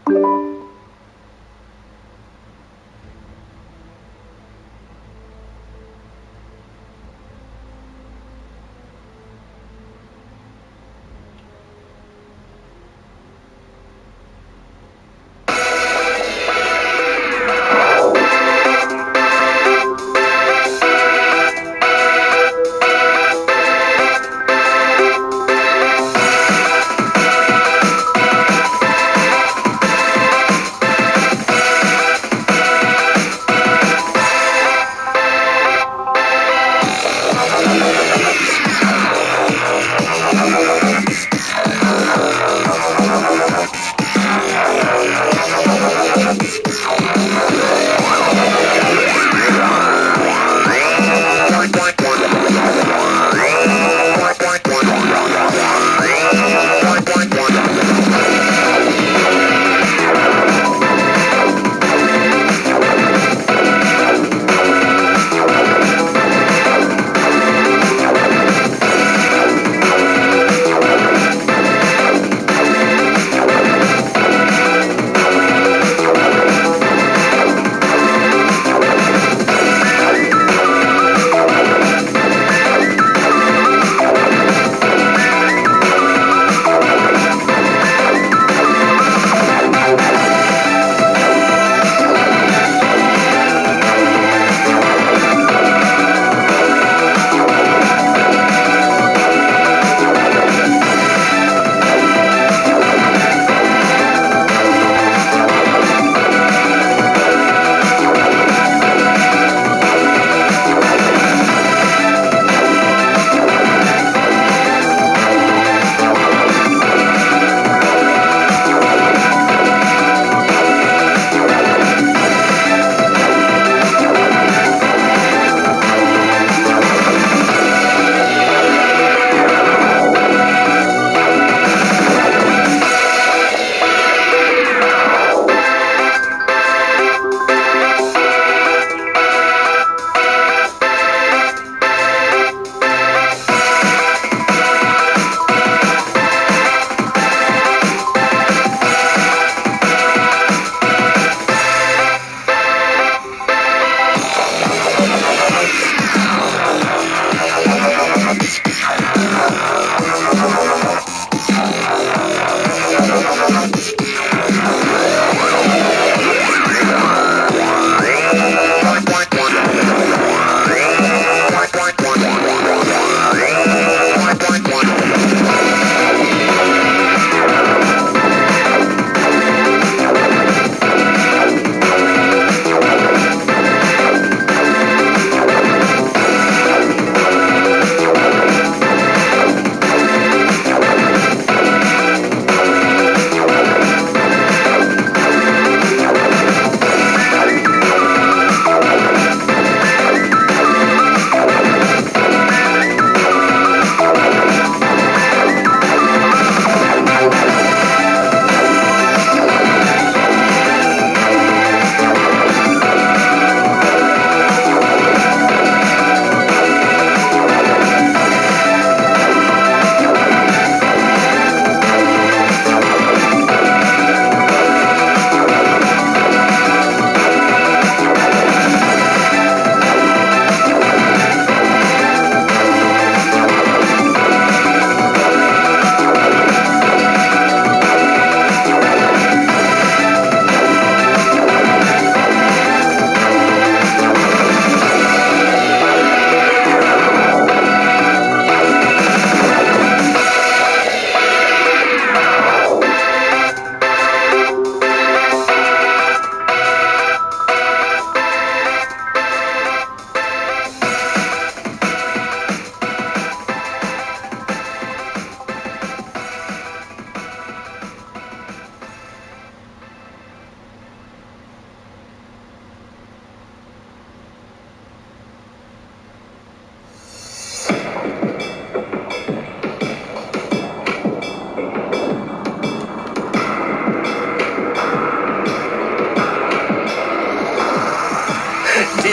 Deep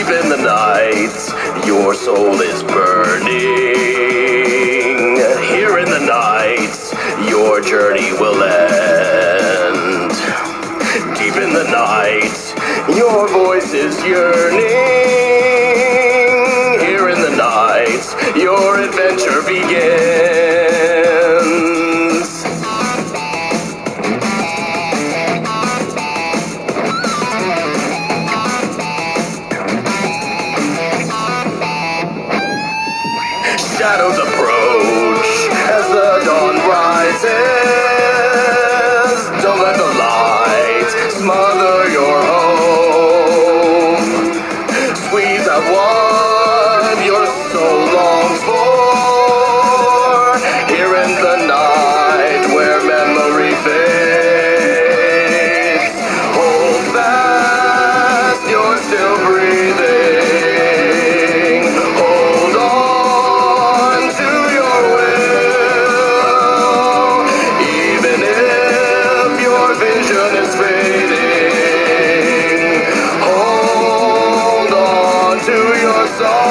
in the night, your soul is burning. Here in the night, your journey will end. voice is yearning. Here in the night, your adventure begins. Shadows approach as the dawn rises. Don't let the light smother your home. Squeeze out what your soul longs for. Here in the night where memory fades. Hold fast, you're still breathing. Hold on to your will. Even if your vision is fading, hold on to your song.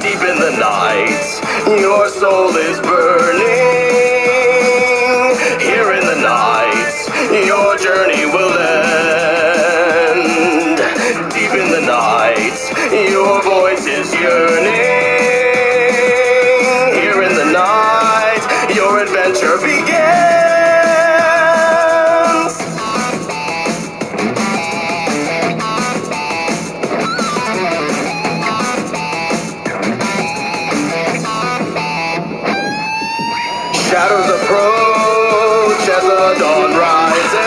Deep in the night, your soul is burning. Here in the night, your journey will end. Deep in the night, your voice is yearning. Here in the night, your adventure begins. Shadows approach as the dawn rises.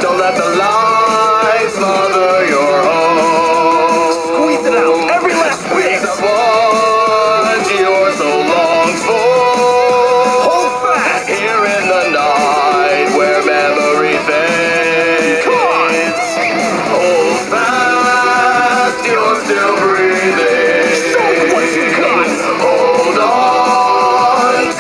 Don't let the light smother your home. Squeeze it out, every last bit. Squeeze out what your soul longs for. Hold fast. Here in the night where memory fades. Come on. Hold fast, you're still breathing. Show me what you got. Hold on.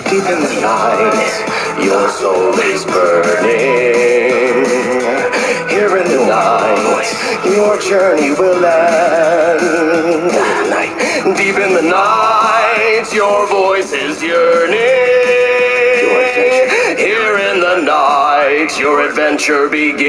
Deep in the night, your soul is burning. Here in the night, your journey will end. Deep in the night, your voice is yearning. Here in the night, your adventure begins.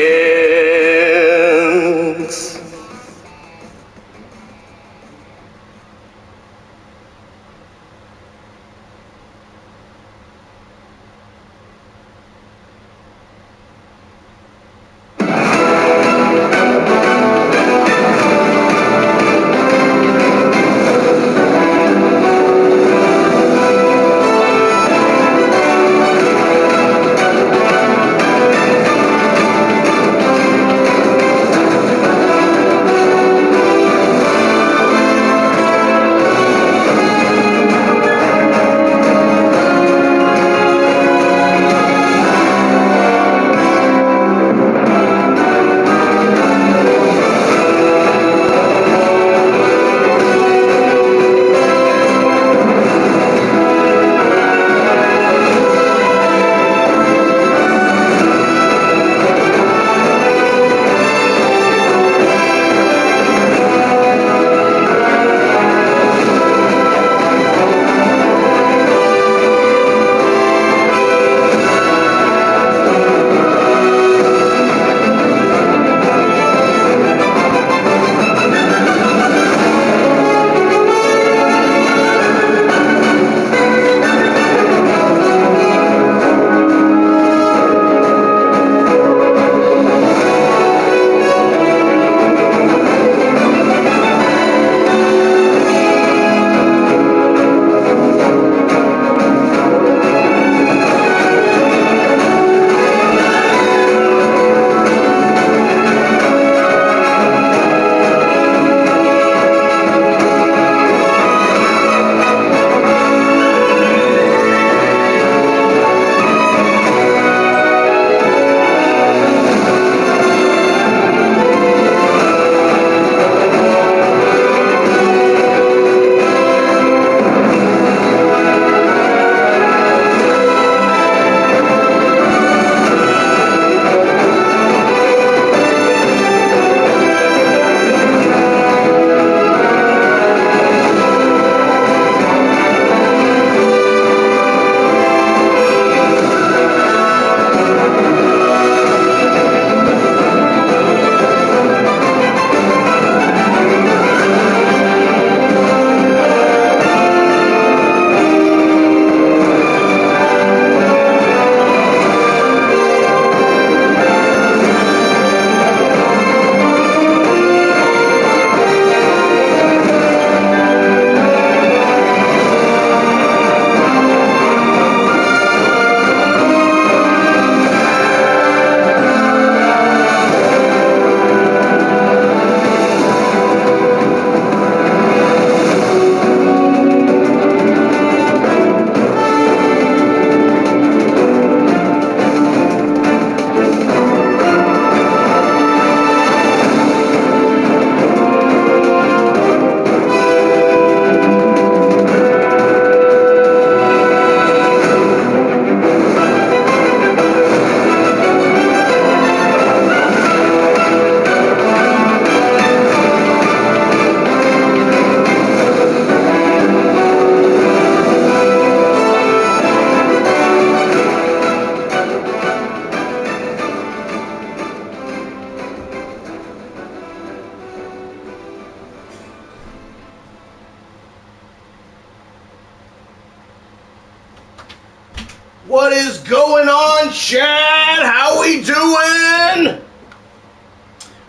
What is going on, Chad? How we doing?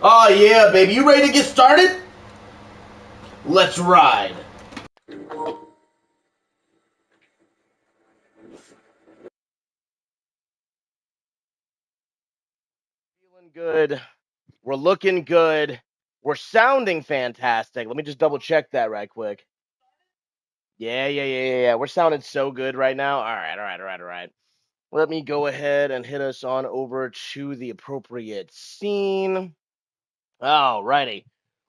Oh yeah, baby. You ready to get started? Let's ride. Feeling good. We're looking good. We're sounding fantastic. Let me just double check that right quick. Yeah. We're sounding so good right now. All right. Let me go ahead and hit us on over to the appropriate scene. Alrighty.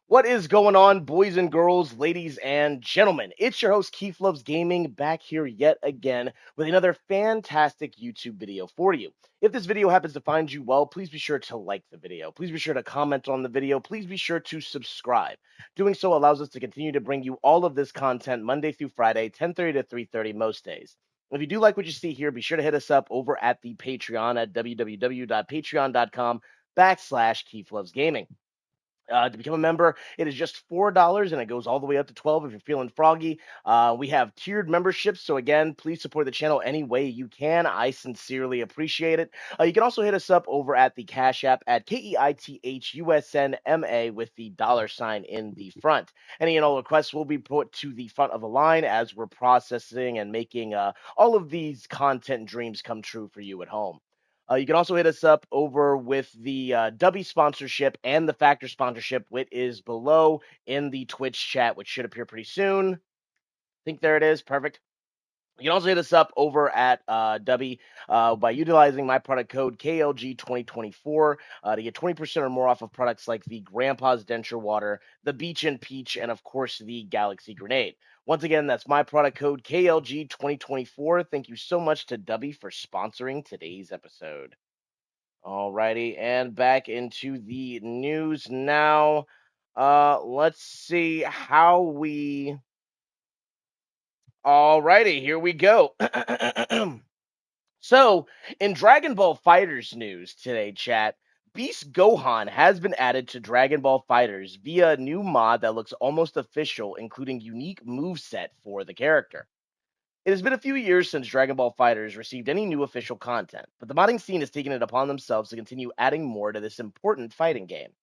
What is going on, boys and girls, ladies and gentlemen? It's your host, KeithLovesGaming, back here yet again with another fantastic YouTube video for you. If this video happens to find you well, please be sure to like the video. Please be sure to comment on the video. Please be sure to subscribe. Doing so allows us to continue to bring you all of this content Monday through Friday, 10:30 to 3:30 most days. If you do like what you see here, be sure to hit us up over at the Patreon at www.patreon.com/KeithLovesGaming. To become a member, it is just $4, and it goes all the way up to 12 if you're feeling froggy. We have tiered memberships, so again, please support the channel any way you can. I sincerely appreciate it. You can also hit us up over at the Cash App at KeithUSNMA with the $ in the front. Any and all requests will be put to the front of the line as we're processing and making all of these content dreams come true for you at home. You can also hit us up over with the Dubby sponsorship and the Factor sponsorship, which is below in the Twitch chat, which should appear pretty soon. I think there it is. Perfect. You can also hit us up over at Dubby by utilizing my product code KLG2024 to get 20% or more off of products like the Grandpa's Denture Water, the Beach and Peach, and of course the Galaxy Grenade. Once again, that's my product code KLG2024. Thank you so much to Dubby for sponsoring today's episode. Alrighty, and back into the news now. Let's see how we. Alrighty, here we go. So, in Dragon Ball Fighters news today, chat, Beast Gohan has been added to Dragon Ball Fighters via a new mod that looks almost official, including unique moveset for the character. It has been a few years since Dragon Ball FighterZ received any new official content, but the modding scene has taken it upon themselves to continue adding more to this important fighting game.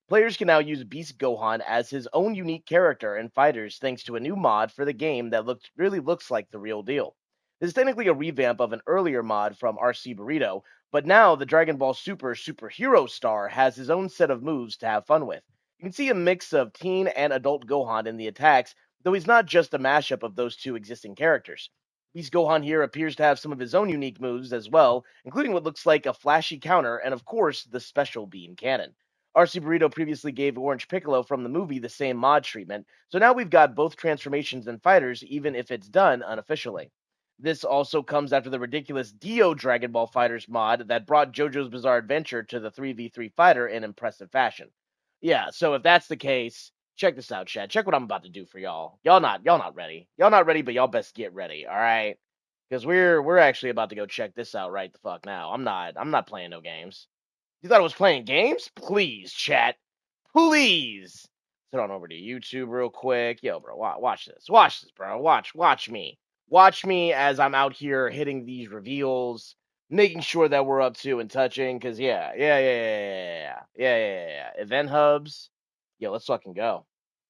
Players can now use Beast Gohan as his own unique character in Fighters thanks to a new mod for the game that really looks like the real deal. This is technically a revamp of an earlier mod from RC Burrito, but now the Dragon Ball Super Superhero Star has his own set of moves to have fun with. You can see a mix of teen and adult Gohan in the attacks, though he's not just a mashup of those two existing characters. Beast Gohan here appears to have some of his own unique moves as well, including what looks like a flashy counter and, of course, the special beam cannon. RC Burrito previously gave Orange Piccolo from the movie the same mod treatment, so now we've got both transformations in fighters, even if it's done unofficially. This also comes after the ridiculous Dio Dragon Ball Fighters mod that brought JoJo's Bizarre Adventure to the 3v3 fighter in impressive fashion. Yeah, so if that's the case, check this out, Chad. Check what I'm about to do for y'all. Y'all not ready. Y'all not ready, but y'all best get ready, all right? Because we're actually about to go check this out right the fuck now. I'm not playing no games. You thought I was playing games? Please, chat. Please. Sit on over to YouTube real quick. Yo, bro, watch this. Watch this, bro. Watch me. Watch me as I'm out here hitting these reveals, making sure that we're up to and touching. Cause yeah. Eventhubs. Yo, let's fucking go.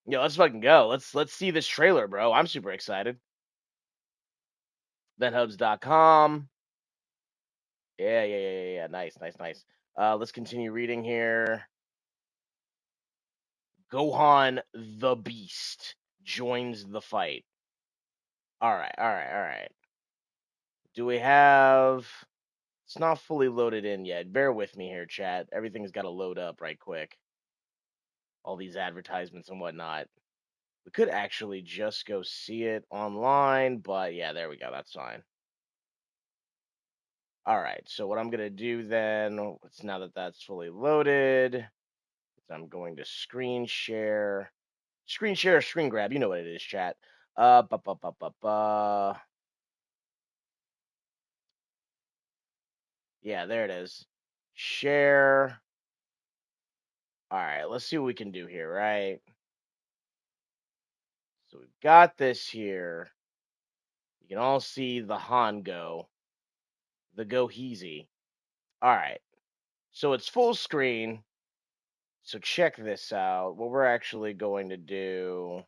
Yo, let's fucking go. Let's see this trailer, bro. I'm super excited. Eventhubs.com. Yeah. Nice. Let's continue reading here. Gohan the Beast joins the fight. All right. Do we have? It's not fully loaded in yet. Bear with me here, chat. Everything's got to load up right quick. All these advertisements and whatnot. We could actually just go see it online, but yeah, there we go. That's fine. All right. So what I'm gonna do then, now that that's fully loaded, is I'm going to screen share or screen grab. You know what it is, chat. Uh, ba ba ba ba ba. Yeah, there it is. Share. All right, let's see what we can do here, right? So we've got this here. You can all see the Han go. the Goheezy. All right. So it's full screen. So check this out. What we're actually going to do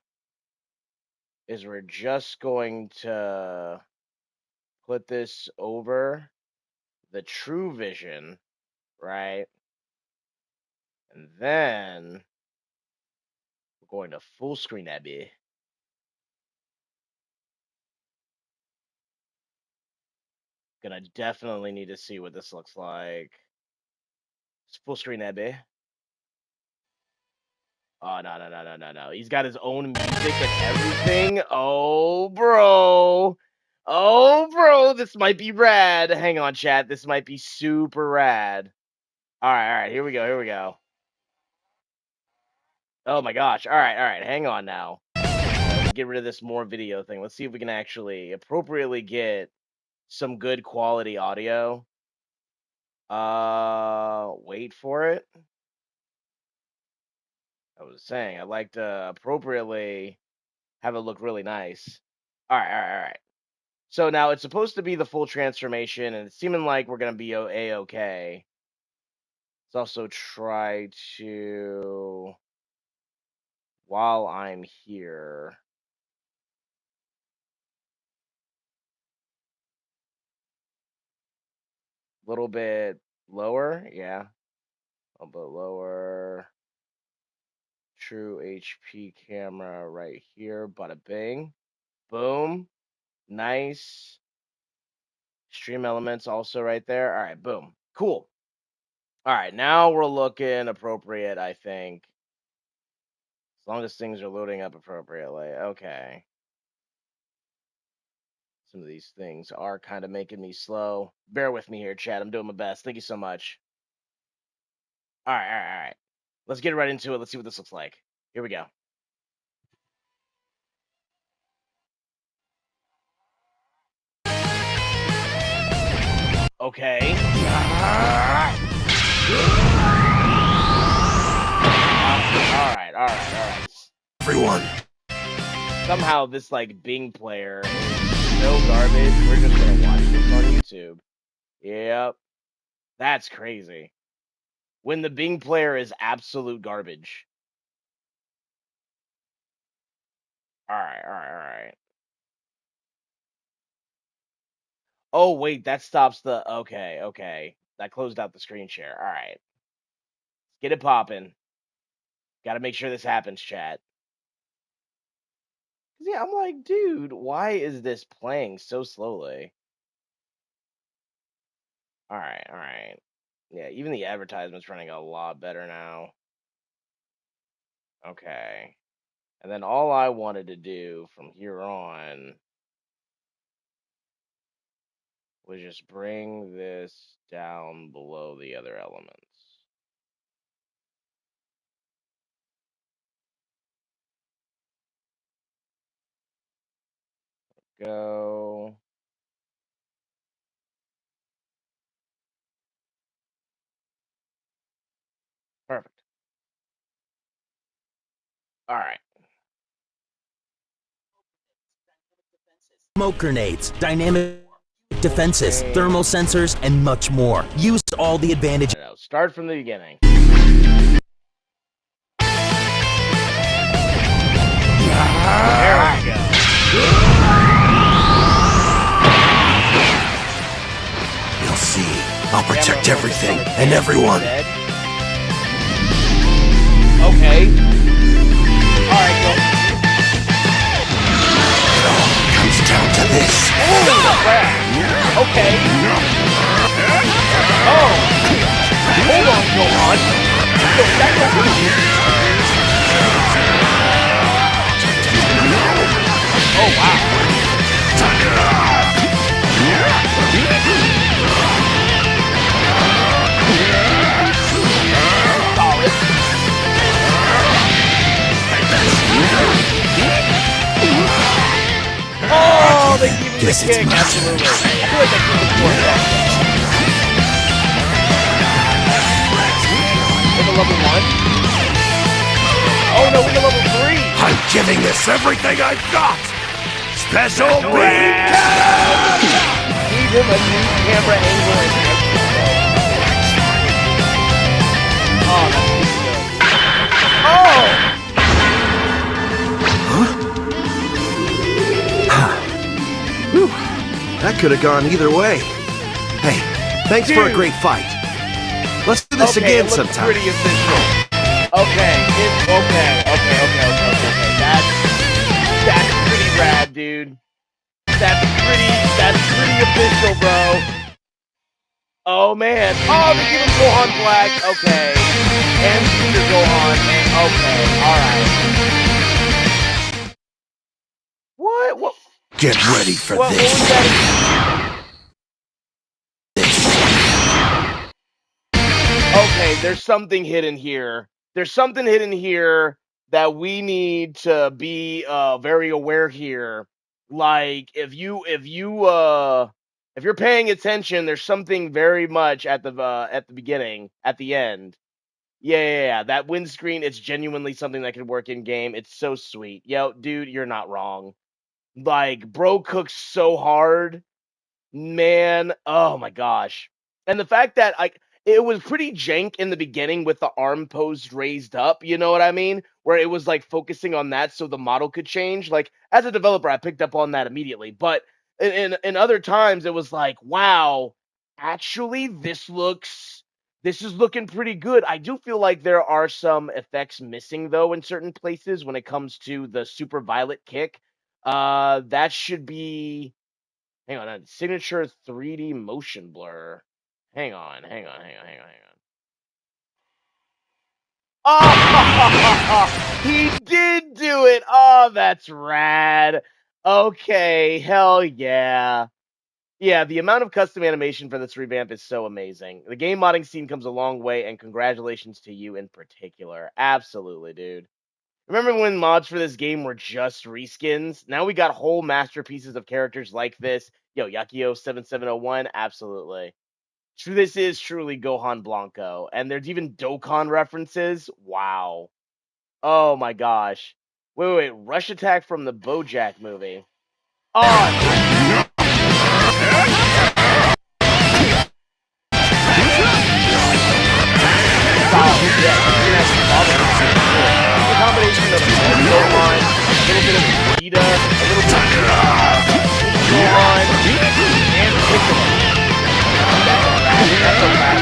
is we're just going to put this over the True Vision, right? And then we're going to full screen that bitch. Gonna definitely need to see what this looks like. It's full screen that bitch. Oh, no. He's got his own music and everything. Oh, bro. Oh, bro. This might be rad. Hang on, chat. This might be super rad. All right. Here we go. Oh, my gosh. All right. Hang on now. Let's get rid of this more video thing. Let's see if we can actually appropriately get some good quality audio. Wait for it. I was saying, I'd like to appropriately have it look really nice. All right. So now it's supposed to be the full transformation, and it's seeming like we're going to be A-okay. Let's also try to, while I'm here, a little bit lower, yeah. A little bit lower. True HP camera right here, bada bing. Boom. Nice. Stream elements also right there. All right, boom. Cool. All right, now we're looking appropriate, I think. As long as things are loading up appropriately. Okay. Some of these things are kind of making me slow. Bear with me here, chat. I'm doing my best. Thank you so much. All right. Let's get right into it. Let's see what this looks like. Here we go. Okay. All right. Everyone. Somehow this like Bing player is so garbage. We're just gonna watch this on YouTube. Yep. That's crazy. When the Bing player is absolute garbage. All right. Oh, wait, that stops the... Okay. That closed out the screen share. All right. Let's get it popping. Got to make sure this happens, chat. Yeah, I'm like, dude, why is this playing so slowly? All right. Yeah, even the advertisement's running a lot better now. Okay. And then all I wanted to do from here on was just bring this down below the other elements. Go. Perfect. All right. Smoke grenades, dynamic defenses, thermal sensors, and much more. Use all the advantages. Start from the beginning. There we go. You'll see. I'll protect everything and everyone. Okay. Alright, go. It all comes down to this. Holy crap. Okay. Oh. Hold on, Gohan. Yo, that Oh, wow. Solid. Oh, they give me the kick. Absolutely. I feel like they keep the fourth up. With a level 1. Oh no, with a level 3. I'm giving this everything I've got. Special beam cannon! Keep him a new camera angle and action mode. Oh, that's Whew. That could have gone either way. Hey, thanks for a great fight. Let's do this again sometime. Pretty official. Okay, That's pretty rad, dude. That's pretty official, bro. Oh man. Oh, they give him Gohan Black. Okay. And Super Gohan. And okay. Alright. What? Get ready for this. What was that? Okay, there's something hidden here. There's something hidden here that we need to be very aware here. Like if you're paying attention, there's something very much at the beginning, at the end. Yeah. That windscreen, it's genuinely something that could work in game. It's so sweet. Yo, dude, you're not wrong. Like, bro cooks so hard. Man, oh my gosh. And the fact that it was pretty jank in the beginning with the arm post raised up, you know what I mean? Where it was like focusing on that so the model could change. Like as a developer, I picked up on that immediately. But in other times it was like, wow, actually this is looking pretty good. I do feel like there are some effects missing though in certain places when it comes to the super violet kick. That should be hang on, signature 3D motion blur. Hang on. Oh, he did do it. Oh, that's rad. Okay, hell yeah. Yeah, the amount of custom animation for this revamp is so amazing. The game modding scene comes a long way, and congratulations to you in particular. Absolutely, dude. Remember when mods for this game were just reskins? Now we got whole masterpieces of characters like this. Yo, Yakio7701, absolutely. This is truly Gohan Blanco. And there's even Dokkan references. Wow. Oh my gosh. Wait. Rush Attack from the BoJack movie. Oh, It's a combination of Gohan, a little bit of Vegeta, a little bit of Gohan, and Piccolo. That's a rad.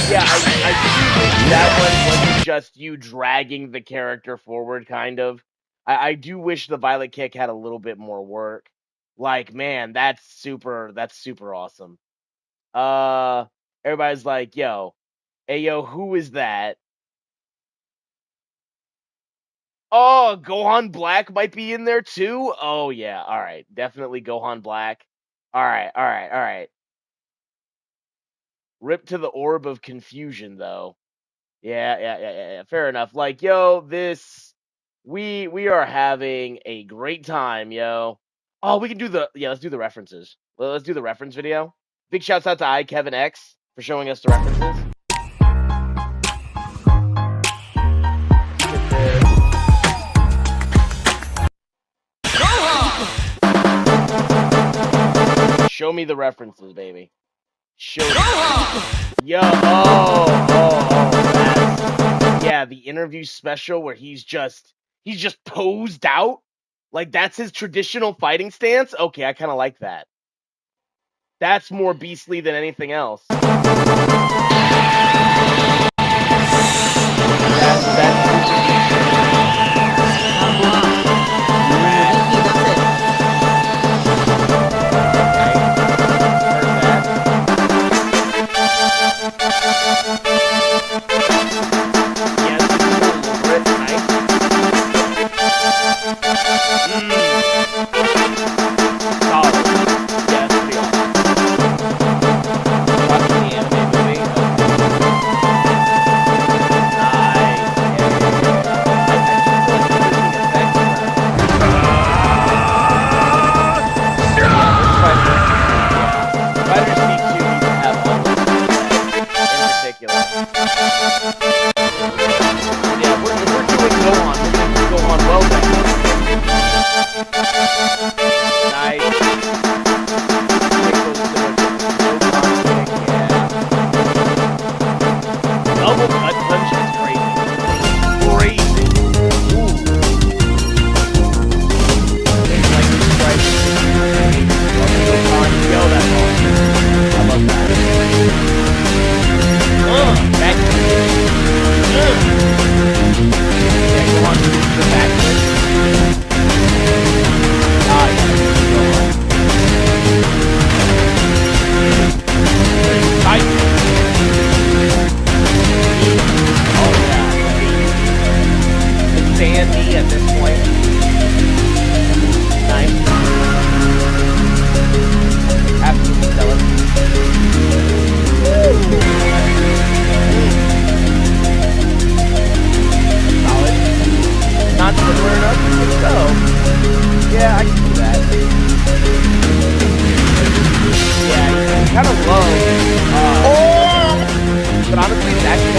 Yeah, I do wish that one wasn't just you dragging the character forward, kind of. I do wish the Violet Kick had a little bit more work. Like, man, that's super awesome. Everybody's like, yo, hey, yo, who is that? Oh, Gohan Black might be in there too? Oh, yeah, alright. Definitely Gohan Black. Alright. Rip to the Orb of Confusion, though. Yeah. Fair enough. Like, yo, we are having a great time, yo. Oh, we can do let's do the references. Let's do the reference video. Big shouts out to Kevin X for showing us the references. Show me the references, baby. Show me. Yo, yeah, the interview special where he's just posed out. Like that's his traditional fighting stance. Okay, I kind of like that. That's more beastly than anything else.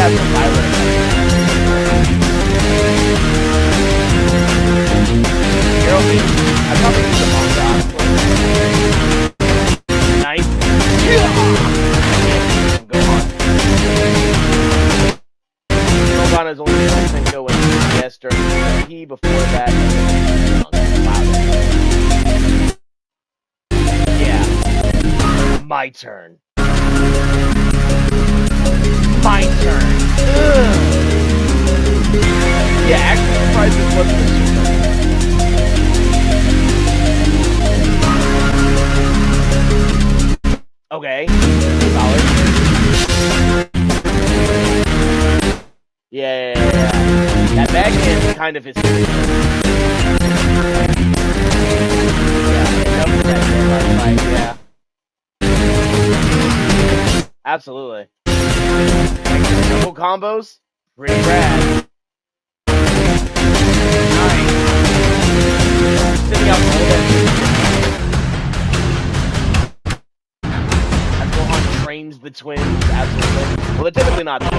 have the pilot. I probably use the manga, honestly. Nice. Gohan is only Senko and yes during the P before that. Yeah. My turn. My turn. Ugh. Yeah, actually surprised this wasn't a super. Okay. Solid. Yeah. That backhand is kind of his signature. Yeah. Absolutely. Double combos, pretty rad. Nice. Sitting out golden. As Gohan trains the twins, absolutely. Well, they're typically not twins.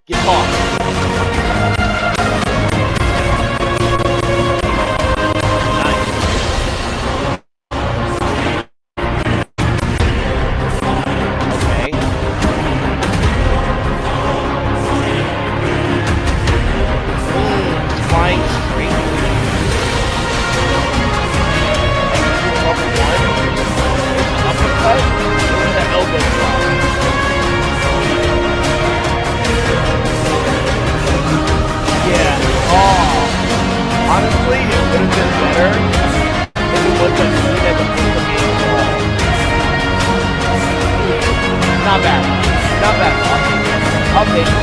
Get caught. Honestly, it would have been better if it was like seen as a piece of game. Not bad. Not bad. I'll take it.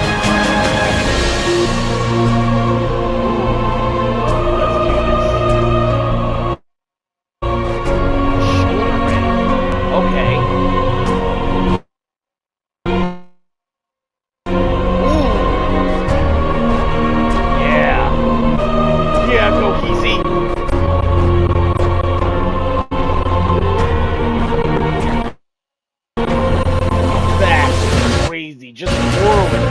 Okay. Yeah, go easy. That's crazy. Just whirling.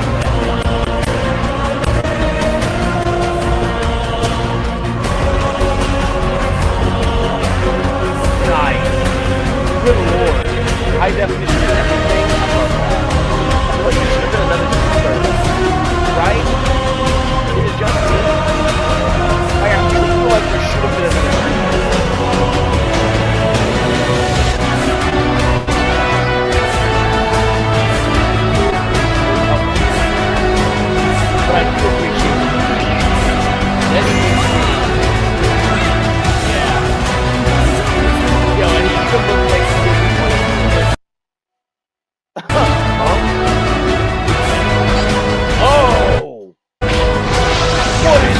Nice. Good lord. High definition and everything. I love that. I feel like there should have been another super. Right? Did it just be? I really feel like there should have been another super. But I do appreciate it. This is yeah. Yo, and he even looks like he didn't want to. Oh! What is...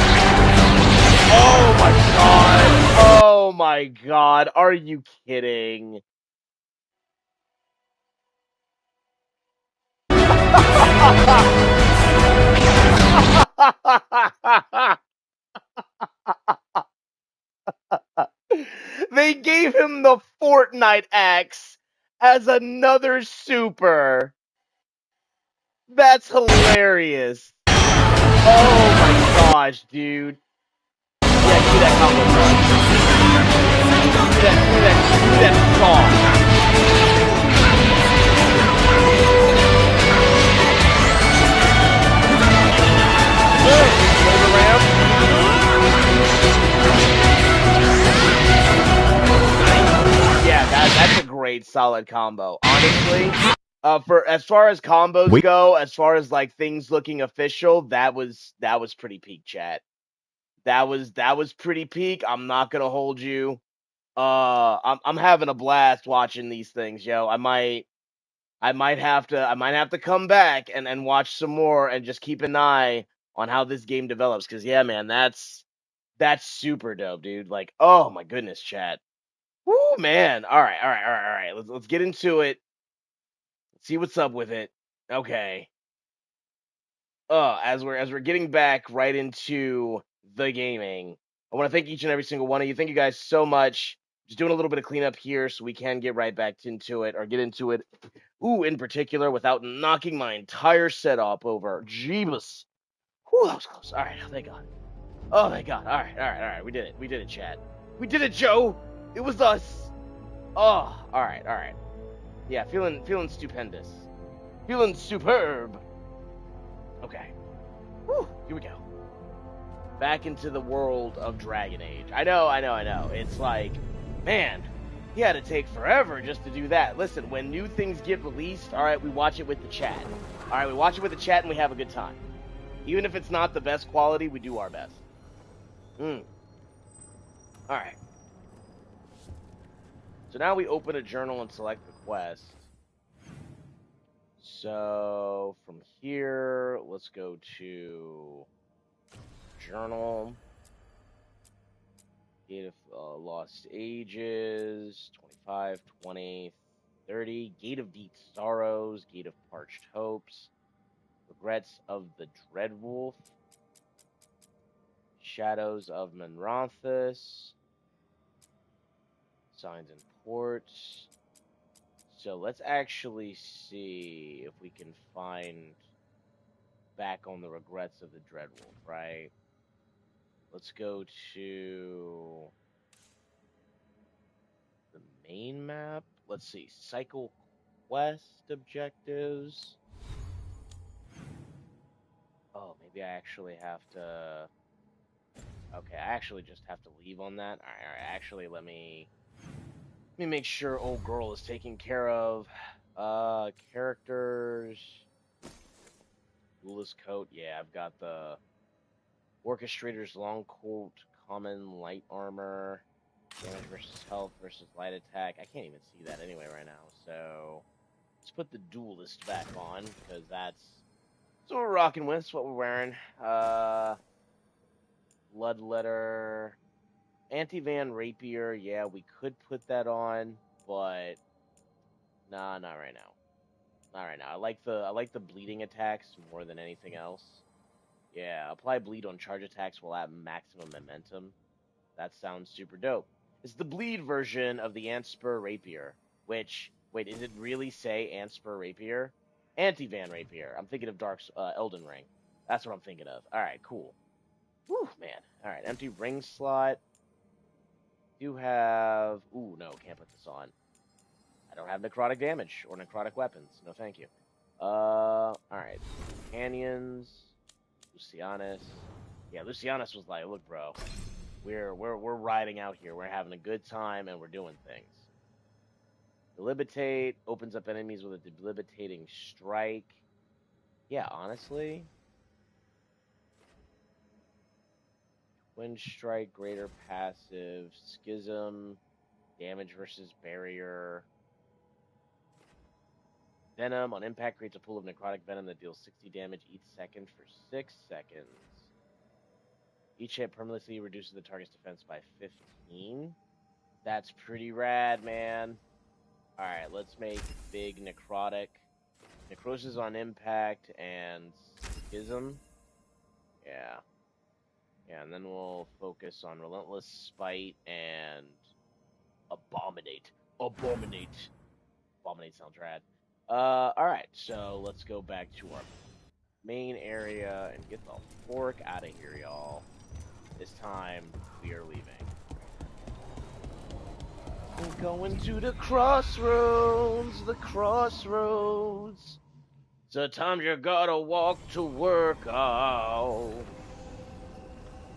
Oh my god! Oh my god! Are you kidding? They gave him the Fortnite axe as another super. That's hilarious. Oh my gosh, dude. Yeah, give me that combo punch. Give me that song. Yeah, that's a great solid combo. Honestly, for as far as combos go, as far as like things looking official, that was pretty peak, chat. That was pretty peak. I'm not gonna hold you. I'm having a blast watching these things, yo. I might have to come back and watch some more and just keep an eye on how this game develops. Cause yeah, man, That's super dope, dude. Like, oh my goodness, chat. Woo, man. All right, all right, all right, all right. Let's get into it. See what's up with it. Okay. As we're getting back right into the gaming, I want to thank each and every single one of you. Thank you guys so much. Just doing a little bit of cleanup here so we can get right back into it or get into it. Ooh, in particular, without knocking my entire setup over. Jeebus. Whew, that was close. All right, thank God. Oh, thank God. All right, all right, all right. We did it. We did it, chat. We did it, Joe. It was us. Oh, all right, all right. Yeah, feeling stupendous. Feeling superb. Okay. Whew, here we go. Back into the world of Dragon Age. I know. It's like, man, he had to take forever just to do that. Listen, when new things get released, all right, we watch it with the chat. All right, we watch it with the chat and we have a good time. Even if it's not the best quality, we do our best. All right. So now we open a journal and select the quest. So from here, let's go to journal. Gate of Lost Ages, 25, 20, 30. Gate of Deep Sorrows, Gate of Parched Hopes, Regrets of the Dreadwolf, Shadows of Menronthus, Signs and Ports. So let's actually see if we can find back on the Regrets of the Dreadwolf, right? Let's go to the main map. Let's see. Cycle quest objectives. Oh, maybe I actually have to... Okay, I actually just have to leave on that. Alright, actually, let me make sure old girl is taken care of. Characters... Duelist coat. Yeah, I've got the Orchestrator's long coat, common light armor, damage versus health versus light attack. I can't even see that anyway right now, so let's put the Duelist back on, because that's what we're rocking with, it's what we're wearing. Bloodletter, Anti-Van Rapier, yeah, we could put that on, but nah, not right now. Not right now. I like the bleeding attacks more than anything else. Yeah, apply bleed on charge attacks while at maximum momentum. That sounds super dope. It's the bleed version of the Antspur Rapier, which, wait, did it really say Antspur Rapier? Anti-Van Rapier. I'm thinking of Elden Ring. That's what I'm thinking of. Alright, cool. Whew, man. Alright, empty ring slot. Do have... Ooh, no, can't put this on. I don't have necrotic damage or necrotic weapons. No, thank you. Alright. Canyons. Lucianus. Yeah, Lucianus was like, look, bro, we're riding out here. We're having a good time, and we're doing things. Debilitate opens up enemies with a debilitating strike. Yeah, honestly. Twin strike, greater passive, schism, damage versus barrier. Venom on impact creates a pool of necrotic venom that deals 60 damage each second for 6 seconds. Each hit permanently reduces the target's defense by 15. That's pretty rad, man. Alright, let's make big necrotic. Necrosis on impact and schism. Yeah. Yeah, and then we'll focus on relentless spite and abominate. Abominate. Abominate sounds rad. Alright, so let's go back to our main area and get the fork out of here, y'all. This time, we are leaving. We're going to the crossroads, the crossroads. Sometimes you gotta walk to work, oh.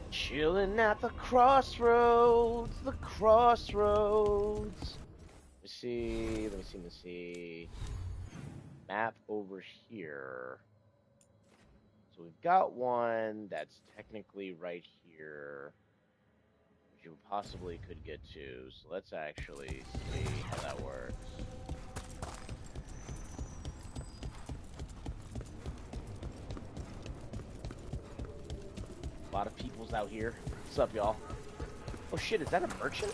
Chilling at the crossroads, the crossroads. Let me see. Map over here. So we've got one that's technically right here, which you possibly could get to. So let's actually see how that works. lot of peoples out here. What's up, y'all? Oh shit, is that a merchant?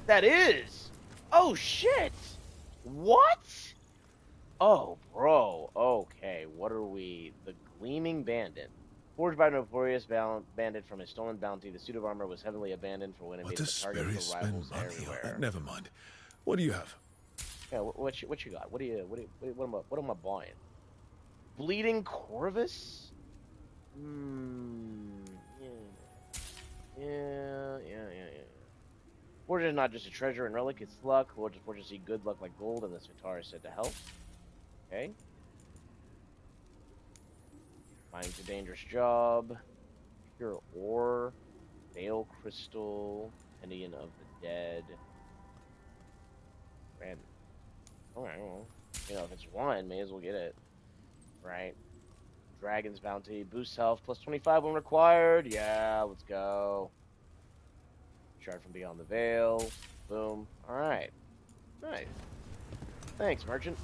That is! Oh shit! What? Oh, bro. Okay, what are we? The Gleaming Bandit. Forged by a notorious bandit from his stolen bounty, the suit of armor was heavily abandoned for when it made What it a target for rivals everywhere. Never mind. What do you have? Yeah, what you got? What am I buying? Bleeding Corvus? Yeah. Fortune is not just a treasure and relic, it's luck. Fortune see good luck like gold, and this guitar is said to help. Okay. Mining's a dangerous job. Pure ore. Veil crystal. Indian of the dead. Random. Alright, well. You know, if it's one, may as well get it. Right. Dragon's bounty. Boost health. Plus 25 when required. Yeah, let's go. Shard from beyond the veil. Boom. Alright. Nice. Thanks, merchant.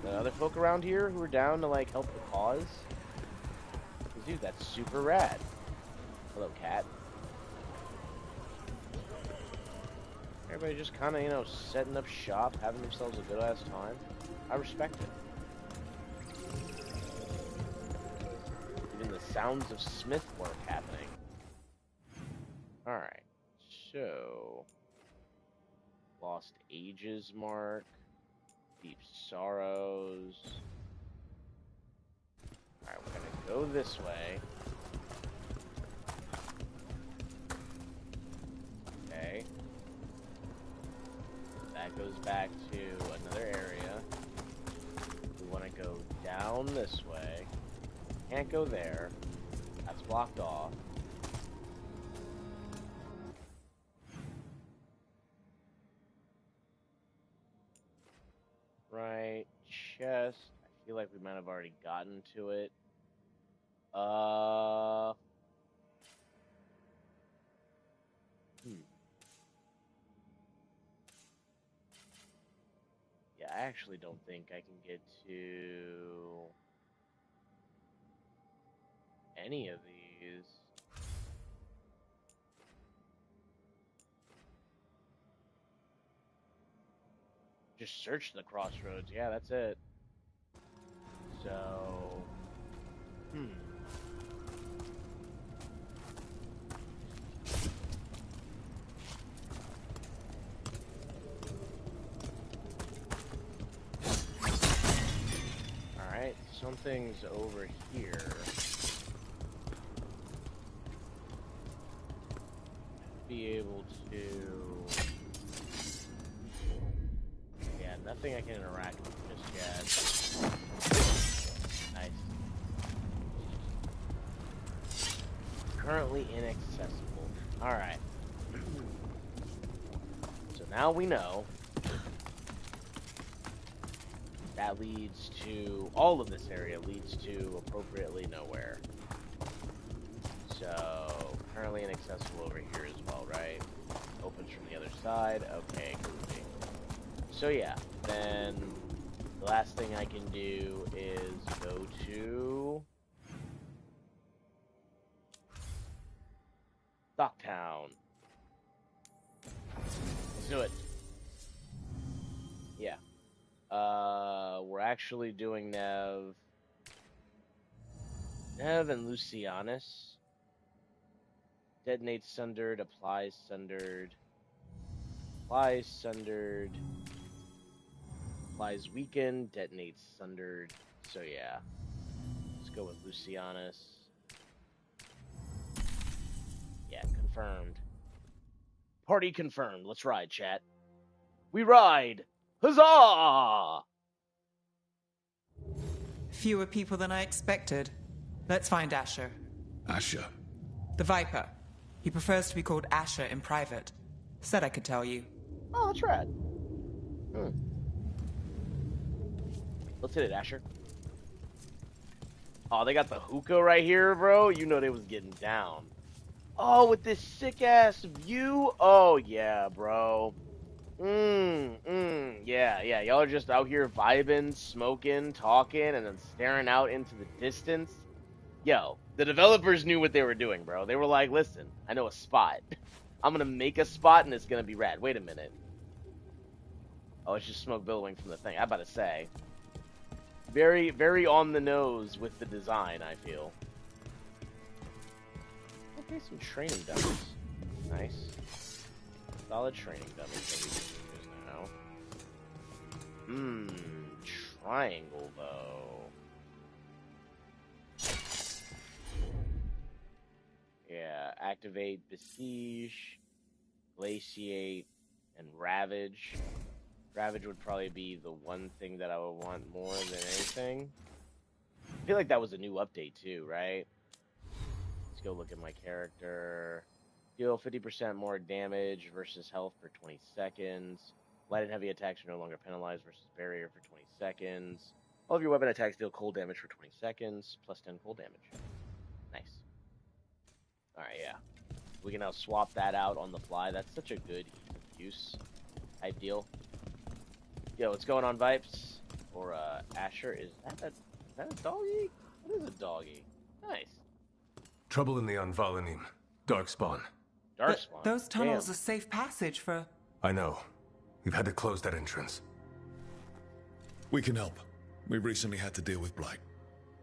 The other folk around here who are down to, like, help the cause? Dude, that's super rad. Hello, cat. Everybody just kind of, you know, setting up shop, having themselves a good-ass time. I respect it. Even the sounds of smith work happening. Alright, so... Lost Ages mark. Deep Sorrows. Alright, we're gonna go this way. Okay. That goes back to another area. We want to go down this way. Can't go there. That's blocked off. Right. Chest. I feel like we might have already gotten to it. Yeah, I actually don't think I can get to any of these. Just search the crossroads. Yeah, that's it. So, Alright, something's over here. Be able to... Yeah, nothing I can interact with just yet. Nice. Currently inaccessible. Alright. So now we know that leads to, all of this area leads to appropriately nowhere. So, currently inaccessible over here as well, right? Opens from the other side. Okay, goofy. So yeah, then the last thing I can do is go to Docktown. Let's do it. Yeah. We're actually doing Nev and Lucianus. Detonates sundered, applies sundered, applies sundered, applies weakened, detonates sundered. So yeah, let's go with Lucianus. Yeah, confirmed. Party confirmed. Let's ride, chat. We ride! Huzzah! Fewer people than I expected. Let's find Asher. Asher. The Viper. He prefers to be called Asher in private. Said I could tell you. Oh, that's rad. Let's hit it, Asher. Oh, they got the hookah right here, bro. You know they was getting down. Oh, with this sick-ass view? Oh, yeah, bro. Yeah. Y'all are just out here vibing, smoking, talking, and then staring out into the distance. Yo, The developers knew what they were doing, bro. They were like, listen, I know a spot. I'm gonna make a spot and it's gonna be rad. Wait a minute. Oh, it's just smoke billowing from the thing. I'm about to say. Very, very on the nose with the design, I feel. Okay, some training dummies. Nice. Solid training dummies that we can use now. Triangle, though. Yeah, activate, besiege, glaciate, and ravage. Ravage would probably be the one thing that I would want more than anything. I feel like that was a new update too, right? Let's go look at my character. Deal 50% more damage versus health for 20 seconds. Light and heavy attacks are no longer penalized versus barrier for 20 seconds. All of your weapon attacks deal cold damage for 20 seconds, plus 10 cold damage. Nice. Alright, yeah. We can now swap that out on the fly. That's such a good use type deal. Yo, what's going on, Vipes? Or, Asher, is that a doggy? What is a doggy? Nice. Trouble in the Anvalanim. Darkspawn. Darkspawn? Those tunnels are safe passage for... I know. We've had to close that entrance. We can help. We recently had to deal with Blight.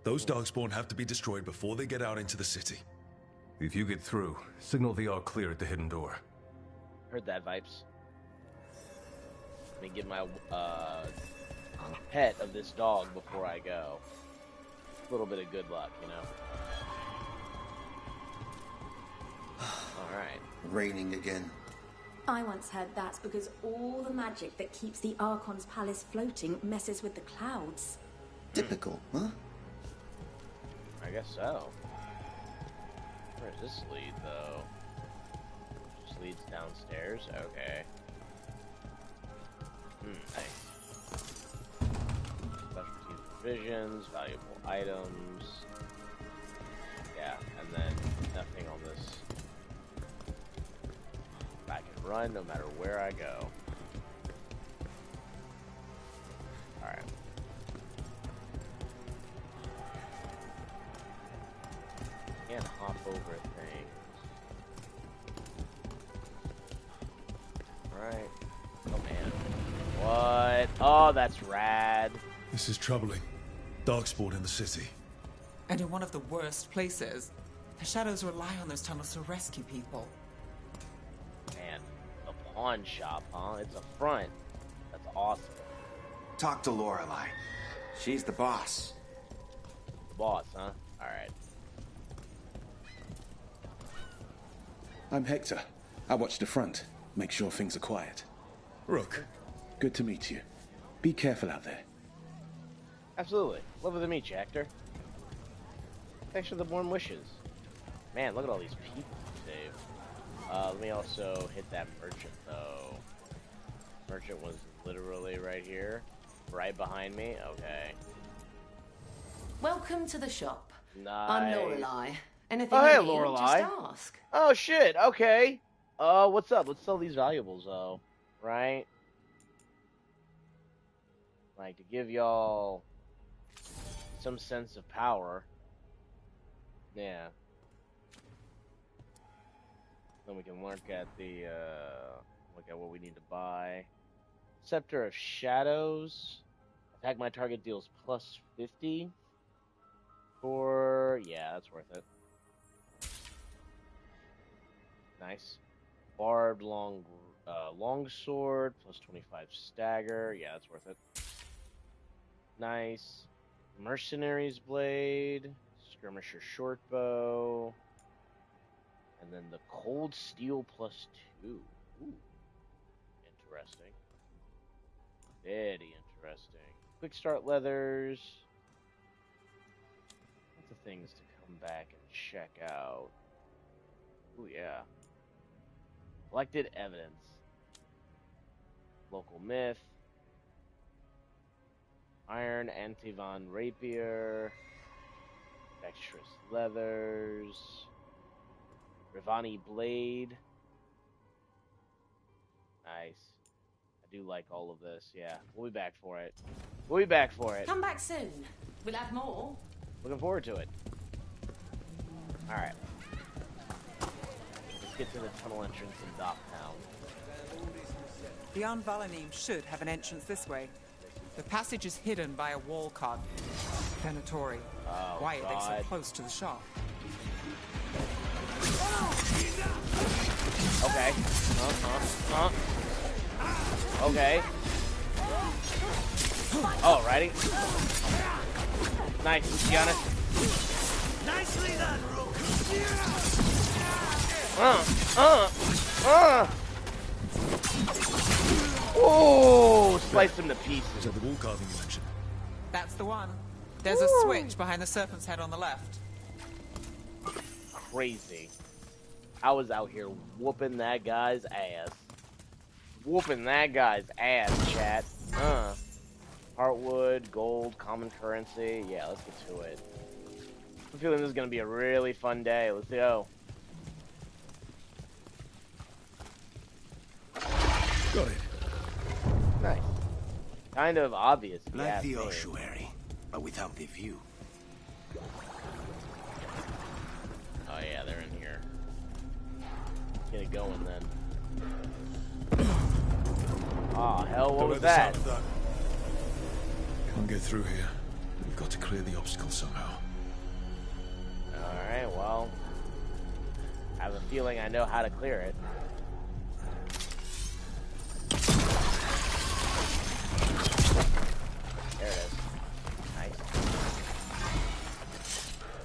Those Darkspawn have to be destroyed before they get out into the city. If you get through, signal the all clear at the hidden door. Heard that, Vipes. Let me get my pet of this dog before I go. A little bit of good luck, you know. Alright. Raining again. I once heard that's because all the magic that keeps the Archon's palace floating messes with the clouds. Typical, huh? I guess so. Where does this lead, though? Just leads downstairs? Okay. Nice. Specialty provisions, valuable items. Yeah, and then nothing on this. I can run no matter where I go. Alright. Can't hop over things. Alright. Oh man. What? Oh, that's rad. This is troubling. Darkspawn in the city. And in one of the worst places. The shadows rely on those tunnels to rescue people. Man, a pawn shop, huh? It's a front. That's awesome. Talk to Lorelei. She's the boss. Boss, huh? Alright. I'm Hector. I watch the front. Make sure things are quiet. Rook. Good to meet you. Be careful out there. Absolutely. Lovely to meet you, Hector. Thanks for the warm wishes. Man, look at all these people you saved. Let me also hit that merchant, though. Merchant was literally right here. Right behind me? Okay. Welcome to the shop. Nice. I'm Lorelei. Anything Oh, hey, you need, Lorelei. just ask. Oh, shit. Okay. What's up? Let's sell these valuables, though. Right? Like, to give y'all some sense of power. Yeah. Then we can look at the, look at what we need to buy. Scepter of Shadows. Attack my target deals plus 50. Yeah, that's worth it. Nice. Barbed longsword, plus 25 stagger. Yeah, that's worth it. Nice. Mercenary's blade. Skirmisher shortbow. And then the cold steel plus 2. Ooh. Interesting. Very interesting. Quick start leathers. Lots of things to come back and check out. Ooh, yeah. Collected evidence. Local myth. Iron Antivan rapier. Dexterous leathers. Rivani blade. Nice. I do like all of this, yeah. We'll be back for it. Come back soon. We'll have more. Looking forward to it. Alright. Let's get to the tunnel entrance in Docktown. The Anvalanim should have an entrance this way. The passage is hidden by a wall cut. Venatori. Oh, Why are they God. so close to the shop? Okay. Okay. Oh, righty. Nice, Luciana. Nicely done, Rook. Oh, sliced him to pieces. Is that the wall carving you mentioned? That's the one. There's a switch behind the serpent's head on the left. Crazy. I was out here whooping that guy's ass. Whooping that guy's ass, chat. Heartwood, gold, common currency. Yeah, let's get to it. I'm feeling this is gonna be a really fun day. Let's go. Got it. Nice. Kind of obvious. if you Like ask the me. ossuary, but without the view. Oh yeah, they're in here. Get it going then. Oh hell, what Don't was let the sound that? of that. Can't get through here. We've got to clear the obstacle somehow. Alright, well. I have a feeling I know how to clear it. There it is. Nice.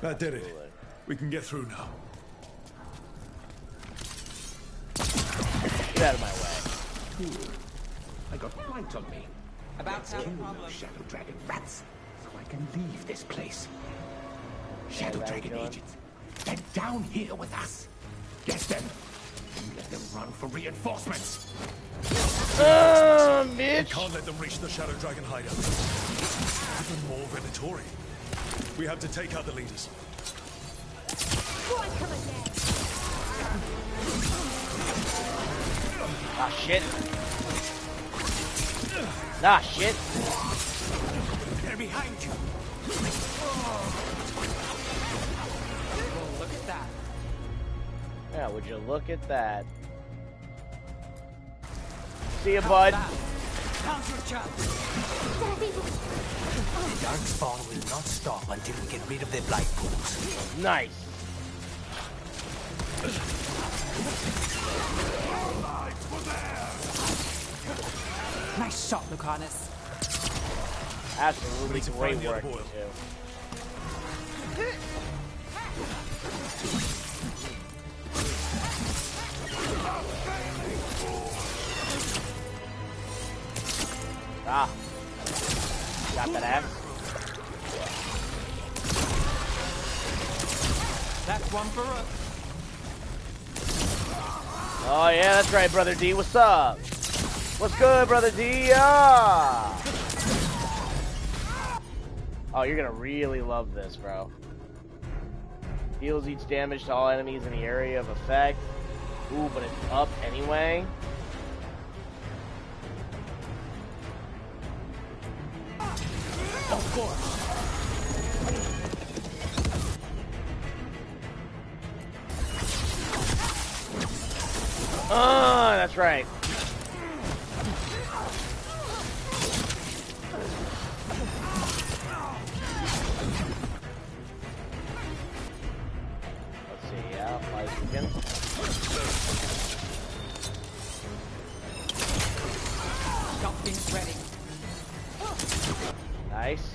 That did it. We can get through now. Get out of my way. I got light on me. About to have a Kill problem. those Shadow Dragon rats, so I can leave this place. Shadow Dragon agents, they're down here with us. Get them. And let them run for reinforcements. We Bitch! can't let them reach the Shadow Dragon hideout. Even more Venatori. We have to take out the leaders. Ah, shit. Ah, shit. They're behind you. Oh, look at that. Yeah, would you look at that? See ya, bud. The Darkspawn will not stop until we get rid of their blight pools. Nice. Nice shot, Lucanus. Absolutely Need to great find the work, other you boil. two. Ah. Got that ass. That's one for us. Oh yeah, that's right, Brother D. What's up? What's good, Brother D? Yeah. Oh, you're gonna really love this, bro. Deals each damage to all enemies in the area of effect. Ooh, but it's up anyway. Of course. Oh, that's right. Let's see, yeah, flies again. Something's ready. Nice.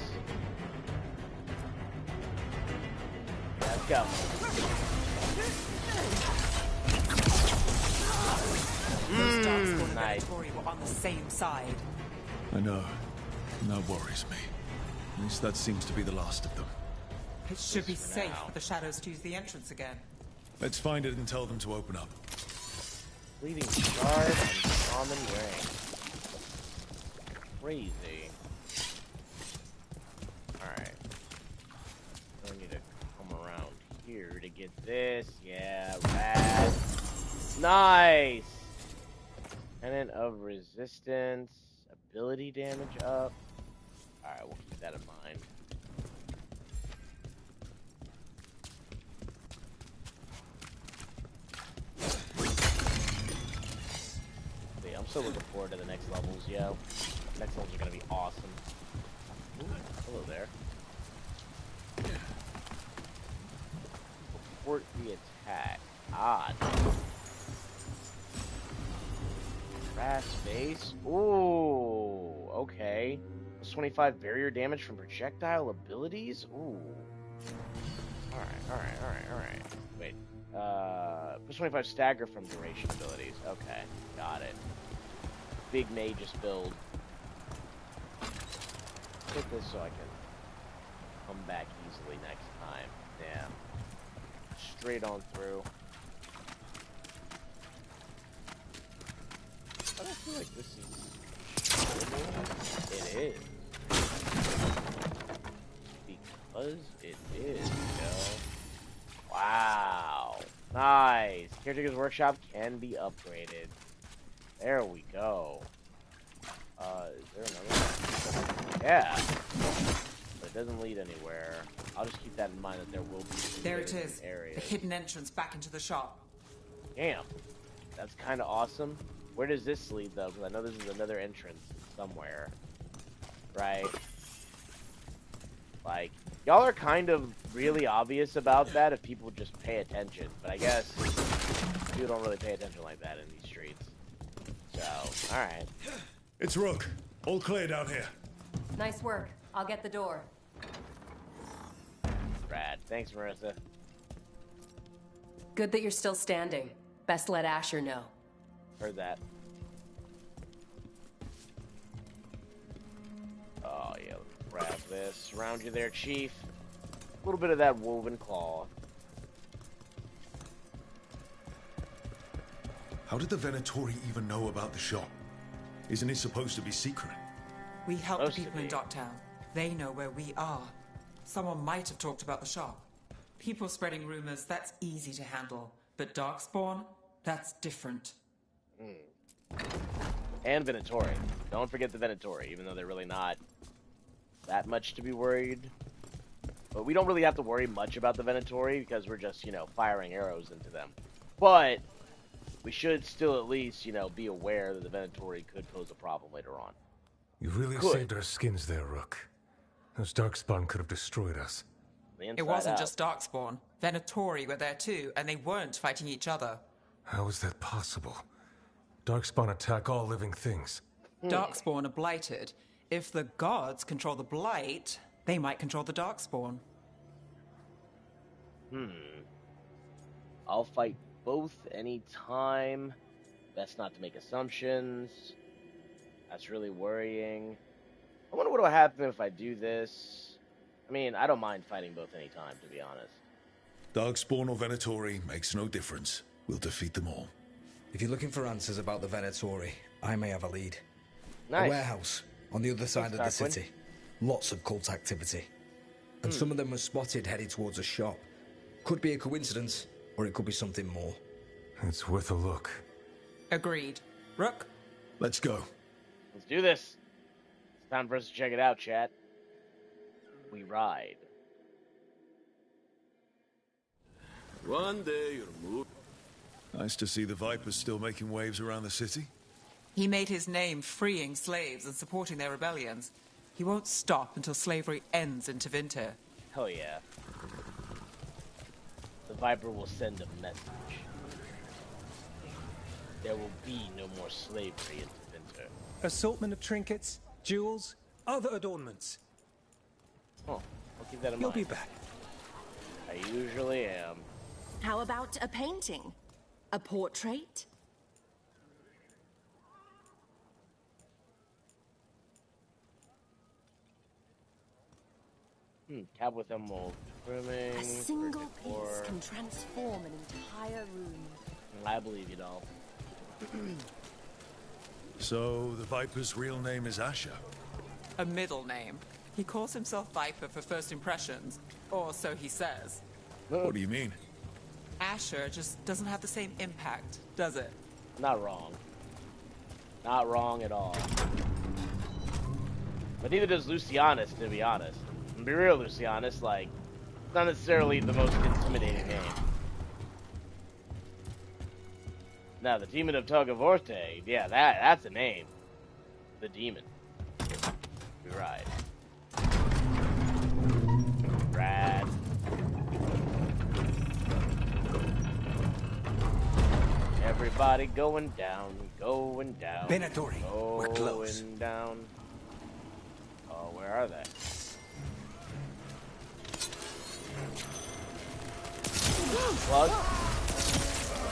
Let's go. Those Darkspawn and nice. Venatori were on the same side. I know. And that worries me. At least that seems to be the last of them. It should be for safe now. for the shadows to use the entrance again. Let's find it and tell them to open up. Bleeding shard and common ring. Crazy. Alright. I need to come around here to get this. Yeah, rad. Nice! Tenet of resistance. Ability damage up. Alright, we'll keep that in mind. so looking forward to the next levels, yo. Next levels are gonna be awesome. Ooh, hello there. Support the attack. Ah. Brass base. Ooh. Okay. Plus 25 barrier damage from projectile abilities. Ooh. Alright. Wait. Plus 25 stagger from duration abilities. Okay. Got it. Big magus build. Take this so I can come back easily next time. Yeah. Straight on through. I don't feel like this is... It is. Because it is, yo. Wow. Nice. Caretaker's Workshop can be upgraded. There we go. Is there another one? Yeah. But it doesn't lead anywhere. I'll just keep that in mind that there will be... There it is. Areas. The hidden entrance back into the shop. Damn. That's kind of awesome. Where does this lead, though? Because I know this is another entrance somewhere. Right? Like, y'all are kind of really obvious about that if people just pay attention. But I guess people don't really pay attention like that in these streets. So, alright. It's Rook. All clear down here. Nice work. I'll get the door. Rad. Thanks, Marissa. Good that you're still standing. Best let Asher know. Heard that. Oh, yeah. Let's grab this. Surround you there, Chief. A little bit of that woven cloth. How did the Venatori even know about the shop? Isn't it supposed to be secret? We help the people in Docktown. They know where we are. Someone might have talked about the shop. People spreading rumors, that's easy to handle. But Darkspawn, that's different. And Venatori. Don't forget the Venatori, even though they're really not that much to be worried. But we don't really have to worry much about the Venatori because we're just, you know, firing arrows into them. But we should still at least, you know, be aware that the Venatori could pose a problem later on. You really saved our skins there, Rook. Those Darkspawn could have destroyed us. It wasn't just Darkspawn. Venatori were there too, and they weren't fighting each other. How is that possible? Darkspawn attack all living things. Darkspawn are blighted. If the gods control the blight, they might control the Darkspawn. I'll fight both anytime. Best not to make assumptions. That's really worrying. I wonder what will happen if I do this. I mean, I don't mind fighting both anytime, to be honest. Darkspawn or Venatori makes no difference. We'll defeat them all. If you're looking for answers about the Venatori, I may have a lead. Nice. A warehouse on the other side of the city. Lots of cult activity. And some of them were spotted headed towards a shop. Could be a coincidence, or it could be something more. It's worth a look. Agreed. Rook? Let's go. Let's do this. It's time for us to check it out, chat. We ride. One day you'll move. Nice to see the Vipers still making waves around the city. He made his name freeing slaves and supporting their rebellions. He won't stop until slavery ends in Tevinter. Hell yeah. The Viper will send a message. There will be no more slavery in Tevinter. Assortment of trinkets, jewels, other adornments. Oh, I'll keep that in You'll mind. be back. I usually am. How about a painting? A portrait? Tab with emerald trimming. A single piece can transform an entire room. I believe you, doll. So, the Viper's real name is Asher? A middle name. He calls himself Viper for first impressions, or so he says. What do you mean? Asher just doesn't have the same impact, does it? Not wrong. Not wrong at all. But neither does Lucianus, to be honest. To be real, Lucianus, like, it's not necessarily the most intimidating name. Now, the Demon of Tuggavorte. Yeah, that's a name. The Demon. We ride. Rad. Everybody going down, going down. Venatori, we're close. Going down. Oh, where are they? Plug.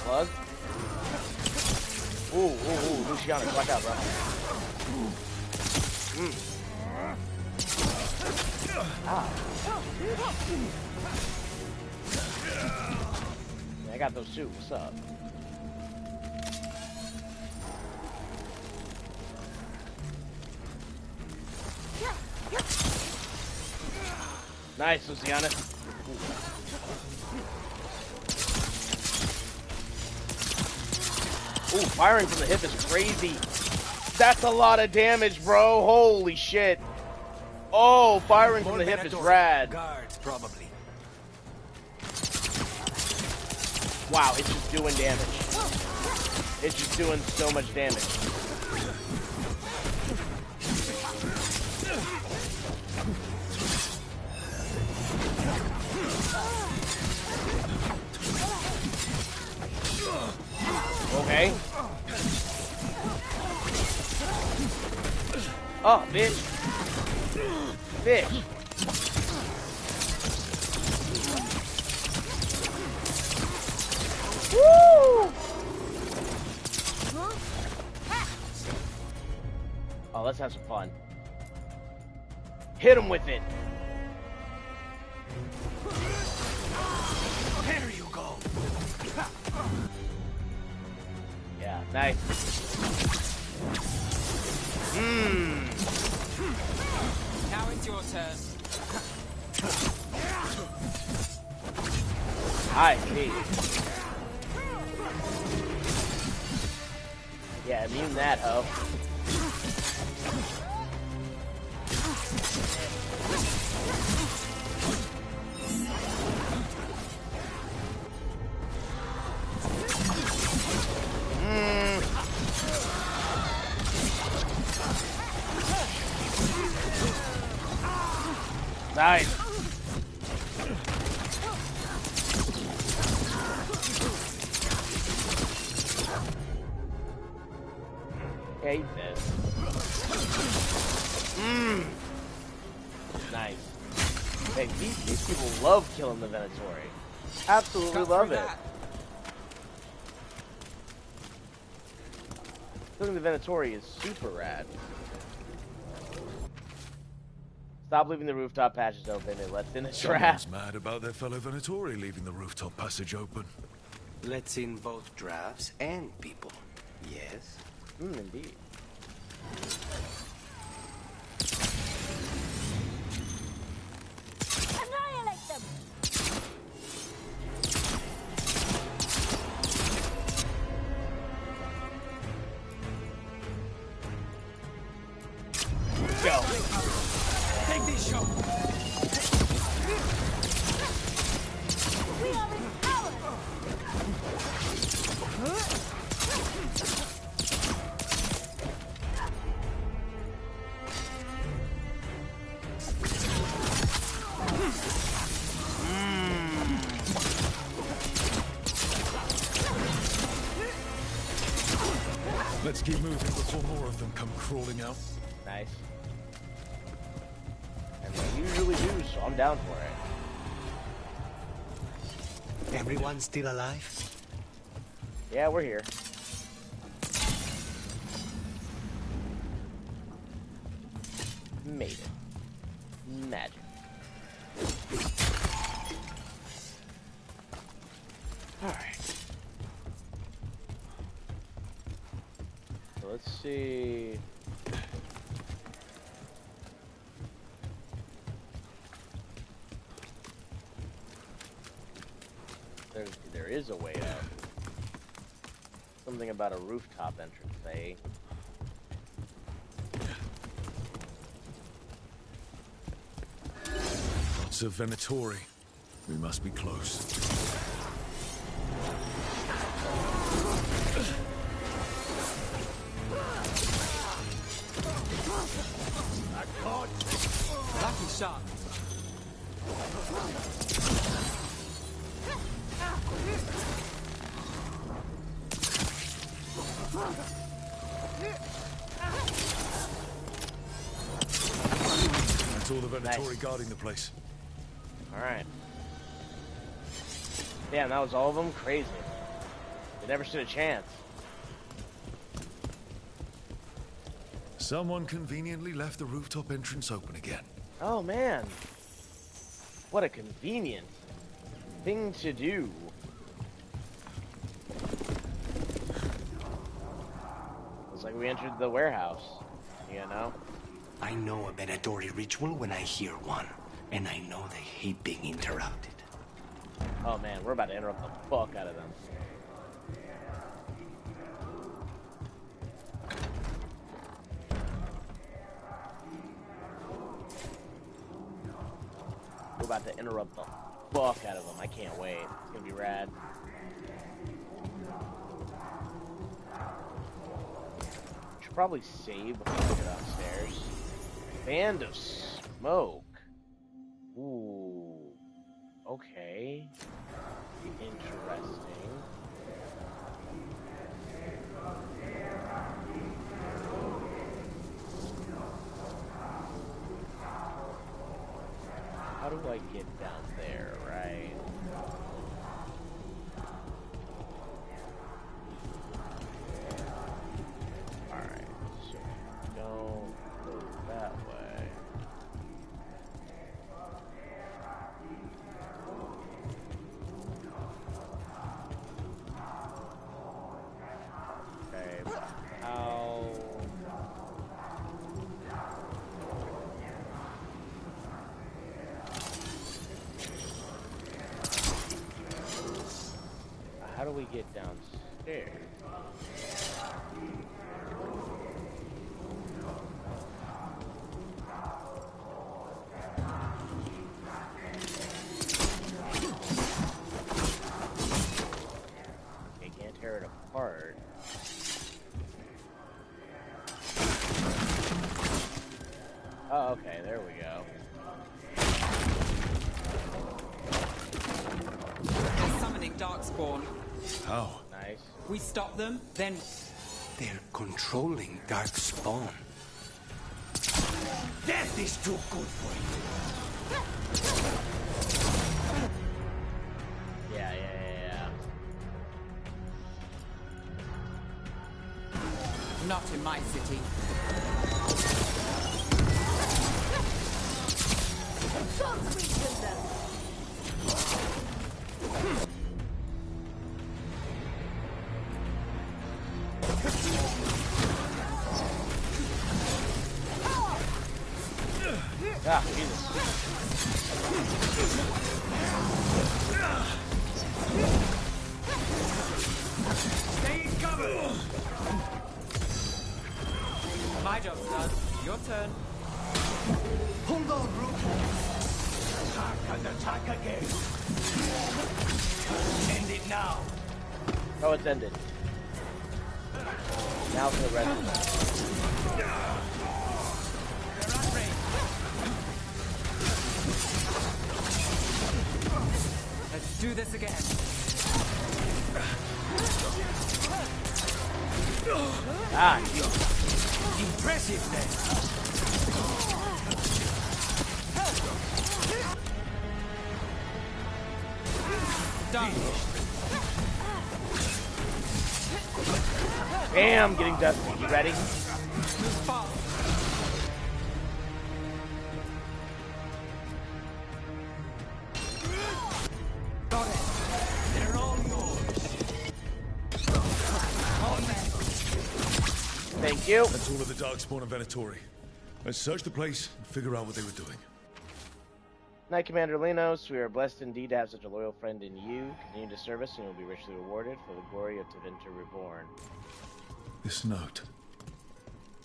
Plug. Ooh, Luciano, black out, bro. Ah. Yeah, I got those too. What's up? Nice, Luciana. Ooh, firing from the hip is crazy. That's a lot of damage, bro. Holy shit. Oh, firing from the hip is rad. Guards, probably. Wow, it's just doing damage. It's just doing so much damage. Okay. Oh, bitch. Bitch. Woo! Oh, let's have some fun. Hit him with it. There you go. Yeah, nice. Now it's your turn. Hi, me. Yeah, immune that, ho. Nice. Hate this. Nice. Hey, these people love killing the Venatori. Absolutely love it. Killing the Venatori is super rad. Stop leaving the rooftop passages open. It lets in a trap. Someone's mad about their fellow Venatori leaving the rooftop passage open. Let's in both drafts and people. Yes? Indeed. Annihilate them! Go. Take this shot. We are empowered! Let's keep moving before more of them come crawling out. Nice. And they usually do, so I'm down for it. Everyone still alive? Yeah, we're here. Made it. Magic. Alright. So let's see. There is a way out. Something about a rooftop entrance, eh? It's a Venatori. We must be close. That's all the Venatori guarding the place. Alright. Damn, that was all of them? Crazy. They never stood a chance. Someone conveniently left the rooftop entrance open again. Oh man. What a convenient thing to do. Looks like we entered the warehouse, you know? I know a Venatori ritual when I hear one, and I know they hate being interrupted. Oh man, we're about to interrupt the fuck out of them. We're about to interrupt the fuck out of them. I can't wait. It's gonna be rad. Should probably save before we get downstairs. Band of smoke. Ooh. Okay. Interesting. How do I get down there, right? Alright, so don't go that way. Okay, but how... How do we get downstairs? Okay, can't tear it apart. Oh, okay, there we go. They're summoning Darkspawn. How? Nice. We stop them, then... They're controlling Darkspawn. Death is too good for you. Yeah. Not in my city. Ah, Jesus. Stay covered. My job's done. Your turn. Hold on, Rook. Attack and attack again. End it now. Oh, it's ended. Now for the rest of them. Let's do this again. Ah, impressive then. Done. Damn, getting dusty. You ready? Move fast. Got it. They're all yours. Thank you. That's all of the Darkspawn and Venatori. Let's search the place and figure out what they were doing. Knight Commander Linos, we are blessed indeed to have such a loyal friend in you. Continue to serve us and you will be richly rewarded for the glory of Tevinter Reborn. This note.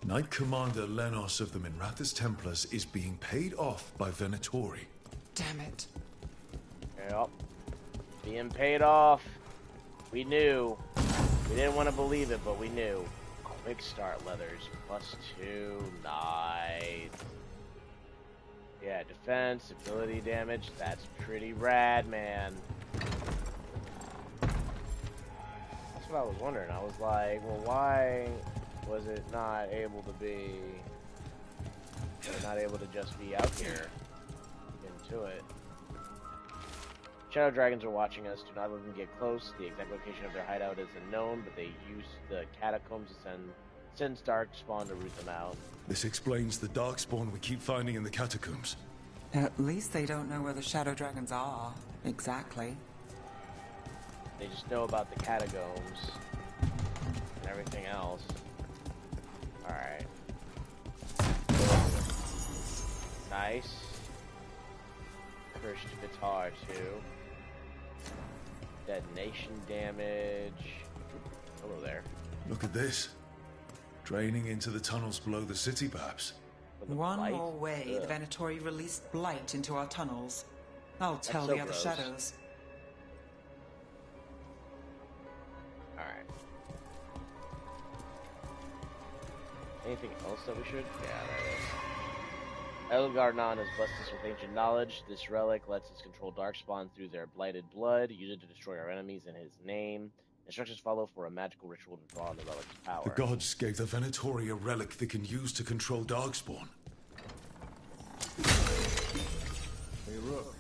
Knight Commander Lenos of the Minrathous Templars is being paid off by Venatori. Damn it. Yep. Being paid off. We knew. We didn't want to believe it, but we knew. Quick start leathers. +2. Nice. Yeah, defense, ability damage. That's pretty rad, man. That's what I was wondering. I was like, well, why was it not able to be... not able to just be out here into it? Shadow dragons are watching us. Do not let them get close. The exact location of their hideout is unknown, but they use the catacombs to send darkspawn to root them out. This explains the darkspawn we keep finding in the catacombs. At least they don't know where the shadow dragons are. Exactly. They just know about the catacombs and everything else. Alright. Nice. Cursed guitar too. Detonation damage. Hello there. Look at this. Draining into the tunnels below the city, perhaps. One more way, the Venatori released blight into our tunnels. I'll tell the other shadows. Alright. Anything else that we should? Yeah, there is. Veilguard has blessed us with ancient knowledge. This relic lets us control darkspawn through their blighted blood. Use it to destroy our enemies in his name. Instructions follow for a magical ritual to draw on the relic's power. The gods gave the Venatori a relic they can use to control darkspawn. Hey, Rook.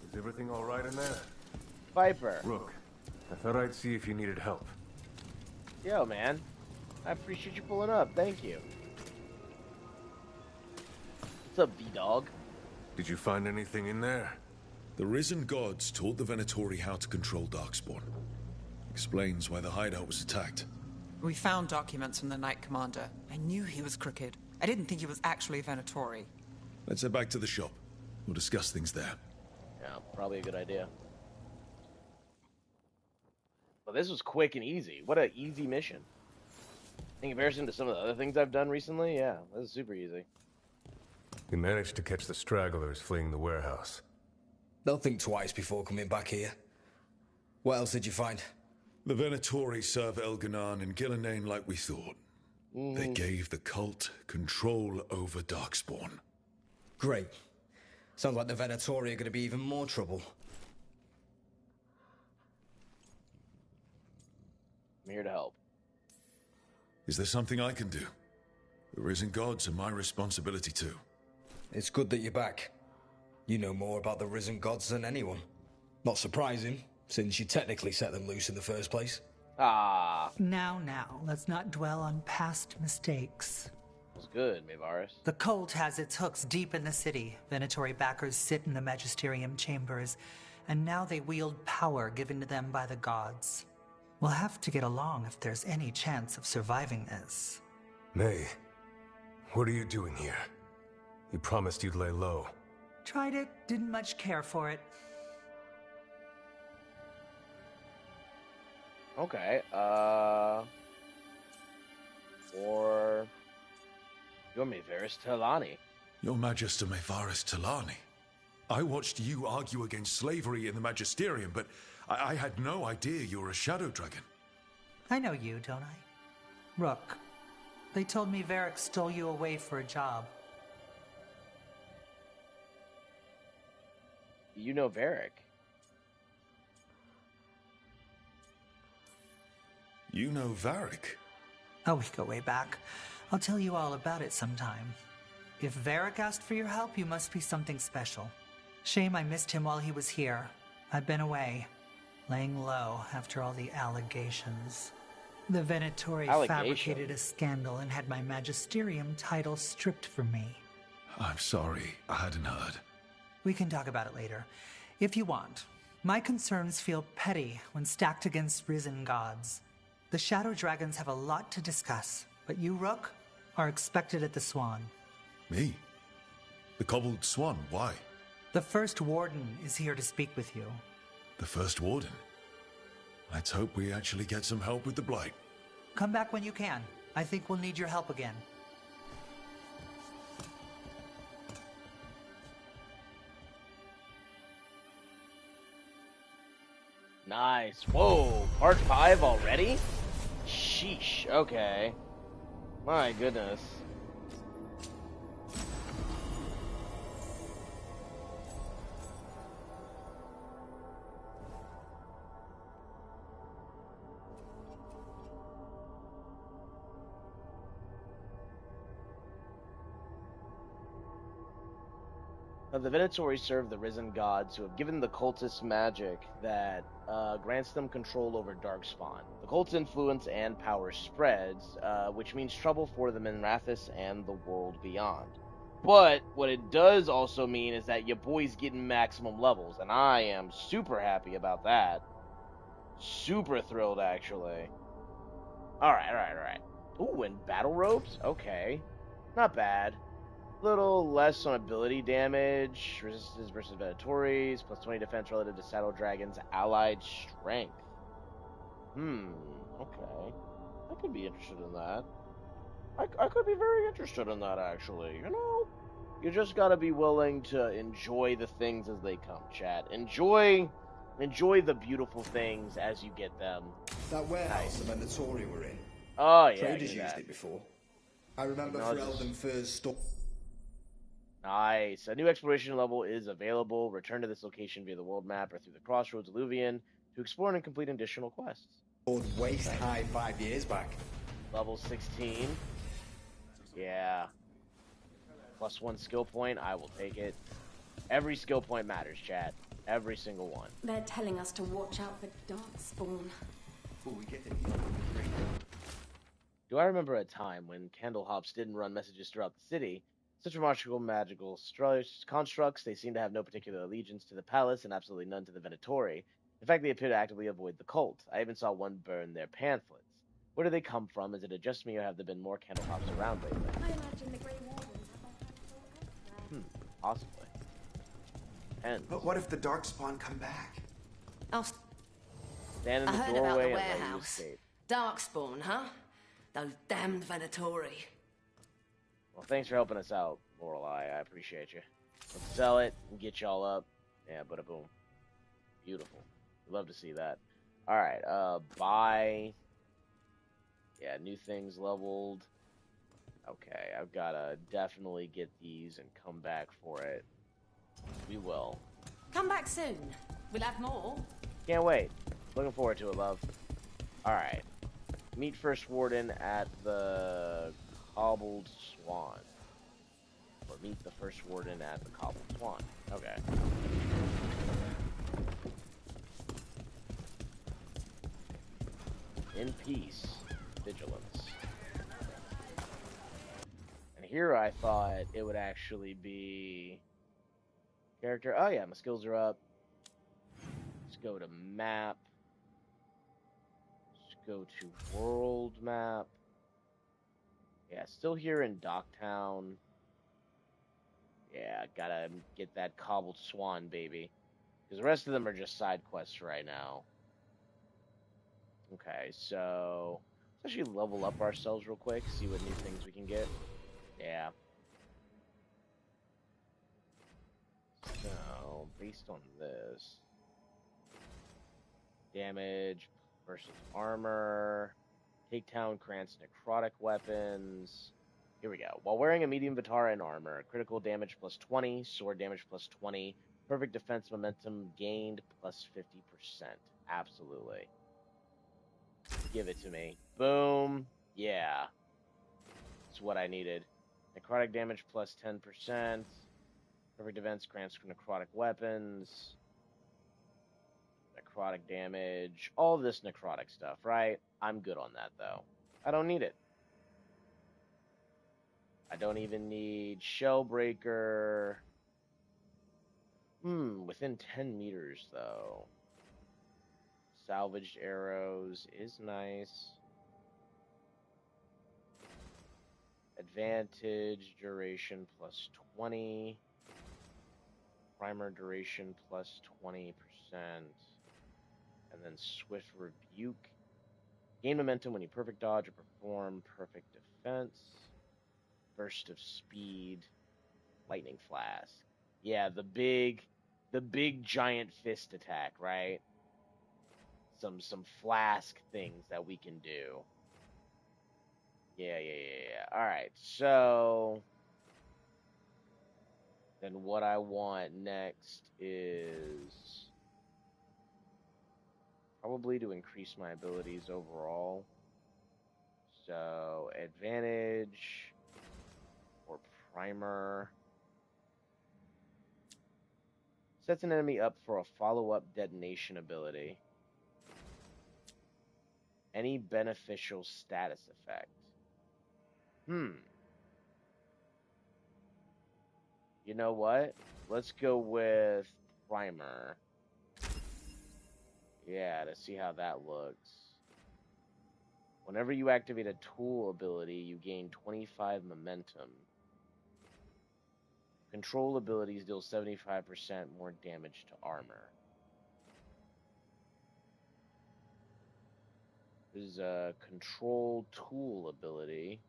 Is everything all right in there? Viper. Rook, I thought I'd see if you needed help. Yo, man. I appreciate you pulling up. Thank you. What's up, V-Dog? Did you find anything in there? The risen gods taught the Venatori how to control darkspawn. Explains why the hideout was attacked. We found documents from the Knight Commander. I knew he was crooked. I didn't think he was actually a Venatori. Let's head back to the shop. We'll discuss things there. Yeah, probably a good idea. Well, this was quick and easy. What an easy mission. In comparison to some of the other things I've done recently, yeah, this is super easy. You managed to catch the stragglers fleeing the warehouse. They'll think twice before coming back here. What else did you find? The Venatori serve Elganan and Gillenane like we thought. They gave the cult control over darkspawn. Great. Sounds like the Venatori are going to be even more trouble. I'm here to help. Is there something I can do? The risen gods are my responsibility too. It's good that you're back. You know more about the risen gods than anyone. Not surprising, since you technically set them loose in the first place. Ah. Now, let's not dwell on past mistakes. Was good, Mayvaris. The cult has its hooks deep in the city. Venatori backers sit in the Magisterium chambers, and now they wield power given to them by the gods. We'll have to get along if there's any chance of surviving this. May, what are you doing here? You promised you'd lay low. Tried it, didn't much care for it. Okay, or... You're Mayvaris Talani. Your Magister Mayvaris Talani. I watched you argue against slavery in the Magisterium, but I had no idea you were a shadow dragon. I know you, don't I? Rook. They told me Varric stole you away for a job. You know Varric. You know Varric? Oh, we go way back. I'll tell you all about it sometime. If Varric asked for your help, you must be something special. Shame I missed him while he was here. I've been away, laying low after all the allegations. The Venatori fabricated a scandal and had my Magisterium title stripped from me. I'm sorry, I hadn't heard. We can talk about it later, if you want. My concerns feel petty when stacked against risen gods. The Shadow Dragons have a lot to discuss, but you, Rook, are expected at the Swan. Me? The Cobbled Swan, why? The First Warden is here to speak with you. The First Warden? Let's hope we actually get some help with the Blight. Come back when you can. I think we'll need your help again. Nice. Whoa, part 5 already? Sheesh, okay. My goodness. The Venatori serve the risen gods who have given the cultists magic that grants them control over Darkspawn. The cult's influence and power spreads, which means trouble for them in Rathus and the world beyond. But what it does also mean is that your boy's getting maximum levels, and I am super happy about that. Super thrilled, actually. Alright. Ooh, and battle robes? Okay. Not bad. Little less on ability damage, resistance versus Venatories, plus 20 defense relative to Saddle Dragon's allied strength. Okay. I could be interested in that. I could be very interested in that, actually. You know? You just gotta be willing to enjoy the things as they come, chat. Enjoy the beautiful things as you get them. That warehouse the Venatori were in. Oh, yeah. Traders used it before. I remember for Elden Fur's store. Nice. A new exploration level is available. Return to this location via the world map or through the Crossroads Alluvian to explore and complete additional quests. Waist high 5 years back. Level 16. Yeah. +1 skill point. I will take it. Every skill point matters, chat. Every single one. They're telling us to watch out for Darkspawn. Before we get in Do I remember a time when candle hops didn't run messages throughout the city? Such remarkable magical constructs, they seem to have no particular allegiance to the palace and absolutely none to the Venatori. In fact, they appear to actively avoid the cult. I even saw one burn their pamphlets. Where do they come from? Is it just me, or have there been more candle hops around lately? I imagine the Grey Wardens have Possibly. And But what if the Darkspawn come back? Oh, stand in I the heard doorway about the and let you warehouse. escape. Darkspawn, huh? Those damned Venatori. Well, thanks for helping us out, Lorelei. I appreciate you. Let's sell it and get y'all up. Yeah, bada boom. Beautiful. Love to see that. Alright, buy. Yeah, new things leveled. Okay, I've gotta definitely get these and come back for it. We will. Come back soon. We'll have more. Can't wait. Looking forward to it, love. Alright. Meet First Warden at the Cobbled Swan. Or meet the First Warden at the Cobbled Swan. Okay. In peace. Vigilance. And here I thought it would actually be... Character. Oh yeah, my skills are up. Let's go to map. Let's go to world map. Yeah, still here in Docktown. Yeah, gotta get that Cobbled Swan, baby. Because the rest of them are just side quests right now. Okay, so... let's actually level up ourselves real quick, see what new things we can get. Yeah. So, based on this... damage versus armor... Takedown grants necrotic weapons... Here we go. While wearing a medium Vitara and armor, critical damage plus 20, sword damage plus 20, perfect defense momentum gained plus 50%. Absolutely. Give it to me. Boom. Yeah. That's what I needed. Necrotic damage plus 10%. Perfect defense grants necrotic weapons. Necrotic damage. All this necrotic stuff, right? I'm good on that, though. I don't need it. I don't even need Shellbreaker. Within 10 meters, though. Salvaged arrows is nice. Advantage duration plus 20. Primer duration plus 20%. And then Swift Rebuke. Gain momentum when you perfect dodge or perform perfect defense. Burst of speed. Lightning flask. Yeah, the big giant fist attack, right? Some flask things that we can do. Yeah. Alright, so... then what I want next is... probably to increase my abilities overall. So, advantage... or primer... Sets an enemy up for a follow-up detonation ability. Any beneficial status effect. You know what? Let's go with Primer. Yeah, to see how that looks. Whenever you activate a tool ability, you gain 25 momentum. Control abilities deal 75% more damage to armor. This is a control tool ability.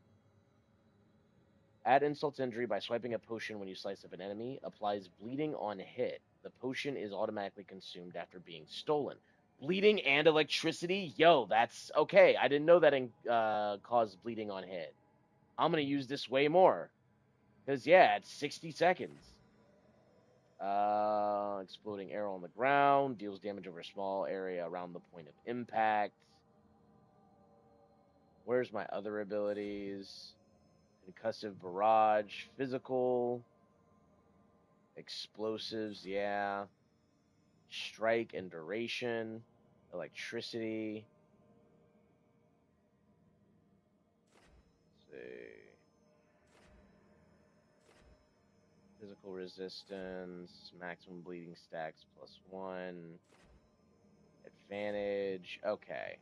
Add insult to injury by swiping a potion when you slice up an enemy. Applies bleeding on hit. The potion is automatically consumed after being stolen. Bleeding and electricity? Yo, that's okay. I didn't know that caused bleeding on hit. I'm going to use this way more. Because, yeah, it's 60 seconds. Exploding arrow on the ground. Deals damage over a small area around the point of impact. Where's my other abilities? Concussive barrage. Physical. Explosives, yeah. Strike and duration. Electricity. Let's see. Physical resistance. Maximum bleeding stacks +1. Advantage. Okay.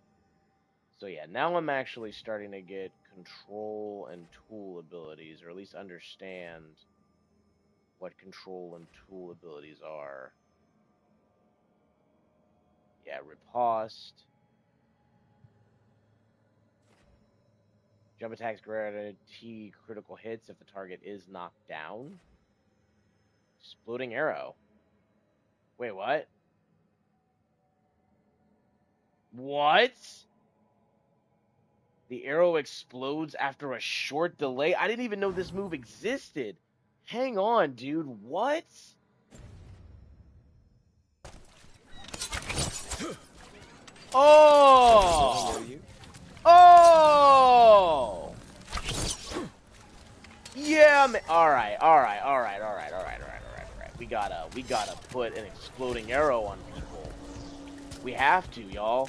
So yeah, now I'm actually starting to get control and tool abilities, or at least understand what control and tool abilities are. Yeah, riposte. Jump attacks guarantee critical hits if the target is knocked down. Exploding arrow. Wait, what? What? The arrow explodes after a short delay? I didn't even know this move existed. Hang on, dude. What? Oh! Oh! Yeah, man. Alright. We gotta put an exploding arrow on people. We have to, y'all.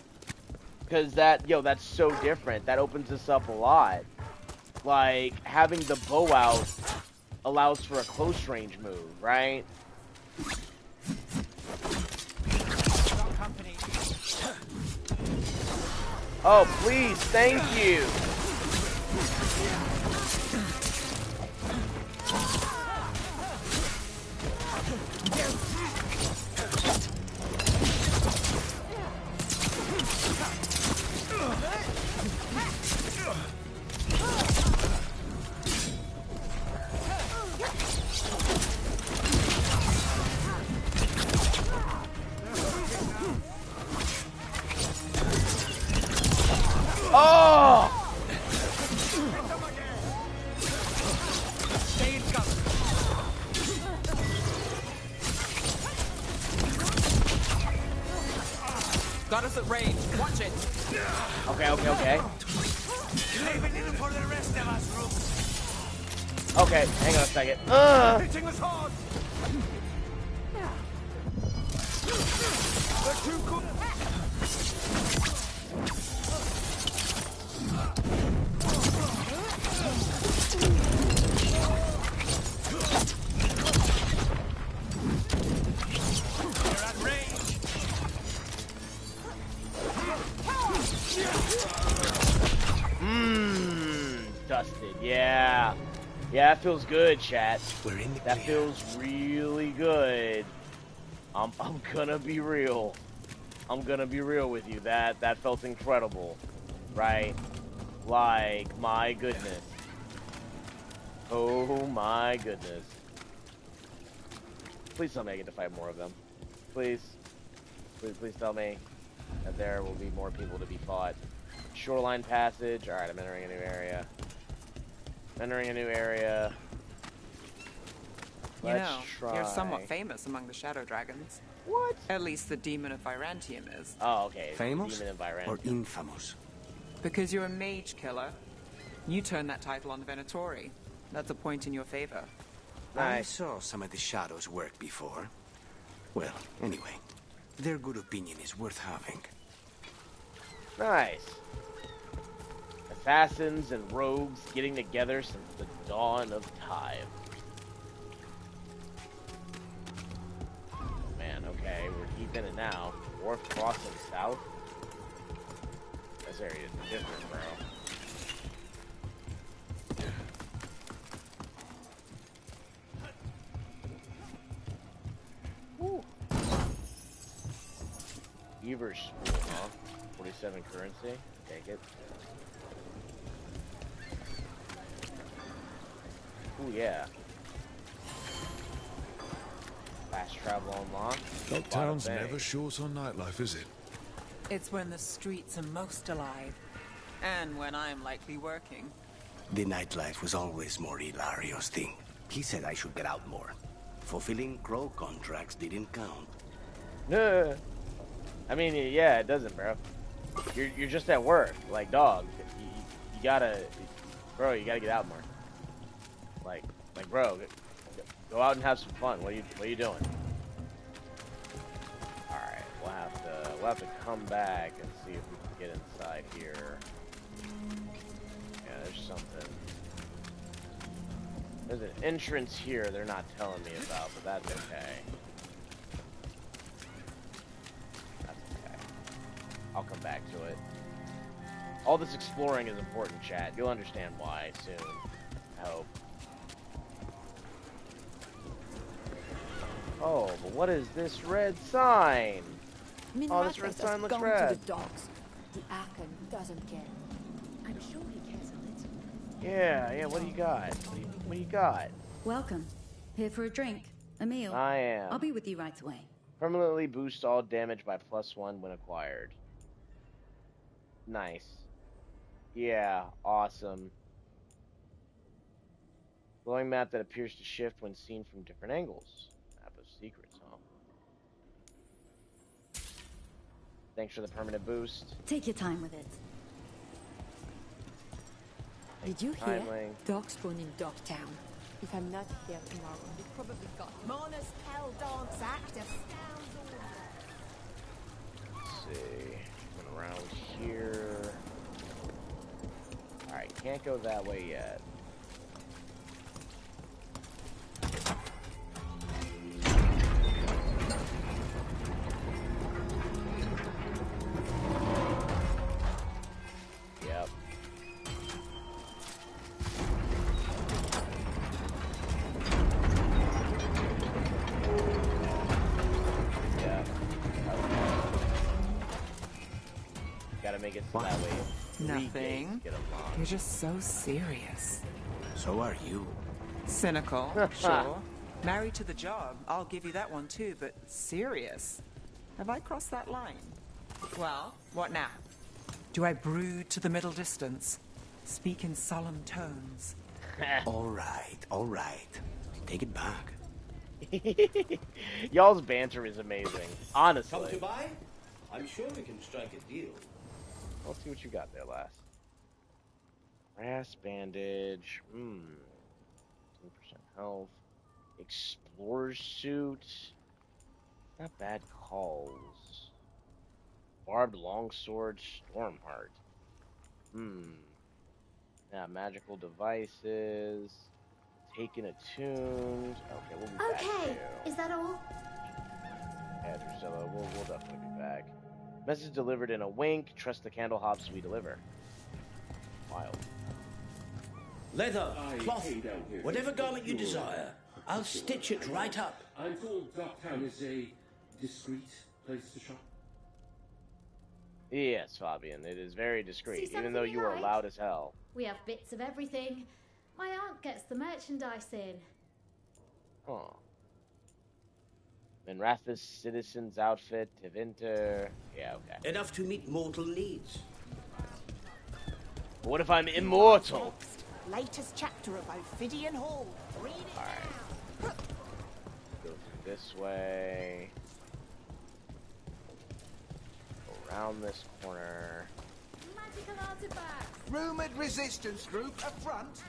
Because that's so different. That opens us up a lot. Like, having the bow out allows for a close range move, right? Oh, please, thank you. Oh! Got us at range. Watch it. Okay. Leave it in for the rest of us, Rook. Okay, hang on a second. Hitting us hard. They're too good. They're at range. Dusted. Yeah. Yeah, that feels good, chat. We're in the That feels really good. I'm gonna be real. I'm gonna be real with you. That felt incredible. Right? Like, my goodness. Oh my goodness. Please tell me I get to fight more of them. Please. Please tell me that there will be more people to be fought. Shoreline passage. Alright, I'm entering a new area. You're somewhat famous among the Shadow Dragons. What? At least the Demon of Virantium is. Oh, okay. Famous Demon of Virantium. or infamous? Because you're a mage killer. You turned that title on Venatori. That's a point in your favor. I saw some of the Shadows work before. Well, anyway, their good opinion is worth having. Nice. Assassins and rogues getting together since the dawn of time. Oh man, okay, we're deep in it now. Wharf crossing south. This area is different, bro. Woo. Beaver spool, huh? 47 currency. Take it. Ooh, yeah. Fast travel unlocked. Dogtown's never short on nightlife, is it? It's when the streets are most alive. And when I'm likely working. The nightlife was always more Hilario's thing. He said I should get out more. Fulfilling crow contracts didn't count. No. I mean, yeah, it doesn't, bro. You're just at work, like, dog. You gotta, bro. You gotta get out more. Like, bro, go out and have some fun. What are you doing? All right, we'll have to come back and see if we can get inside here. Yeah, there's something. There's an entrance here they're not telling me about, but that's okay. I'll come back to it. All this exploring is important, chat. You'll understand why soon. I hope. Oh, but what is this red sign? Oh, this red sign looks red. To the dogs. The Archon doesn't care. I'm sure he cares a little. Yeah, what do you got? What do you got? Welcome. Here for a drink? A meal? I am. I'll be with you right away. Permanently boost all damage by +1 when acquired. Nice. Yeah, awesome. Glowing map that appears to shift when seen from different angles. Map of secrets, huh? Thanks for the permanent boost. Take your time with it. Did you hear? Timeling. Darkspawn in Dogtown. If I'm not here tomorrow, you've probably got Mona's Hell Dance active. Let's see. Going around here. Alright, can't go that way yet. Yep. Yeah. Gotta make it so that way. Nothing. You're just so serious. So are you. Cynical, sure. Married to the job, I'll give you that one too, but serious? Have I crossed that line? Well, what now? Do I brood to the middle distance? Speak in solemn tones? All right. Take it back. Y'all's banter is amazing, honestly. Come to buy? I'm sure we can strike a deal. Let's see what you got there, lass. Brass bandage. 10% health. Explorer's suit. Not bad calls. Barbed longsword. Stormheart. Yeah, magical devices. Taken attuned. Okay, we'll be back. Okay, is that all? Yeah, Drusilla, we'll definitely be back. Message delivered in a wink. Trust the candle hops we deliver. Wild. Leather, cloth, whatever garment you desire. I'll stitch it right up. I'm told Dogtown is a discreet place to shop. Yes, Fabian, it is very discreet, See even though you are like? loud as hell. We have bits of everything. My aunt gets the merchandise in. Huh. Minrathus citizen's outfit, Tevinter. Yeah, okay. Enough to meet mortal needs. But what if I'm immortal? Latest chapter of Ophidian Hall. Read it now. Go through this way. Go around this corner. Magical artifacts. Rumored resistance group up front.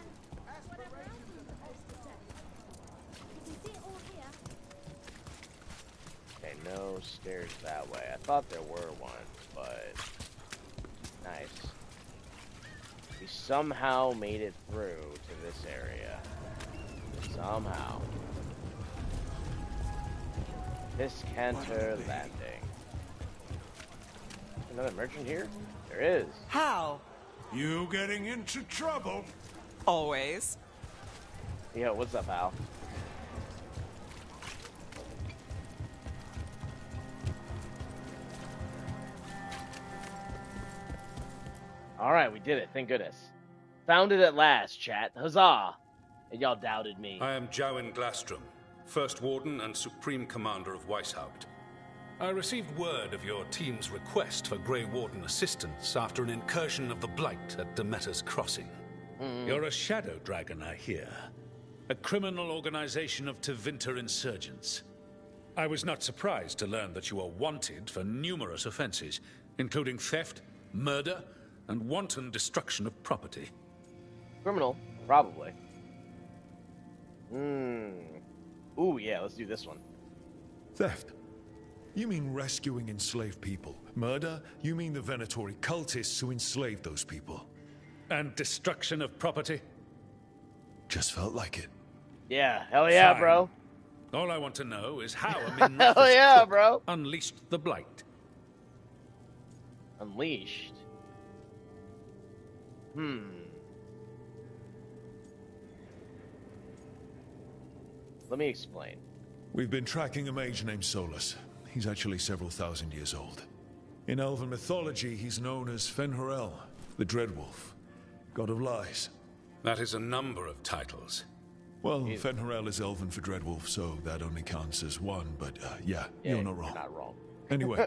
no stairs that way. I thought there were ones, but nice. We somehow made it through to this area. Somehow. Piscanter Landing. Another merchant here? There is. How? You getting into trouble? Always. Yo, what's up, Al? Alright, we did it. Thank goodness. Found it at last, chat. Huzzah! And y'all doubted me. I am Jowen Glastrom, First Warden and Supreme Commander of Weishaupt. I received word of your team's request for Grey Warden assistance after an incursion of the Blight at Demeter's Crossing. You're a shadow dragon, I hear. A criminal organization of Tevinter insurgents. I was not surprised to learn that you are wanted for numerous offenses, including theft, murder, and wanton destruction of property. Criminal, probably. Ooh, yeah, let's do this one. Theft? You mean rescuing enslaved people. Murder? You mean the Venatori cultists who enslaved those people. And destruction of property? Just felt like it. Yeah, hell yeah, Fine. bro. All I want to know is how Hell yeah, bro. unleashed the Blight. Unleashed. Let me explain. We've been tracking a mage named Solus. He's actually several thousand years old. In elven mythology, he's known as Fen'Harel, the Dreadwolf, god of lies. That is a number of titles. Well, Fen'Harel is elven for Dreadwolf, so that only counts as one, but yeah, you're not wrong. You're not wrong. Anyway,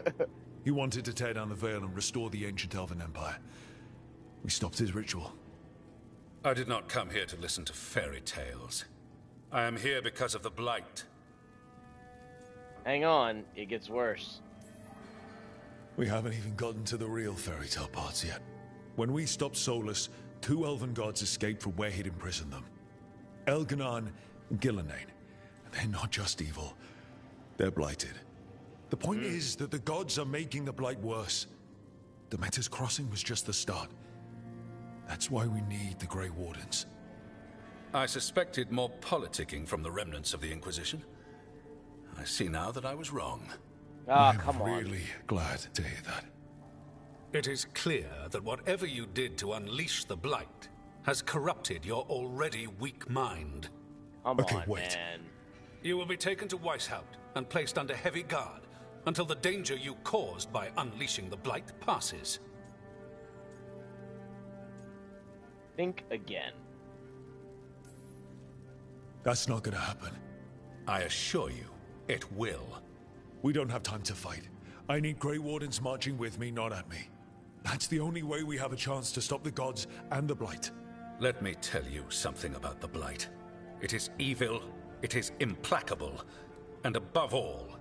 he wanted to tear down the Veil and restore the ancient elven empire. We stopped his ritual. I did not come here to listen to fairy tales. I am here because of the Blight. Hang on, it gets worse. We haven't even gotten to the real fairy tale parts yet. When we stopped Solus, 2 elven gods escaped from where he'd imprisoned them. Elganon and Gillenane. They're not just evil. They're blighted. The point is that the gods are making the Blight worse. Demeter's Crossing was just the start. That's why we need the Grey Wardens. I suspected more politicking from the remnants of the Inquisition. I see now that I was wrong. Come on. I'm really glad to hear that. It is clear that whatever you did to unleash the Blight has corrupted your already weak mind. Come on, man. You will be taken to Weishaupt and placed under heavy guard until the danger you caused by unleashing the Blight passes. Think again. That's not gonna happen. I assure you, it will. We don't have time to fight. I need Grey Wardens marching with me, not at me. That's the only way we have a chance to stop the gods and the Blight. Let me tell you something about the Blight. It is evil, it is implacable, and above all,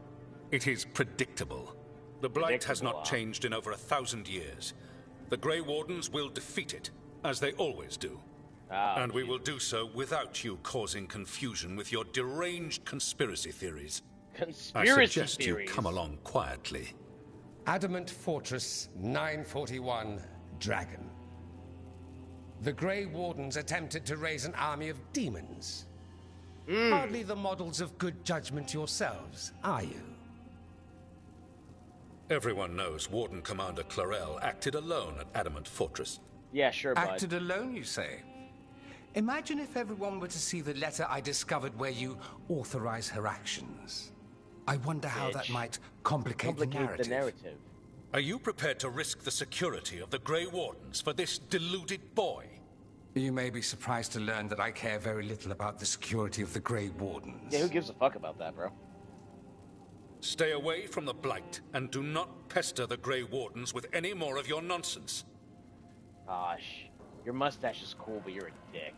it is predictable. The Blight has not changed in over 1,000 years. The Grey Wardens will defeat it, as they always do. And we will do so without you causing confusion with your deranged conspiracy theories. I suggest you come along quietly. Adamant Fortress 941 Dragon. The Grey Wardens attempted to raise an army of demons. Hardly the models of good judgment yourselves, are you? Everyone knows Warden Commander Clarel acted alone at Adamant Fortress. Yeah, sure, bud. Acted alone, you say? Imagine if everyone were to see the letter I discovered where you authorize her actions. I wonder how that might complicate the narrative. Are you prepared to risk the security of the Grey Wardens for this deluded boy? You may be surprised to learn that I care very little about the security of the Grey Wardens. Yeah, who gives a fuck about that, bro? Stay away from the Blight, and do not pester the Grey Wardens with any more of your nonsense. Gosh, your mustache is cool, but you're a dick.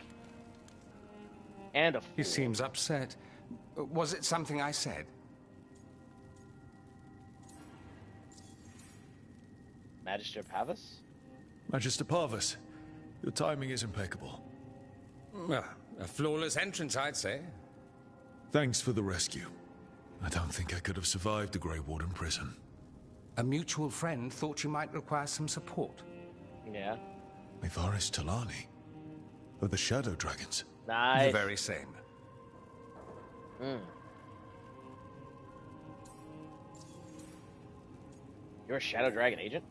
And a fool. He seems upset. Was it something I said? Magister Pavus? Magister Parvus, your timing is impeccable. Well, a flawless entrance, I'd say. Thanks for the rescue. I don't think I could have survived the Grey Warden prison. A mutual friend thought you might require some support. Yeah. Evaris Talani? Of the Shadow Dragons? Nice. The very same. You're a Shadow Dragon agent?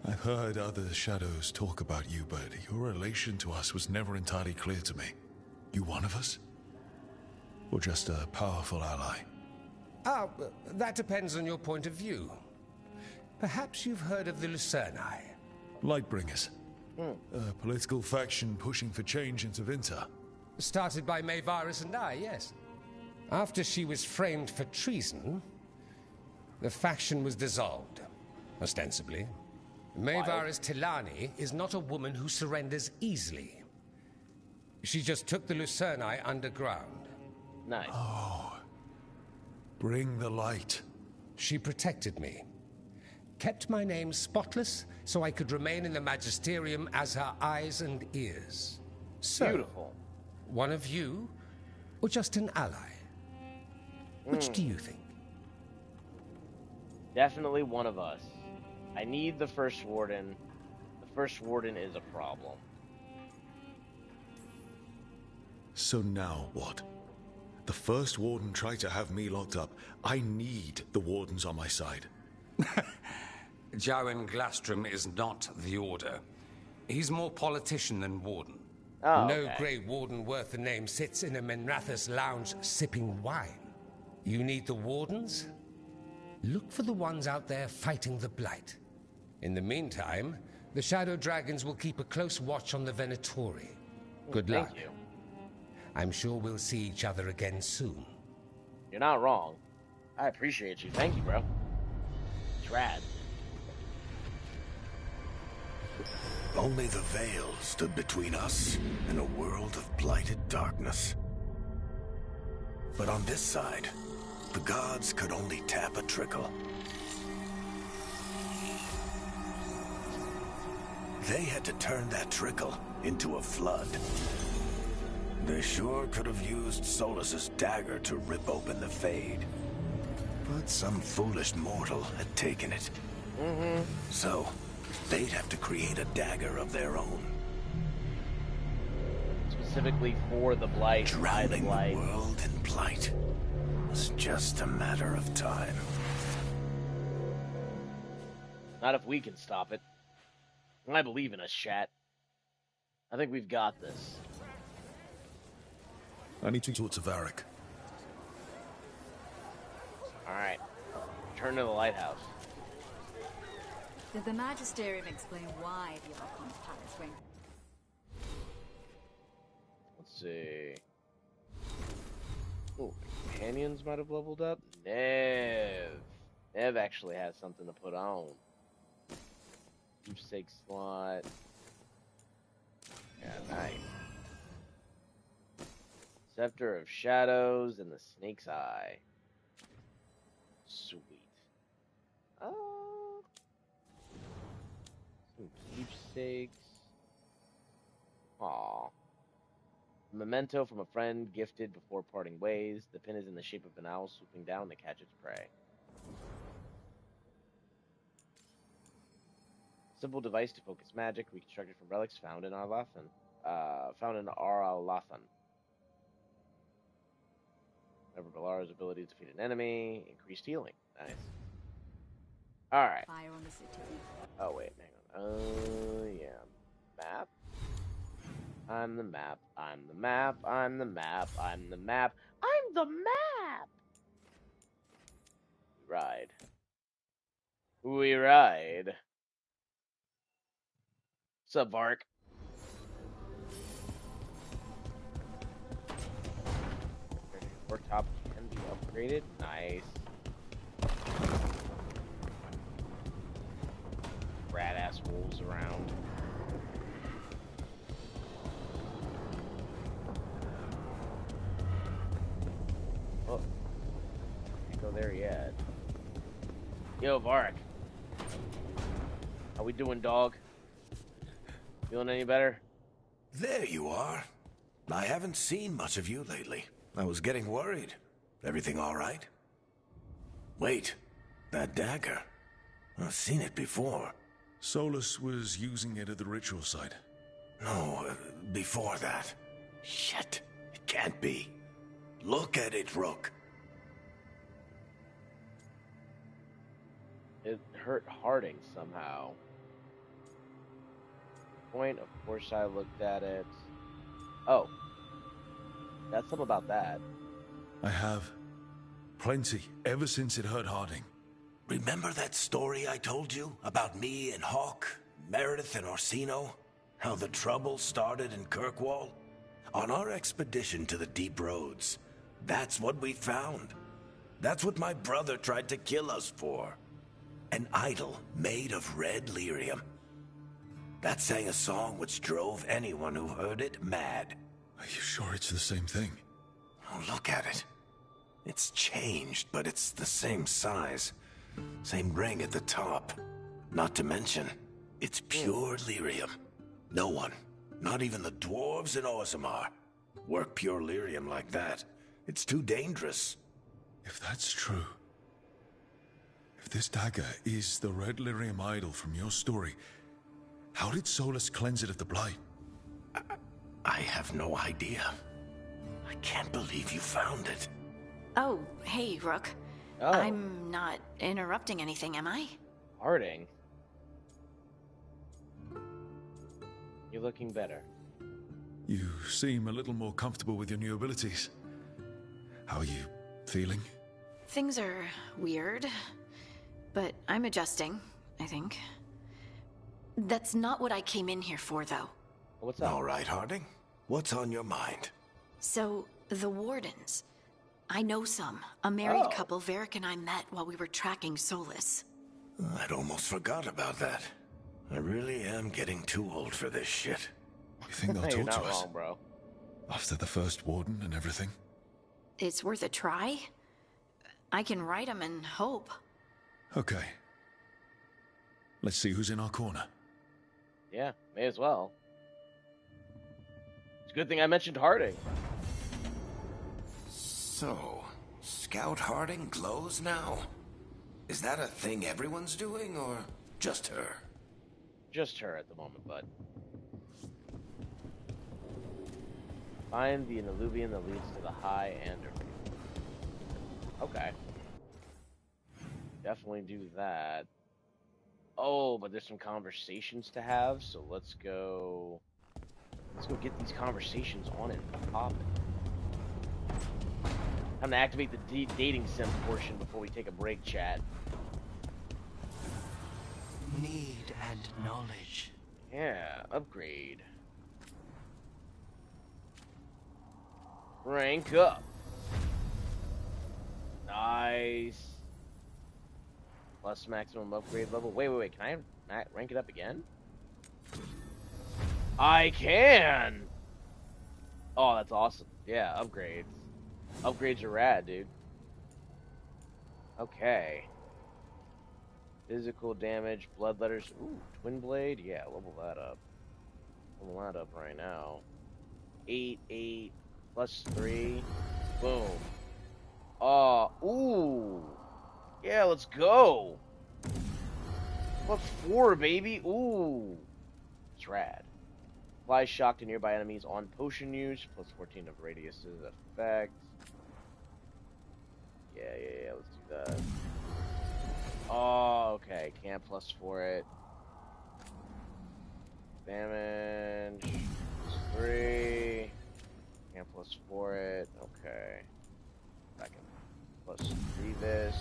I've heard other Shadows talk about you, but your relation to us was never entirely clear to me. You one of us? Or just a powerful ally? That depends on your point of view. Perhaps you've heard of the Lucerni. Lightbringers. A political faction pushing for change in Tevinter. Started by Maevaris and I, yes. After she was framed for treason, the faction was dissolved, ostensibly. Maevaris Talani is not a woman who surrenders easily. She just took the Lucerni underground. Nice. Oh. Bring the light. She protected me. Kept my name spotless so I could remain in the Magisterium as her eyes and ears. So, beautiful. One of you, or just an ally? Which do you think? Definitely one of us. I need the First Warden. The First Warden is a problem. So now what? The First Warden tried to have me locked up. I need the Wardens on my side. Jowen Glastrom is not the Order. He's more politician than Warden. Oh, no okay. Grey Warden worth the name sits in a Menrathus lounge sipping wine. You need the Wardens? Look for the ones out there fighting the Blight. In the meantime, the Shadow Dragons will keep a close watch on the Venatori. Good luck. Thank you. I'm sure we'll see each other again soon. You're not wrong. I appreciate you. Thank you, bro. It's rad. Only the veil stood between us and a world of blighted darkness. But on this side, the gods could only tap a trickle. They had to turn that trickle into a flood. They sure could have used Solus's dagger to rip open the Fade. But some foolish mortal had taken it. So, they'd have to create a dagger of their own. Specifically for the Blight. Drowning the world in blight was just a matter of time. Not if we can stop it. I believe in us, chat. I think we've got this. I need to talk to Varric. Alright. Return to the lighthouse. Did the Magisterium explain why the Archon's palace went? Let's see. Oh, companions might have leveled up. Nev. Nev actually has something to put on. Keepsake slot. Yeah, nice. Scepter of Shadows and the Snake's Eye. Sweet. Some keepsakes. Aw. Memento from a friend gifted before parting ways. The pin is in the shape of an owl swooping down to catch its prey. Simple device to focus magic, reconstructed from relics found in Arlathan. Whenever Balara's ability to defeat an enemy, increased healing. Nice. Alright. Fire on the city. Oh, wait, hang on. Yeah. Map. I'm the map. I'm the map. I'm the map. I'm the map. I'm the map! We ride. We ride. What's up, Vark? Your top can be upgraded. Nice. Rat ass wolves around. Oh, can't go there yet. Yo, Vark. How we doing, dog? Feeling any better? There you are. I haven't seen much of you lately. I was getting worried. Everything all right? Wait, that dagger. I've seen it before. Solus was using it at the ritual site. No, before that. Shit, it can't be. Look at it, Rook. It hurt Harding somehow. Point, of course I looked at it. Oh. That's something about that. I have. Plenty, ever since it hurt Harding. Remember that story I told you about me and Hawk, Meredith and Orsino? How the trouble started in Kirkwall? On our expedition to the Deep Roads, that's what we found. That's what my brother tried to kill us for. An idol made of red lyrium. That sang a song which drove anyone who heard it mad. Are you sure it's the same thing? Oh, look at it. It's changed, but it's the same size. Same ring at the top. Not to mention, it's pure lyrium. No one, not even the dwarves in Orzammar, work pure lyrium like that. It's too dangerous. If that's true, if this dagger is the red lyrium idol from your story, how did Solus cleanse it of the blight? I have no idea. I can't believe you found it. Oh, hey, Rook. Oh. I'm not interrupting anything, am I? Harding. You're looking better. You seem a little more comfortable with your new abilities. How are you feeling? Things are weird, but I'm adjusting, I think. That's not what I came in here for, though. What's up? All right, Harding. What's on your mind? So, the Wardens. I know some. A married couple Varric and I met while we were tracking Solus. I'd almost forgot about that. I really am getting too old for this shit. You think they'll You're talk to not us? wrong, bro. After the first warden and everything? It's worth a try. I can write them and hope. Okay. Let's see who's in our corner. Yeah, may as well. It's a good thing I mentioned Harding. So, Scout Harding glows now? Is that a thing everyone's doing, or just her? Just her at the moment, bud. Find the Neluvian that leads to the High Ander. Okay. Definitely do that. Oh, but there's some conversations to have, so let's go get these conversations on and popping. Time to activate the dating sim portion before we take a break, chat. Need and knowledge. Yeah, upgrade. Rank up. Nice. Plus maximum upgrade level. Wait. Can I rank it up again? I can! Oh, that's awesome. Yeah, upgrades. Upgrades are rad, dude. Okay. Physical damage, bloodletters. Ooh, twin blade. Yeah, level that up. Level that up right now. 8, plus 3. Boom. Ooh. Yeah, let's go. Plus 4, baby. Ooh. It's rad. Apply shock to nearby enemies on potion use. Plus 14 of radius's effect. Yeah, let's do that. Oh, okay. Can't plus 4 it. Damage. Plus 3. Can't plus 4 it. Okay. I can plus 3 this.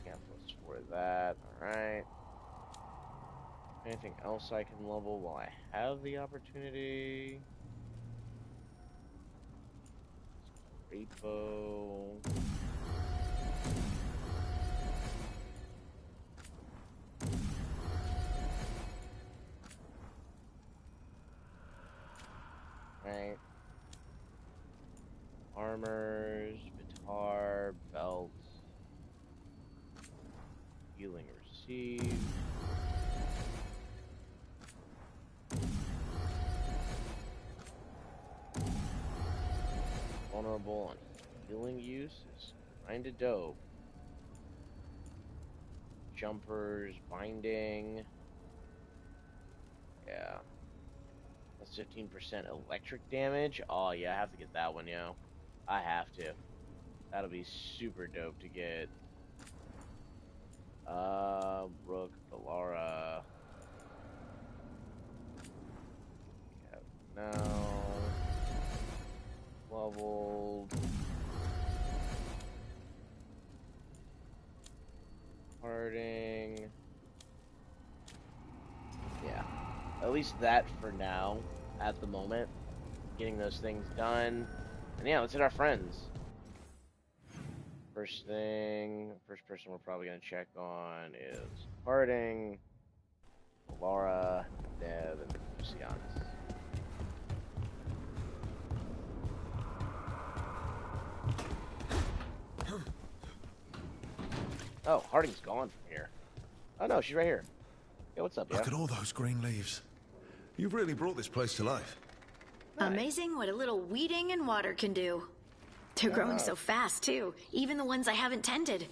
Can't plus 4 that. Alright. Anything else I can level while I have the opportunity? Repo. Right. Armors, guitar, belts, healing received. Vulnerable on healing use is kinda dope. jumpers, binding. Yeah. That's 15% electric damage. Oh, yeah, I have to get that one, yo. I have to. That'll be super dope to get. Rook, Valara. Yeah, no. Leveled. Harding. Yeah. At least that for now, at the moment. Getting those things done. And yeah, let's hit our friends. First person we're probably going to check on is Harding, Laura, Dev, and Lucianus. Oh, Harding's gone from here. Oh no, she's right here. Hey, what's up, Look at all those green leaves. You've really brought this place to life. Amazing what a little weeding and water can do. They're growing so fast, too. Even the ones I haven't tended.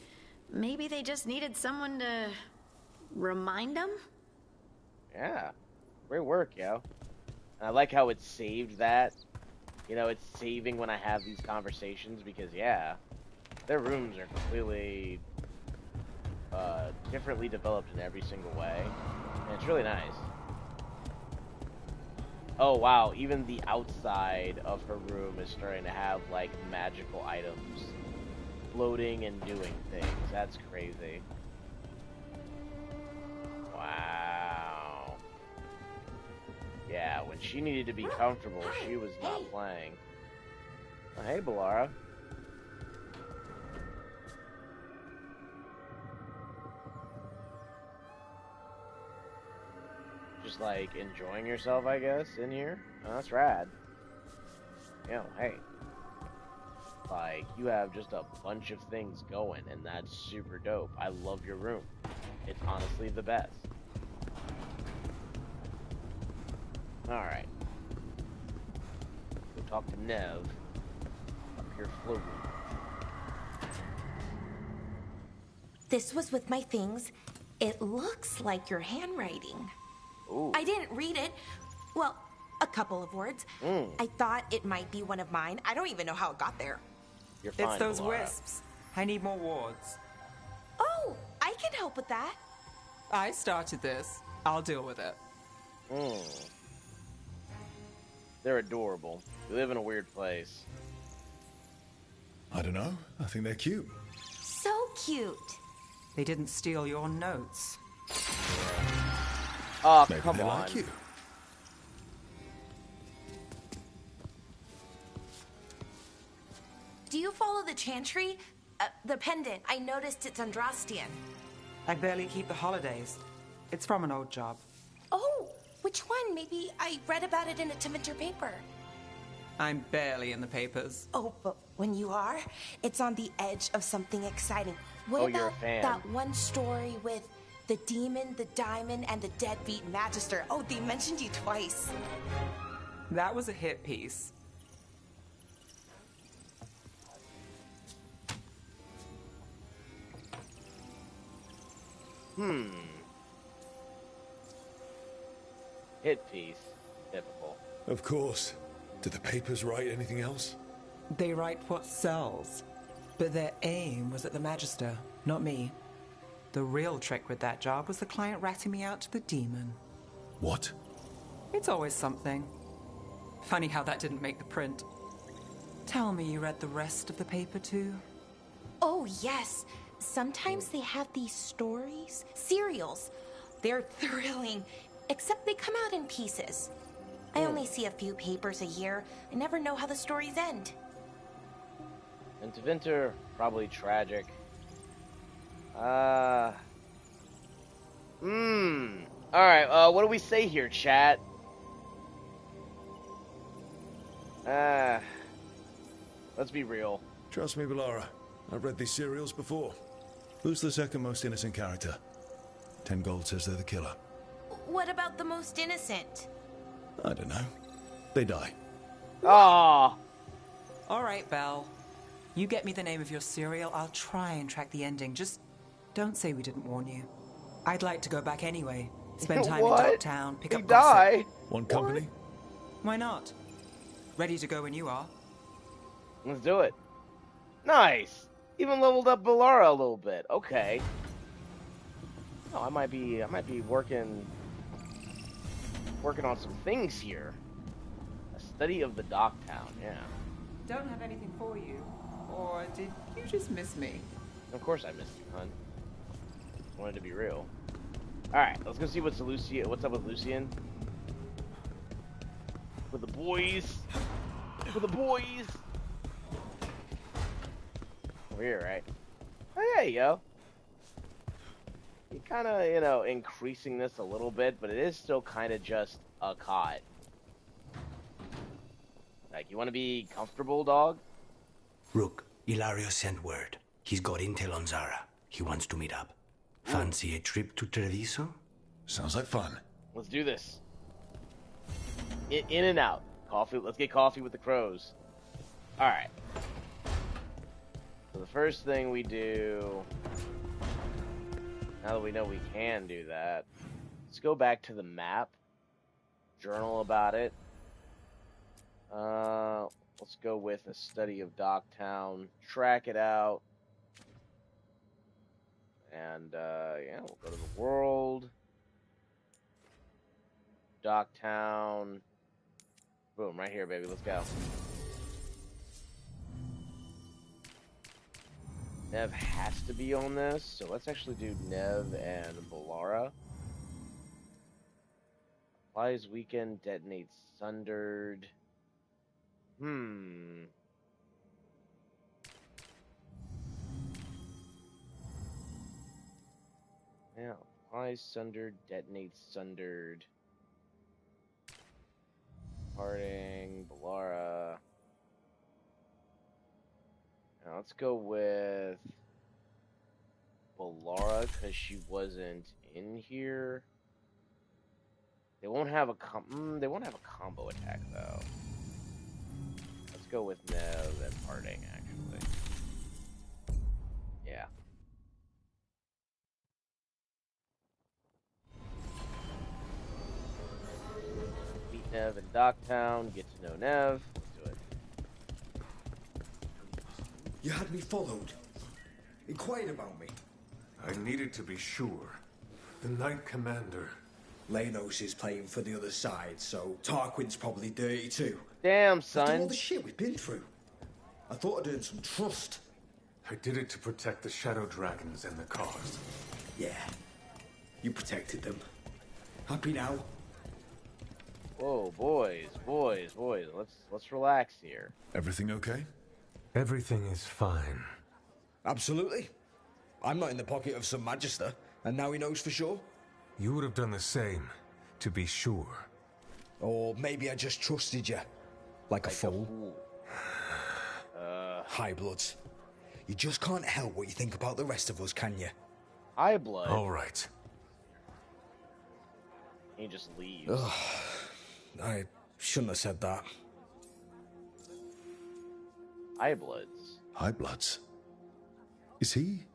Maybe they just needed someone to remind them? Yeah. Great work, yo. And I like how it saved that. You know, it's saving when I have these conversations because, yeah, their rooms are completely differently developed in every single way. And it's really nice. Oh, wow. Even the outside of her room is starting to have, like, magical items floating and doing things. That's crazy. Wow. Yeah, when she needed to be comfortable, she was not playing. Oh, hey, Balara. Just, like, enjoying yourself, I guess, in here? Oh, that's rad. Yo, hey. Like, you have just a bunch of things going, and that's super dope. I love your room. It's honestly the best. Alright. Go talk to Nev. Up here floating. This was with my things. It looks like your handwriting. Ooh. I didn't read it. Well, a couple of words. I thought it might be one of mine. I don't even know how it got there. You're fine, It's those Laura. wisps. I need more wards. Oh, I can help with that. I started this. I'll deal with it. They're adorable. We live in a weird place. I don't know. I think they're cute. So cute. They didn't steal your notes. Oh, Maybe come they on. like you. Do you follow the chantry? The pendant. I noticed it's Andrastian. I barely keep the holidays. It's from an old job. Oh, which one? Maybe I read about it in a Tevinter paper. I'm barely in the papers. Oh, but when you are, it's on the edge of something exciting. What Oh, you're a about fan. that one story with the demon, the diamond, and the deadbeat magister? Oh, they mentioned you twice. That was a hit piece. Hit piece. Typical. Of course. Did the papers write anything else? They write what sells. But their aim was at the Magister, not me. The real trick with that job was the client ratting me out to the demon. What? It's always something. Funny how that didn't make the print. Tell me you read the rest of the paper too? Oh, yes. Sometimes they have these stories, serials. They're thrilling, except they come out in pieces. I only see a few papers a year. I never know how the stories end. And Tevinter, probably tragic. Alright, what do we say here, chat? Let's be real. Trust me, Valara. I've read these serials before. Who's the second most innocent character? 10 gold says they're the killer. What about the most innocent? I don't know. They die. Aww. All right, Belle. You get me the name of your serial, I'll try and track the ending. Just don't say we didn't warn you. I'd like to go back anyway. Spend time in What? Docktown, pick They up gossip. die? One company? Why not? Ready to go when you are. Let's do it. Nice. Even leveled up Bellara a little bit. Okay. Oh, I might be working on some things here. A study of the Docktown, yeah. Don't have anything for you. Or did you just miss me? Of course I missed you, hun. Wanted to be real. Alright, let's go see what's up with Lucian. With the boys. With the boys. Over here, right? Oh, there you go. You're kind of, increasing this a little bit, but it is still kind of just a cot. Like, you want to be comfortable, dog? Rook, Ilario sent word. He's got intel on Zara. He wants to meet up. Fancy a trip to Treviso? Sounds like fun. Let's do this. In and out. Coffee. Let's get coffee with the crows. Alright. So the first thing we do, now that we know we can do that, let's go back to the map. Journal about it. Let's go with a study of Docktown. Track it out. And, yeah, we'll go to the world. Docktown. Boom, right here, baby. Let's go. Nev has to be on this, so let's actually do Nev and Bellara. Applies weekend, detonates sundered. Yeah, applies sundered, detonates sundered. Harding, Bellara. Now let's go with Bellara because she wasn't in here. They won't have a combo attack though. Let's go with Nev and Harding actually. Yeah. Meet Nev in Docktown, get to know Nev. Let's do it. You had me followed. Inquired about me. I needed to be sure. The Knight Commander. Lanos is playing for the other side, so Tarquin's probably dirty too. Damn, son. After all the shit we've been through. I thought I'd earned some trust. I did it to protect the Shadow Dragons and the cause. Yeah. You protected them. Happy now? Whoa, boys. Let's relax here. Everything okay? Everything is fine. Absolutely. I'm not in the pocket of some Magister, and now he knows for sure. You would have done the same, to be sure. Or maybe I just trusted you. Like a fool. High Bloods. You just can't help what you think about the rest of us, can you? High Blood? All right. He just leaves. Ugh, I shouldn't have said that. High Bloods. High Bloods? Is he?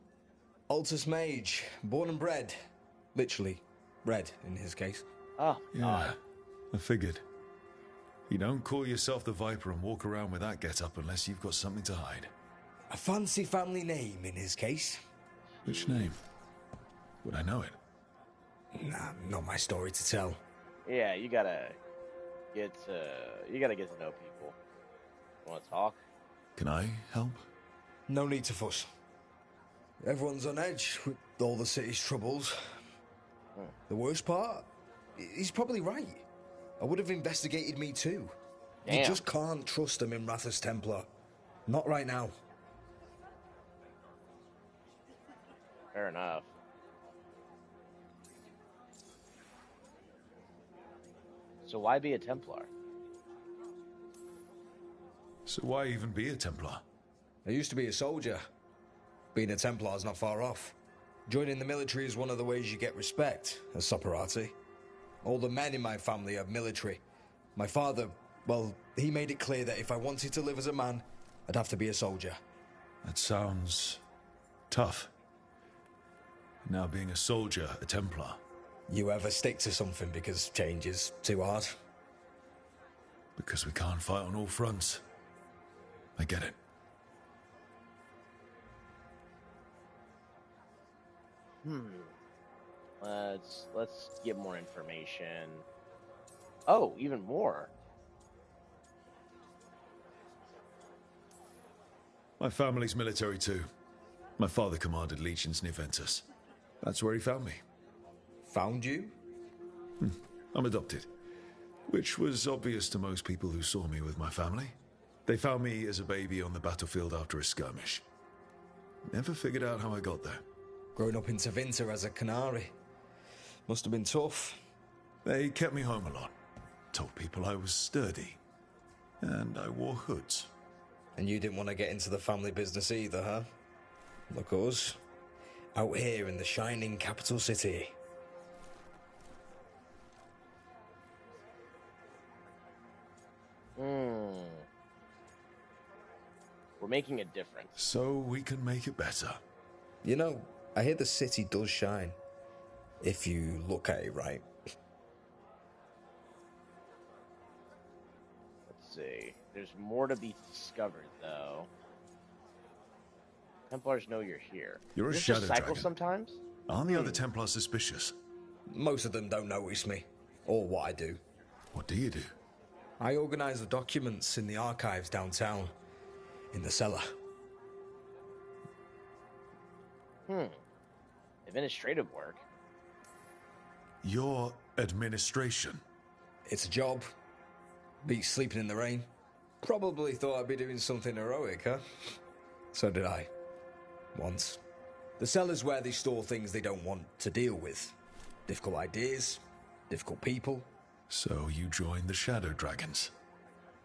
Altus Mage, born and bred. Literally, bred in his case. Oh, yeah. God. I figured. You don't call yourself the Viper and walk around with that get-up unless you've got something to hide. A fancy family name in his case. Which name? Would I know it? Nah, not my story to tell. Yeah, you gotta get to know people. Want to talk? Can I help? No need to fuss. Everyone's on edge with all the city's troubles. The worst part? He's probably right. I would have investigated me too. Damn. You just can't trust him in Rathus Templar. Not right now. Fair enough. So why be a Templar? So why even be a Templar? I used to be a soldier. Being a Templar's not far off. Joining the military is one of the ways you get respect, as Soparati. All the men in my family are military. My father, well, he made it clear that if I wanted to live as a man, I'd have to be a soldier. That sounds tough. Now being a soldier, a Templar. You ever stick to something because change is too hard? Because we can't fight on all fronts. I get it. Let's get more information. Oh, even more. My family's military too. My father commanded legions in Eventhubs. That's where he found me. Found you? I'm adopted. Which was obvious to most people who saw me with my family. They found me as a baby on the battlefield after a skirmish. Never figured out how I got there. Growing up in Tevinter as a Canary. Must have been tough. They kept me home a lot. Told people I was sturdy. And I wore hoods. And you didn't want to get into the family business either, huh? Look us. Out here in the shining capital city. We're making a difference. So we can make it better. You know, I hear the city does shine. If you look at it right. Let's see. There's more to be discovered, though. Templars know you're here. You're a Does shadow this cycle dragon. sometimes? Aren't the other Templars suspicious? Most of them don't notice me. Or what I do. What do you do? I organise the documents in the archives downtown. In the cellar. Administrative work. Your administration. It's a job. Beats sleeping in the rain. Probably thought I'd be doing something heroic, huh? So did I. Once. The cellar's where they store things they don't want to deal with. Difficult ideas. Difficult people. So you joined the Shadow Dragons.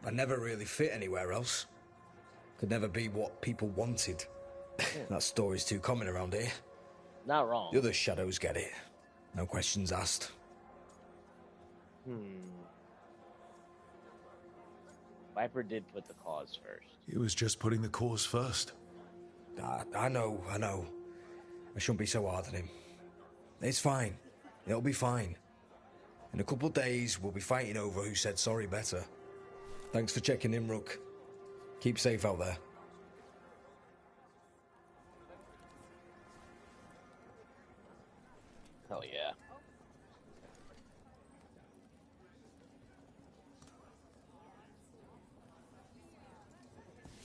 I never really fit anywhere else. Could never be what people wanted. That story's too common around here. Not wrong. The other shadows get it. No questions asked. Viper did put the cause first. He was just putting the cause first. I know. I shouldn't be so hard on him. It's fine. It'll be fine. In a couple of days, we'll be fighting over who said sorry better. Thanks for checking in, Rook. Keep safe out there. Hell yeah.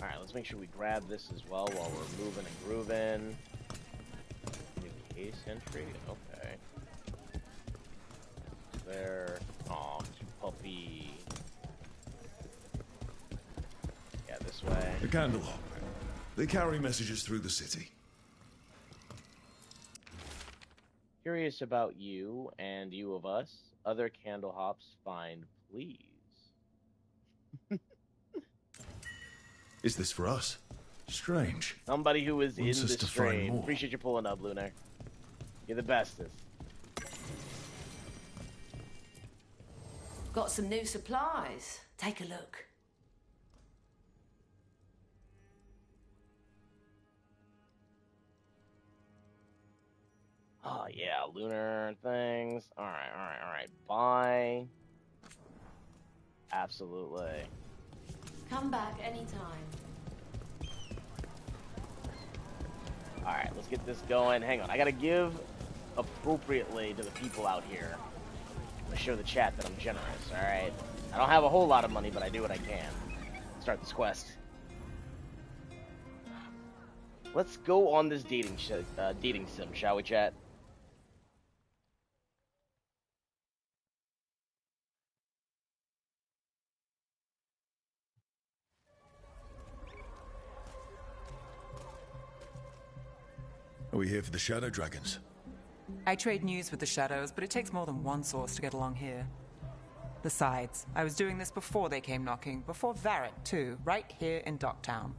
Alright, let's make sure we grab this as well while we're moving and grooving. New case entry? Okay. There. Aw, cute puppy. Yeah, this way. The candle hop. They carry messages through the city. Curious about you and you of us. Other candle hops find, please. Is this for us? Strange. Somebody who is Wants in us the to find stream. more. Appreciate you pulling up, Lunar. You're the bestest. Got some new supplies. Take a look. Oh yeah, lunar things. Alright. Bye. Absolutely. Come back anytime. Alright, let's get this going. Hang on, I gotta give appropriately to the people out here. I'm gonna show the chat that I'm generous, alright? I don't have a whole lot of money, but I do what I can. Start this quest. Let's go on this dating sim, shall we, chat? Are we here for the Shadow Dragons? I trade news with the Shadows, but it takes more than one source to get along here. Besides, I was doing this before they came knocking, before Varric, too, right here in Docktown.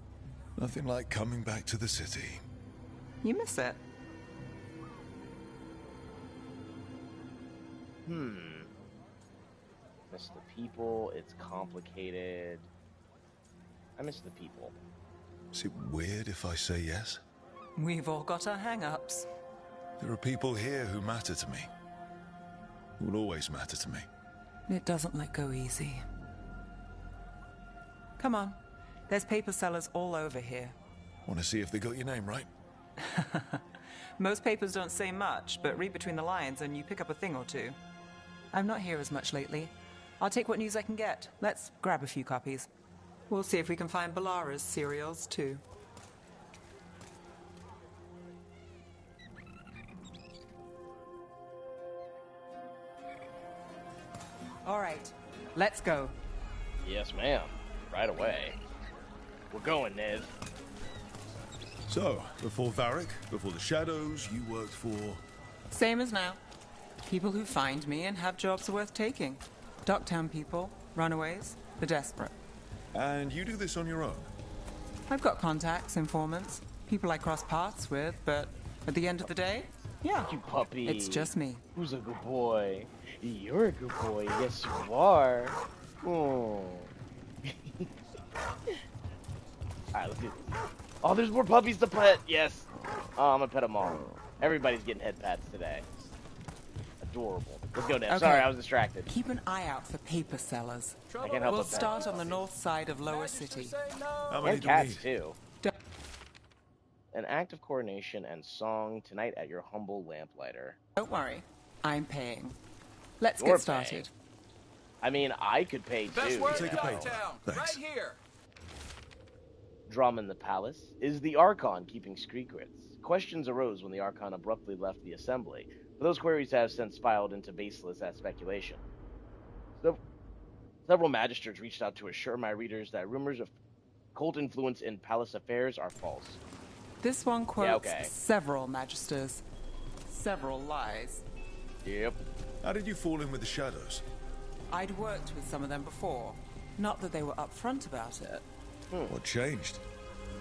Nothing like coming back to the city. You miss it. Miss the people, it's complicated. I miss the people. Is it weird if I say yes? We've all got our hang-ups. There are people here who matter to me. Who will always matter to me. It doesn't let go easy. Come on. There's paper sellers all over here. Want to see if they got your name right? Most papers don't say much, but read between the lines and you pick up a thing or two. I'm not here as much lately. I'll take what news I can get. Let's grab a few copies. We'll see if we can find Balara's serials, too. All right, let's go. Yes, ma'am. Right away. We're going, Ned. So, before Varric, before the Shadows, you worked for... Same as now. People who find me and have jobs worth taking. Docktown people, runaways, the desperate. And you do this on your own? I've got contacts, informants, people I cross paths with, but at the end of the day, yeah, you puppy. It's just me. Who's a good boy? You're a good boy. Yes, you are. Oh. Alright, let's do this. Oh, there's more puppies to pet. Yes. Oh, I'm gonna pet them all. Everybody's getting head pats today. Adorable. Let's go, Ned. Okay. Sorry, I was distracted. Keep an eye out for paper sellers. I can't help We'll but pet. start on the north side of Lower City. And cats, too. An act of coronation and song tonight at your humble lamplighter. Don't worry. I'm paying. Let's You're get started. paying. I mean, I could pay, too. Take a pay. Thanks. here. Drum in the palace. Is the Archon keeping secrets? Questions arose when the Archon abruptly left the assembly, but those queries have since spiraled into baseless speculation. Several magistrates reached out to assure my readers that rumors of cult influence in palace affairs are false. This one quotes okay. several magisters. Several lies. Yep. How did you fall in with the Shadows? I'd worked with some of them before. Not that they were upfront about it. What changed?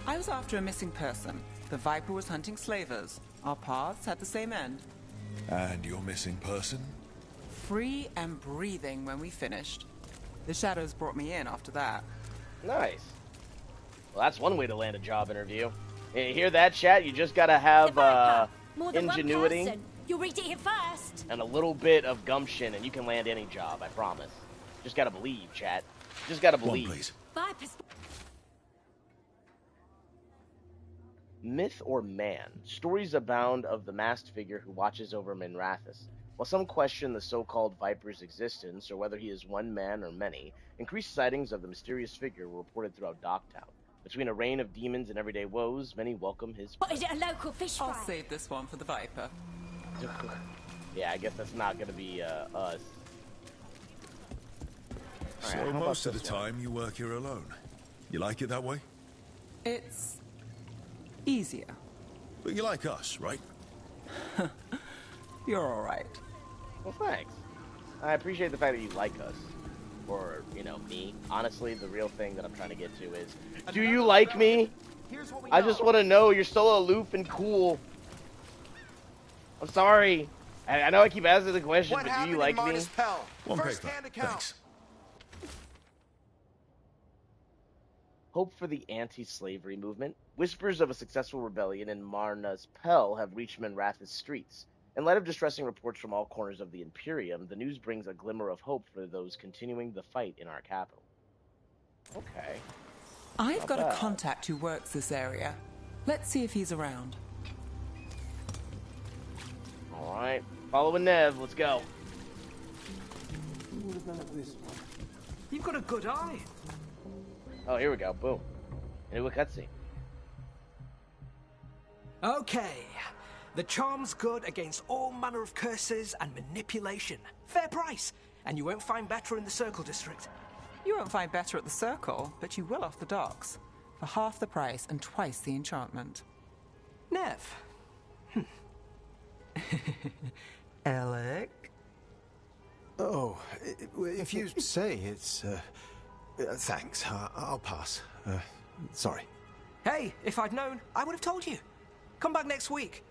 I was after a missing person. The Viper was hunting slavers. Our paths had the same end. And your missing person? Free and breathing when we finished. The Shadows brought me in after that. Nice. Well, that's one way to land a job interview. You hear that, chat? You just gotta have ingenuity. You'll read it here first. And a little bit of gumption, and you can land any job, I promise. Just gotta believe, chat. Just gotta believe. One, please. Myth or man? Stories abound of the masked figure who watches over Minrathous. While some question the so-called Viper's existence, or whether he is one man or many, increased sightings of the mysterious figure were reported throughout Docktown. Between a reign of demons and everyday woes, many welcome his... What, is it a local fish fry? I'll save this one for the Viper. Yeah, I guess that's not gonna be, us. So Alright, most of the time you work here alone. You like it that way? It's easier. But you like us, right? You're all right. Well, thanks. I appreciate the fact that you like us. Or, you know, me. Honestly, the real thing that I'm trying to get to is, do you like me? I just want to know you're so aloof and cool. I'm sorry. I know I keep asking the question, but do you like me? One paper. Thanks. Hope for the anti-slavery movement. Whispers of a successful rebellion in Marna's Pell have reached Minrathous streets. In light of distressing reports from all corners of the Imperium, the news brings a glimmer of hope for those continuing the fight in our capital. Okay. I've got a contact who works this area. Let's see if he's around. Alright. Following Nev, let's go. You've got a good eye. Oh, here we go. Boom. Into a cutscene. Okay. The charm's good against all manner of curses and manipulation. Fair price. And you won't find better in the Circle District. You won't find better at the Circle, but you will off the docks. For half the price and twice the enchantment. Nev. Alec? Oh, if you say it's... thanks. I'll pass. Sorry. Hey, if I'd known, I would have told you. Come back next week.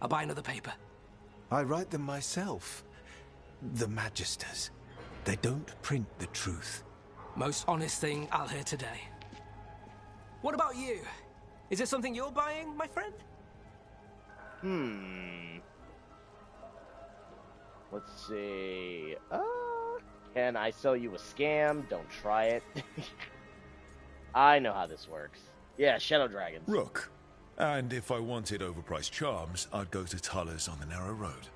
I'll buy another paper. I write them myself. The Magisters. They don't print the truth. Most honest thing I'll hear today. What about you? Is it something you're buying, my friend? Let's see. Can I sell you a scam? Don't try it. I know how this works. Yeah, Shadow Dragons. Rook. And if I wanted overpriced charms, I'd go to Tuller's on the narrow road.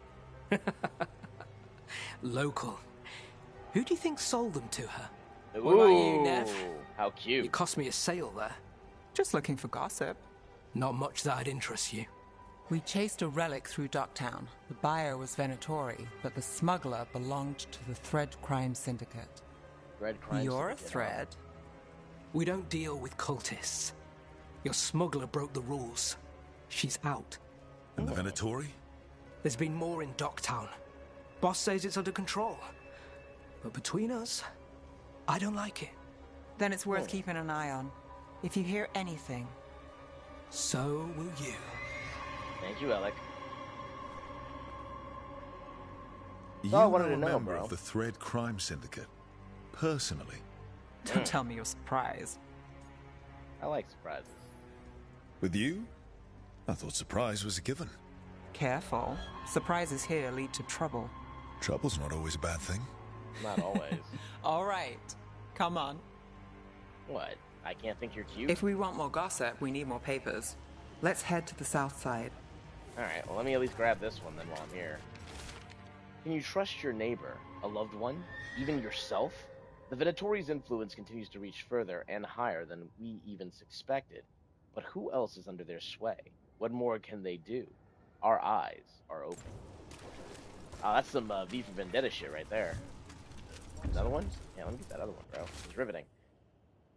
Local. Who do you think sold them to her? Ooh, What about you, Nev? How cute. You cost me a sale there. Just looking for gossip. Not much that'd interest you. We chased a relic through Ducktown. The buyer was Venatori, but the smuggler belonged to the Thread Crime Syndicate. Thread Crime You're a Syndicate, thread. We don't deal with cultists. Your smuggler broke the rules. She's out. And the Venatori? There's been more in Ducktown. Boss says it's under control. But between us, I don't like it. Then it's worth keeping an eye on. If you hear anything. So will you. Thank you, Alec. You I wanted know to a know, member bro. of the Thread Crime Syndicate. Personally. Don't tell me you're surprised. I like surprises. With you? I thought surprise was a given. Careful. Surprises here lead to trouble. Trouble's not always a bad thing. Not always. All right. Come on. What? I can't think you're cute? If we want more gossip, we need more papers. Let's head to the south side. Alright, well let me at least grab this one then while I'm here. Can you trust your neighbor, a loved one, even yourself? The Venatori's influence continues to reach further and higher than we even suspected. But who else is under their sway? What more can they do? Our eyes are open. Oh, that's some V for Vendetta shit right there. Another one? Yeah, let me get that other one, bro. It's riveting.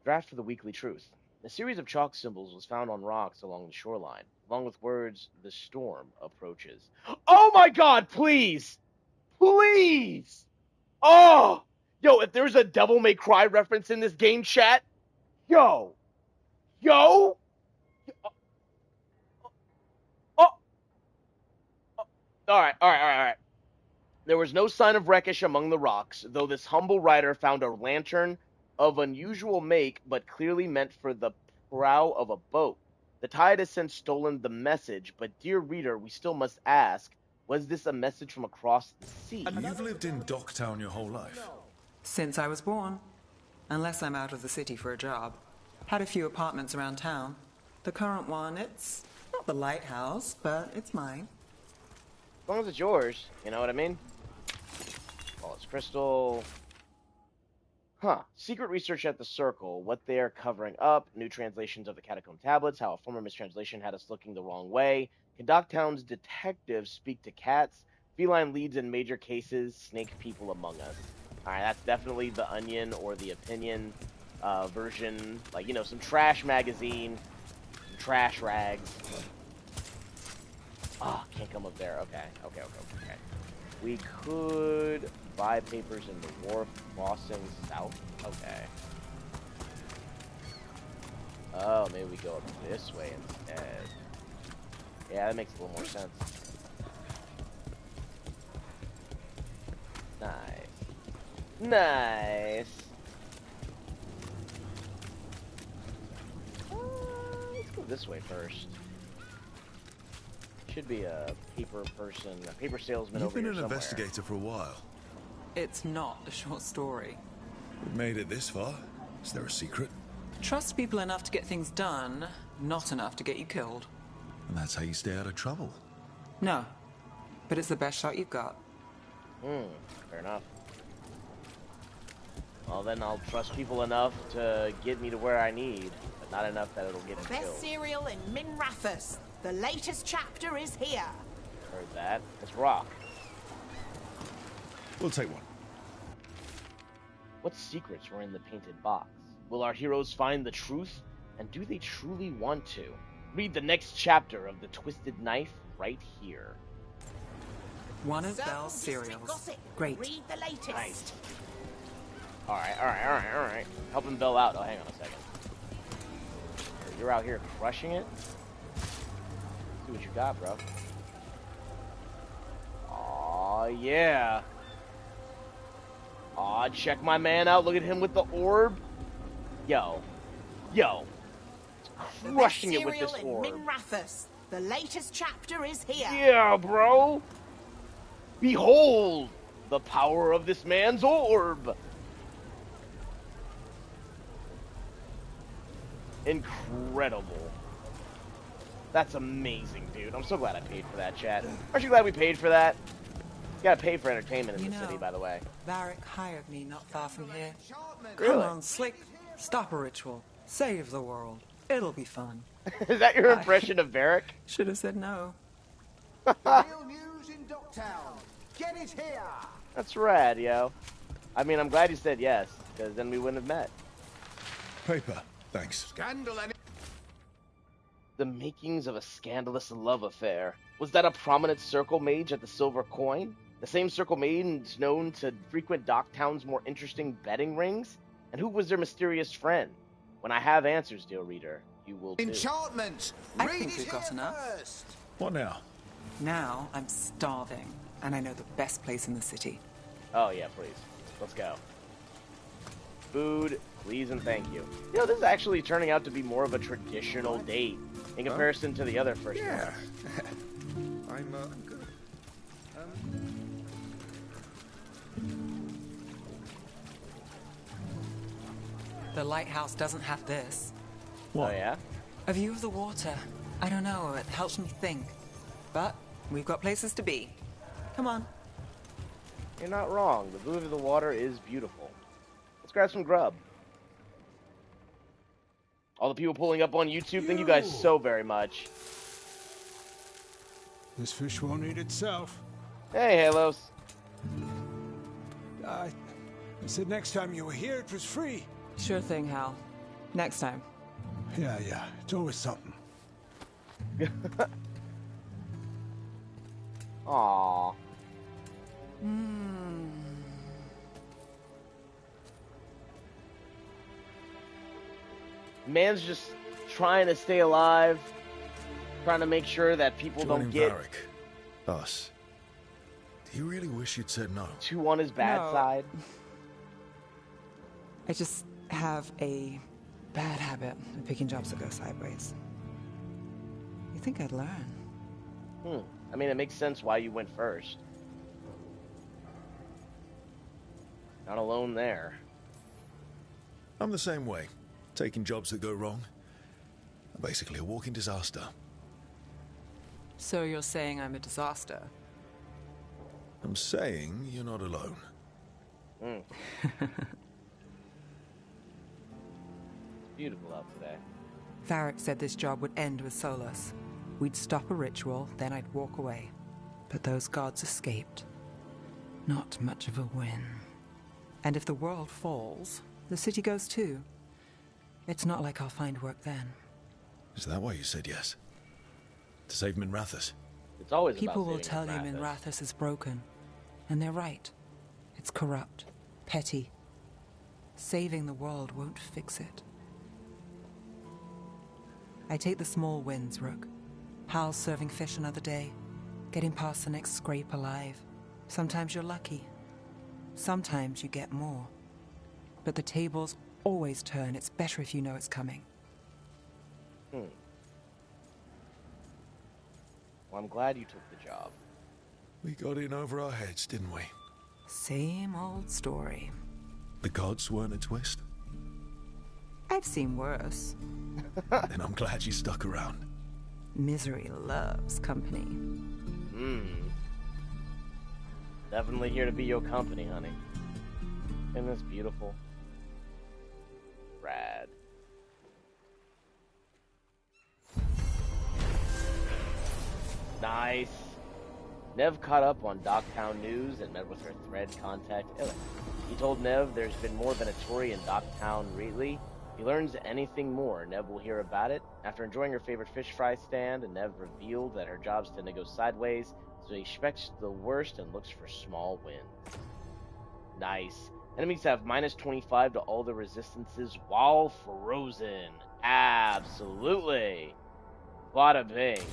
Draft for the Weekly Truth. A series of chalk symbols was found on rocks along the shoreline, along with words, "The storm approaches." Oh my god, please! Please! Oh! Yo, if there's a Devil May Cry reference in this game chat, yo! Yo! Alright. There was no sign of wreckage among the rocks, though this humble writer found a lantern of unusual make, but clearly meant for the prow of a boat. The tide has since stolen the message, but dear reader, we still must ask, was this a message from across the sea? You've lived in Docktown your whole life? Since I was born. Unless I'm out of the city for a job. Had a few apartments around town. The current one, it's not the lighthouse, but it's mine. As long as it's yours, you know what I mean? Wallace Crystal. Huh. Secret research at the Circle. What they are covering up. New translations of the Catacomb Tablets. How a former mistranslation had us looking the wrong way. Can Docktown's detectives speak to cats? Feline leads in major cases. Snake people among us. Alright, that's definitely the Onion or the Opinion version. Like, you know, some trash magazine. Some trash rags. Oh, can't come up there. Okay. We could buy papers in the wharf crossing south. Okay. Oh, maybe we go up this way instead. Yeah, that makes a little more sense. Nice. Let's go this way first. Should be a paper person, a paper salesman You've over here been an somewhere. investigator for a while. It's not a short story. We've made it this far. Is there a secret? Trust people enough to get things done, not enough to get you killed. And that's how you stay out of trouble. No, but it's the best shot you've got. Fair enough. Well, then I'll trust people enough to get me to where I need, but not enough that it'll get me Best killed. cereal in Minrathous. The latest chapter is here. Heard that. Let's rock. We'll take one. What secrets were in the painted box? Will our heroes find the truth? And do they truly want to? Read the next chapter of The Twisted Knife right here. One of Belle's cereals. Gossip. Great. Read the latest. Nice. Alright. Helping Belle out. Oh, hang on a second. You're out here crushing it? See what you got, bro. Aw, yeah. Aw, check my man out. Look at him with the orb. Yo. Crushing it with this orb. Minrathous. The latest chapter is here. Yeah, bro. Behold the power of this man's orb. Incredible. That's amazing, dude. I'm so glad I paid for that, chat. Aren't you glad we paid for that? You gotta pay for entertainment in the city, by the way. Varric hired me not far from here. Really? Come on, Slick. Stop a ritual. Save the world. It'll be fun. Is that your impression of Varric? Should have said no. Real news in Ducktown. Get it here. That's rad, yo. I mean, I'm glad you said yes, because then we wouldn't have met. Paper, thanks. Scandal and... The makings of a scandalous love affair. Was that a prominent circle mage at the Silver Coin? The same circle mage known to frequent Docktown's more interesting betting rings? And who was their mysterious friend? When I have answers, dear reader, you will too. Enchantment! I think we've got enough. First. What now? Now I'm starving, and I know the best place in the city. Oh yeah, please. Let's go. Food, please and thank you. You know, this is actually turning out to be more of a traditional date in comparison to the other first ones. I'm good. The lighthouse doesn't have this. What? Oh, yeah? A view of the water. I don't know, it helps me think. But we've got places to be. Come on. You're not wrong. The view of the water is beautiful. Let's grab some grub. All the people pulling up on YouTube, thank you guys so very much. This fish won't eat itself. Hey, Halos. I said next time you were here, it was free. Sure thing, Hal. Next time. Yeah. It's always something. Aww. Man's just trying to stay alive, trying to make sure that people don't get Varric. Us. Do you really wish you'd said no? two on his bad side. I just have a bad habit of picking jobs that go sideways. You think I'd learn? I mean, it makes sense why you went first. Not alone there. I'm the same way. Taking jobs that go wrong. I'm basically a walking disaster. So you're saying I'm a disaster? I'm saying you're not alone. Beautiful out today. Varric said this job would end with Solus. We'd stop a ritual, then I'd walk away. But those gods escaped. Not much of a win. And if the world falls, the city goes too. It's not like I'll find work then. Is that why you said yes? To save Minrathous? It's always People about will tell you saving Minrathous is broken. And they're right. It's corrupt. Petty. Saving the world won't fix it. I take the small wins, Rook. Hal's serving fish another day. Getting past the next scrape alive. Sometimes you're lucky. Sometimes you get more. But the tables always turn. It's better if you know it's coming. Well, I'm glad you took the job. We got in over our heads, didn't we? Same old story. The gods weren't a twist? I've seen worse. Then I'm glad you stuck around. Misery loves company. Definitely here to be your company, honey. Isn't this beautiful? Rad. Nice. Nev caught up on Docktown news and met with her thread contact, Illic. He told Nev there's been more than a Tory in Docktown lately. If he learns anything more, Nev will hear about it. After enjoying her favorite fish fry stand, Nev revealed that her jobs tend to go sideways, so he expects the worst and looks for small wins. Nice. Enemies have minus 25 to all the resistances while frozen. Absolutely. Bada bing.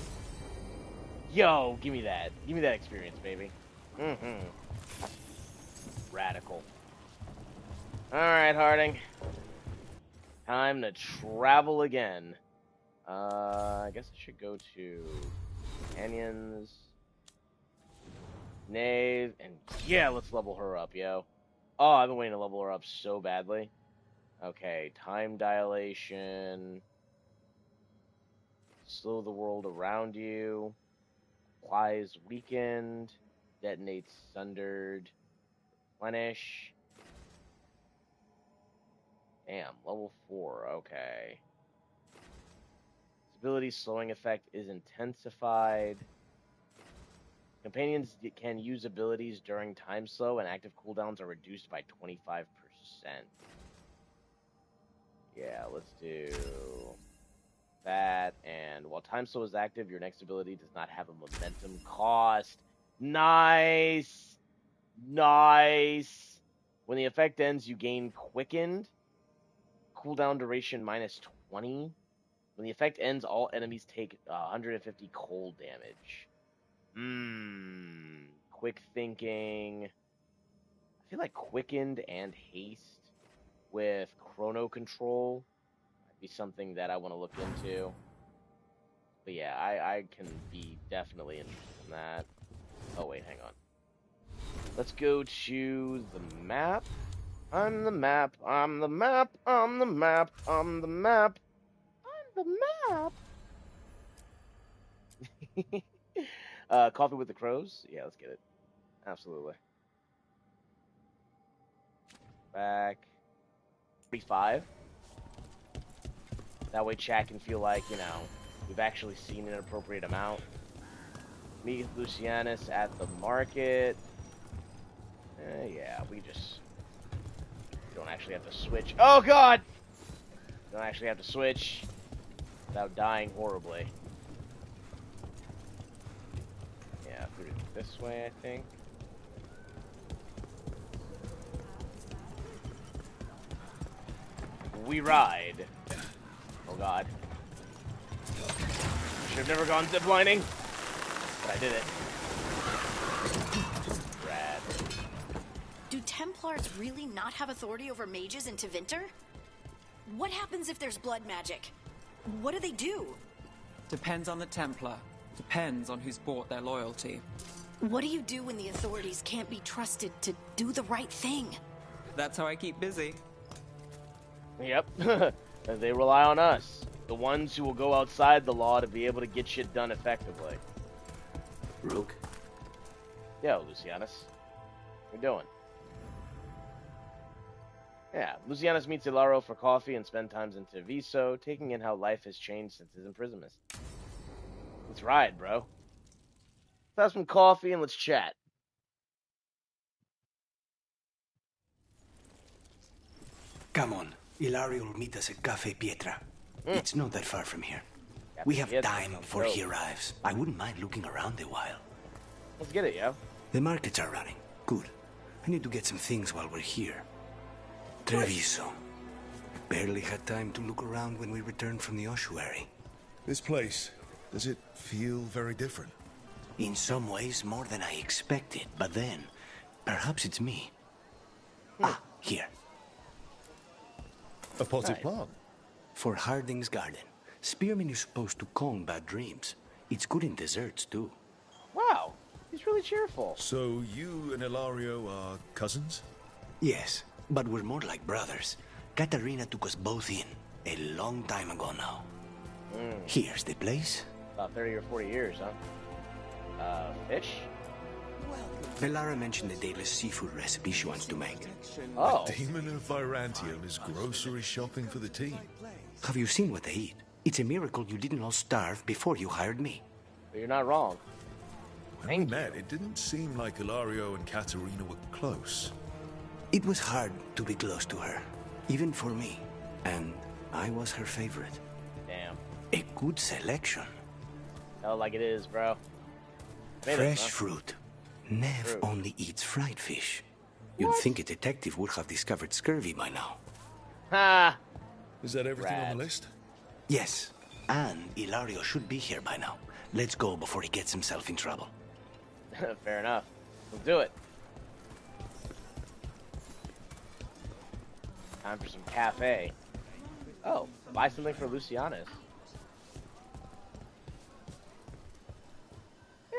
Yo, give me that. Give me that experience, baby. Radical. Alright, Harding. Time to travel again. I guess I should go to Canyons. Knave, and yeah, let's level her up, yo. Oh, I've been waiting to level her up so badly. Okay, time dilation. Slow the world around you. Applies weakened. Detonates sundered. Replenish. Damn, level 4, okay. Its ability slowing effect is intensified. Companions can use abilities during time slow, and active cooldowns are reduced by 25%. Yeah, let's do that. And while time slow is active, your next ability does not have a momentum cost. Nice! Nice! When the effect ends, you gain quickened. Cooldown duration minus 20. When the effect ends, all enemies take 150 cold damage. Quick thinking. I feel like quickened and haste with chrono control might be something that I want to look into. But yeah, I can be definitely interested in that. Oh wait, hang on. Let's go to the map. I'm the map. I'm the map. I'm the map. I'm the map. I'm the map. Coffee with the Crows? Yeah, let's get it. Absolutely. Back. 45. That way chat can feel like, you know, we've actually seen an appropriate amount. Meet Lucianus at the market. Yeah, we don't actually have to switch. Oh, God! Don't actually have to switch without dying horribly. Yeah, through this way, I think. We ride. Oh, God. Should have never gone ziplining, but I did it. Rad. Do Templars really not have authority over mages in Tevinter? What happens if there's blood magic? What do they do? Depends on the Templar. Depends on who's bought their loyalty. What do you do when the authorities can't be trusted to do the right thing? That's how I keep busy. Yep. They rely on us, the ones who will go outside the law to be able to get shit done effectively. Rook? Yo, Lucianus. What you doing? Yeah, Lucianus meets Ilaro for coffee and spend times in Teviso, taking in how life has changed since his imprisonment. Let's ride, bro. Let's have some coffee and let's chat. Come on. Ilario will meet us at Cafe Pietra. It's not that far from here. Cafe We have Pietra time before he arrives. I wouldn't mind looking around a while. Let's get it, yo. The markets are running. Good. I need to get some things while we're here. Treviso. Barely had time to look around when we returned from the ossuary. This place, does it feel very different? In some ways, more than I expected. But then, perhaps it's me. Ah, here. A potted plant? For Harding's garden. Spearmint is supposed to calm bad dreams. It's good in desserts, too. Wow, he's really cheerful. So you and Ilario are cousins? Yes, but we're more like brothers. Katarina took us both in, a long time ago now. Here's the place. About 30 or 40 years, huh? Fish? Melara mentioned the daedalus seafood recipe she wants to make. Oh. A demon of Virantium is grocery shopping for the team. Have you seen what they eat? It's a miracle you didn't all starve before you hired me. But you're not wrong. When we met, it didn't seem like Ilario and Katarina were close. It was hard to be close to her, even for me. And I was her favorite. Damn. A good selection. Tell it like it is, bro. Fresh fruit. Nev only eats fried fish. You'd think a detective would have discovered scurvy by now. Ha! Is that everything on the list? Yes. And Ilario should be here by now. Let's go before he gets himself in trouble. Fair enough. Let's do it. Time for some cafe. Oh, buy something for Lucianus.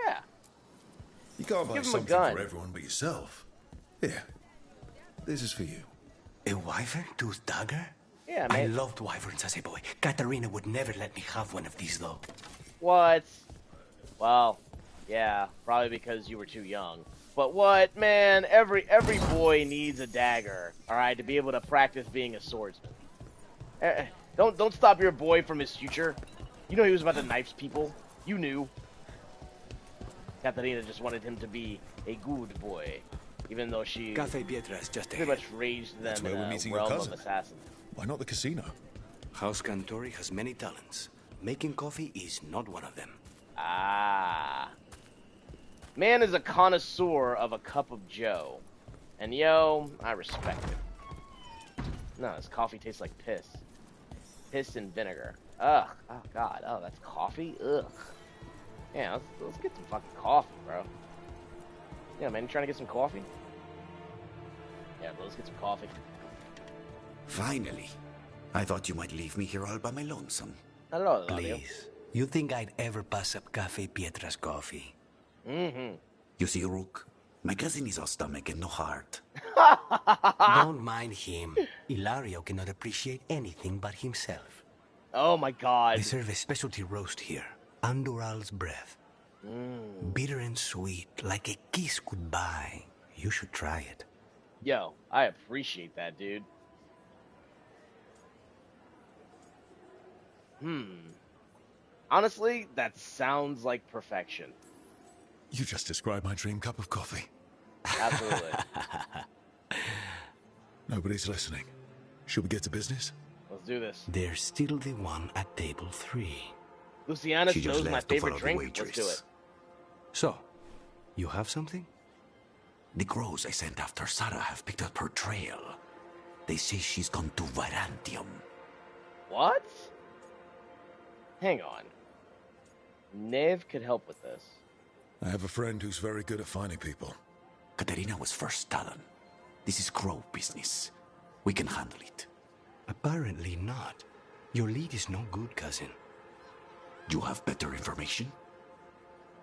Yeah. You can't buy Give him a something gun. for everyone but yourself. Here, this is for you. A wyvern tooth dagger? Yeah, I man. loved wyverns as a boy. Katarina would never let me have one of these, though. What? Well, yeah, probably because you were too young. But what, man? Every boy needs a dagger, all right, to be able to practice being a swordsman. Don't stop your boy from his future. You know he was about to knife people. You knew. Katarina just wanted him to be a good boy, even though she Cafe Pietra is just pretty much raised them in a realm of assassins. Why not the casino? House Cantori has many talents. Making coffee is not one of them. Ah. Man is a connoisseur of a cup of joe. And yo, I respect it. No, this coffee tastes like piss. Piss and vinegar. Ugh. Oh, God. Oh, that's coffee? Ugh. Yeah, let's get some fucking coffee, bro. Yeah, man, you trying to get some coffee? Yeah, let's get some coffee. Finally. I thought you might leave me here all by my lonesome. Hello, Please. You think I'd ever pass up Cafe Pietra's coffee? Mm-hmm. You see, Rook, my cousin is all stomach and no heart. Don't mind him. Ilario cannot appreciate anything but himself. Oh my God. They serve a specialty roast here. Andoral's breath. Bitter and sweet, like a kiss goodbye. You should try it. Yo, I appreciate that, dude. Honestly, that sounds like perfection. You just described my dream cup of coffee. Absolutely. Nobody's listening. Should we get to business? Let's do this. There's still the one at table 3. Luciana She just knows my left to favorite follow the drink. waitress. Let's do it. So, you have something? The crows I sent after Sarah have picked up her trail. They say she's gone to Virantium. What? Hang on. Nev could help with this. I have a friend who's very good at finding people. Katerina was first Talon. This is crow business. We can handle it. Apparently not. Your lead is no good, cousin. You have better information?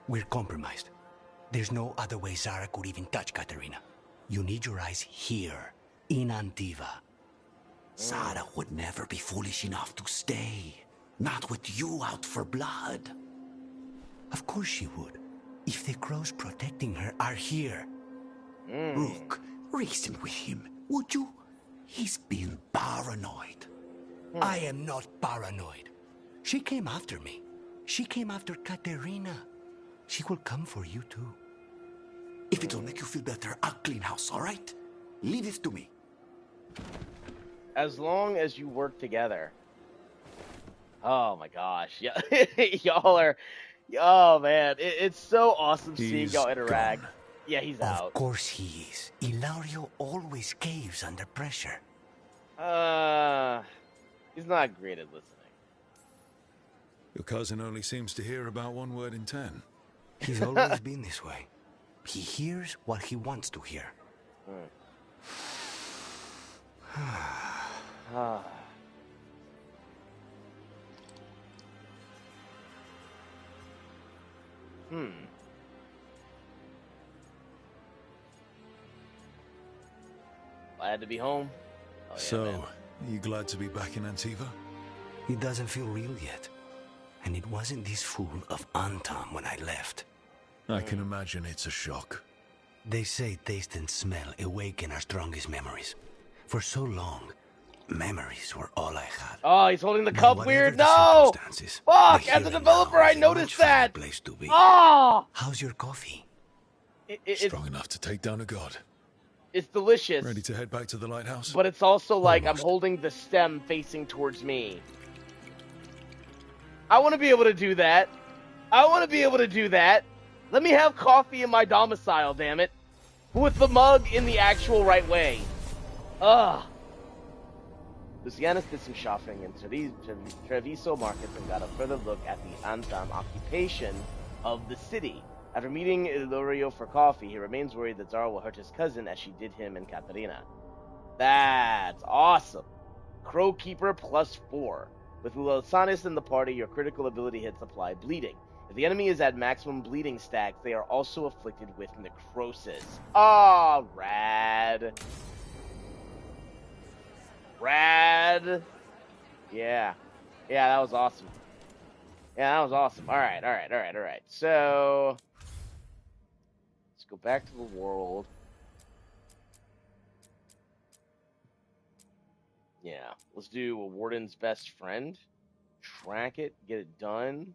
We're compromised. There's no other way Zara could even touch Katerina. You need your eyes here, in Antiva. Sarah would never be foolish enough to stay. Not with you out for blood. Of course she would. If the crows protecting her are here. Rook, reason with him, would you? He's being paranoid. I am not paranoid. She came after me. She came after Katerina. She will come for you too. If it'll make you feel better, I'll clean house, all right? Leave it to me. As long as you work together. Oh my gosh. Yeah. Y'all are... Oh man, it's so awesome seeing y'all interact. Gone. Yeah, he's Of out. course he is. Ilario always caves under pressure. He's not great at listening. Your cousin only seems to hear about one word in 10. He's always been this way. He hears what he wants to hear. Glad to be home. Oh, yeah, So, man. are you glad to be back in Antiva? It doesn't feel real yet. And it wasn't this fool of Antam when I left. I can imagine it's a shock. They say taste and smell awaken our strongest memories. For so long, memories were all I had. Oh, he's holding the But cup whatever weird. the No! circumstances, Fuck! the As a here and developer, now I is a noticed much finer that. place to be. Oh! How's your coffee? It's Strong enough to take down a god. It's delicious. Ready to head back to the lighthouse? But it's also like I'm holding the stem facing towards me. I want to be able to do that. Let me have coffee in my domicile, damn it. With the mug in the actual right way. Ugh. Lucianus did some shopping in Treviso markets and got a further look at the Antam occupation of the city. After meeting Ilorio for coffee, he remains worried that Zara will hurt his cousin as she did him and Katerina. That's awesome. Crow Keeper +4. With Lucianus in the party, your critical ability hits apply bleeding. If the enemy is at maximum bleeding stacks, they are also afflicted with necrosis. Ah, rad. Rad. Yeah. Yeah, that was awesome. Yeah, that was awesome. Alright. So, let's go back to the world. Yeah, let's do a warden's best friend. Track it, get it done.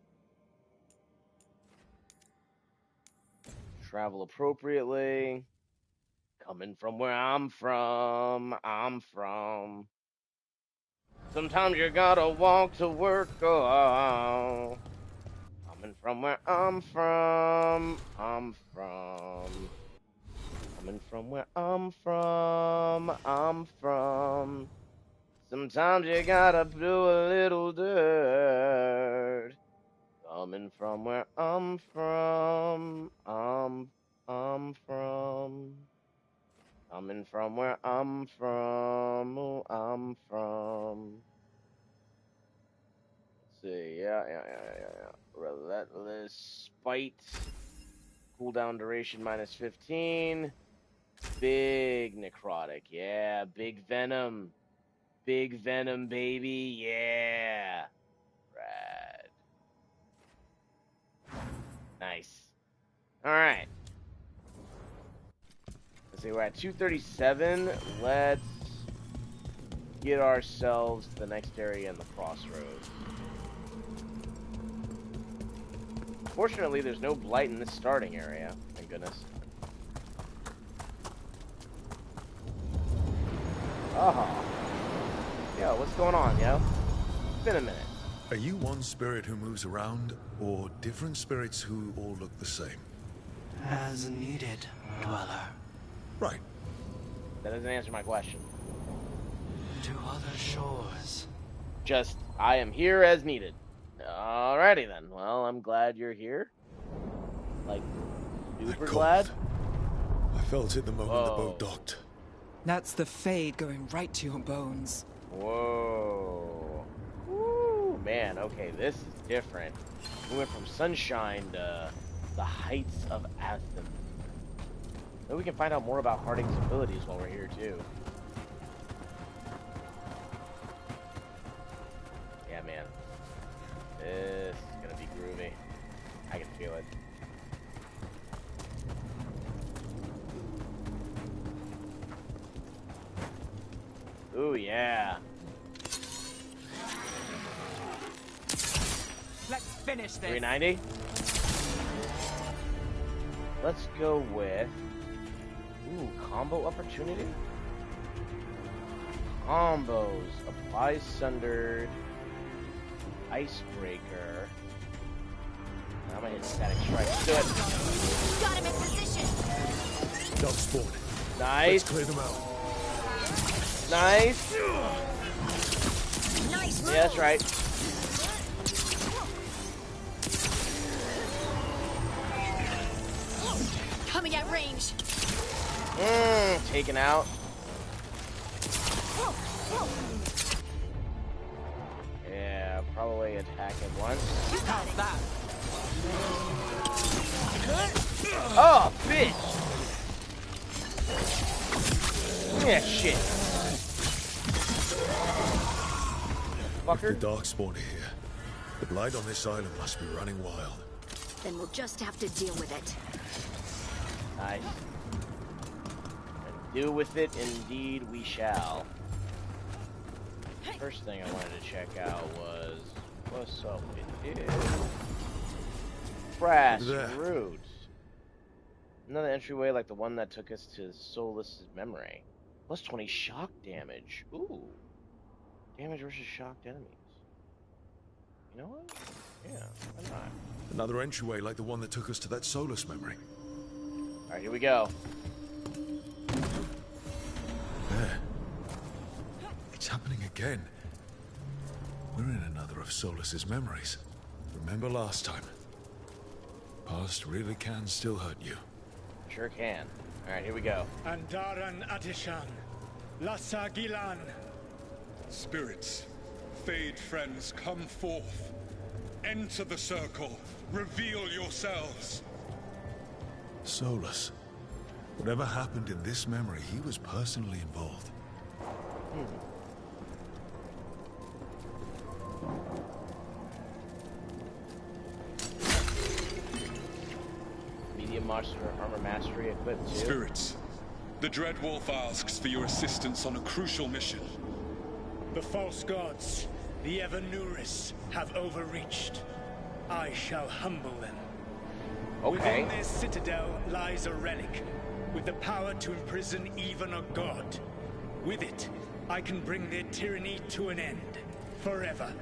Travel appropriately. Coming from where I'm from. Sometimes you gotta walk to work. Oh, coming from where I'm from. Coming from where I'm from. Sometimes you gotta do a little dirt. Coming from where I'm from. I'm from. Coming from where I'm from. Oh, I'm from. Let's see. Yeah. Relentless Spite. Cooldown duration minus 15. Big Necrotic. Yeah. Big Venom. Big Venom, baby. Yeah. Rad. Nice. Alright. Let's see, we're at 237. Let's get ourselves to the next area in the crossroads. Fortunately, there's no blight in this starting area. Thank goodness. Oh. Yo, what's going on, yo? It's been a minute. Are you one spirit who moves around, or different spirits who all look the same? As needed, Dweller. Right. That doesn't answer my question. To other shores. Just, I am here as needed. Alrighty then. Well, I'm glad you're here. Like, super glad. I felt it the moment the boat docked. That's the Fade going right to your bones. Whoa. Woo, man, okay, this is different. We went from sunshine to the heights of Athens. Maybe we can find out more about Harding's abilities while we're here, too. Yeah, man. This is gonna be groovy. I can feel it. Ooh, yeah. Let's finish this. 390. Let's go with... Ooh, combo opportunity? Combos. Apply Sundered. Icebreaker. I'm gonna hit Static Strike. Do it. Got him in position. Dog spawn. Nice. Let's clear them out. Nice. Nice move. Yeah, that's right. Coming at range. Taken out. Yeah, probably attack at once. You got that. Oh, bitch! Yeah, shit. Fucker. If the Darkspawn are here, the blight on this island must be running wild. Then we'll just have to deal with it. Nice. And do with it, indeed we shall. First thing I wanted to check out was what's up with it? Brass Root. Another entryway like the one that took us to Soulless's memory. Plus 20 shock damage. Ooh. Damage versus shocked enemies. You know what? Yeah, why not? Another entryway like the one that took us to that Soulless memory. Alright, here we go. There. It's happening again. We're in another of Soulless's memories. Remember last time? Past really can still hurt you. Sure can. Alright, here we go. Andaran Atishan. Lassa Gilan. Spirits, Fade friends, come forth. Enter the circle. Reveal yourselves. Solus. Whatever happened in this memory, he was personally involved. Medium monster armor mastery equipped too. Spirits, the Dread Wolf asks for your assistance on a crucial mission. The false gods, the Eventhubs, have overreached. I shall humble them. Okay. Within their citadel lies a relic, with the power to imprison even a god. With it, I can bring their tyranny to an end, forever.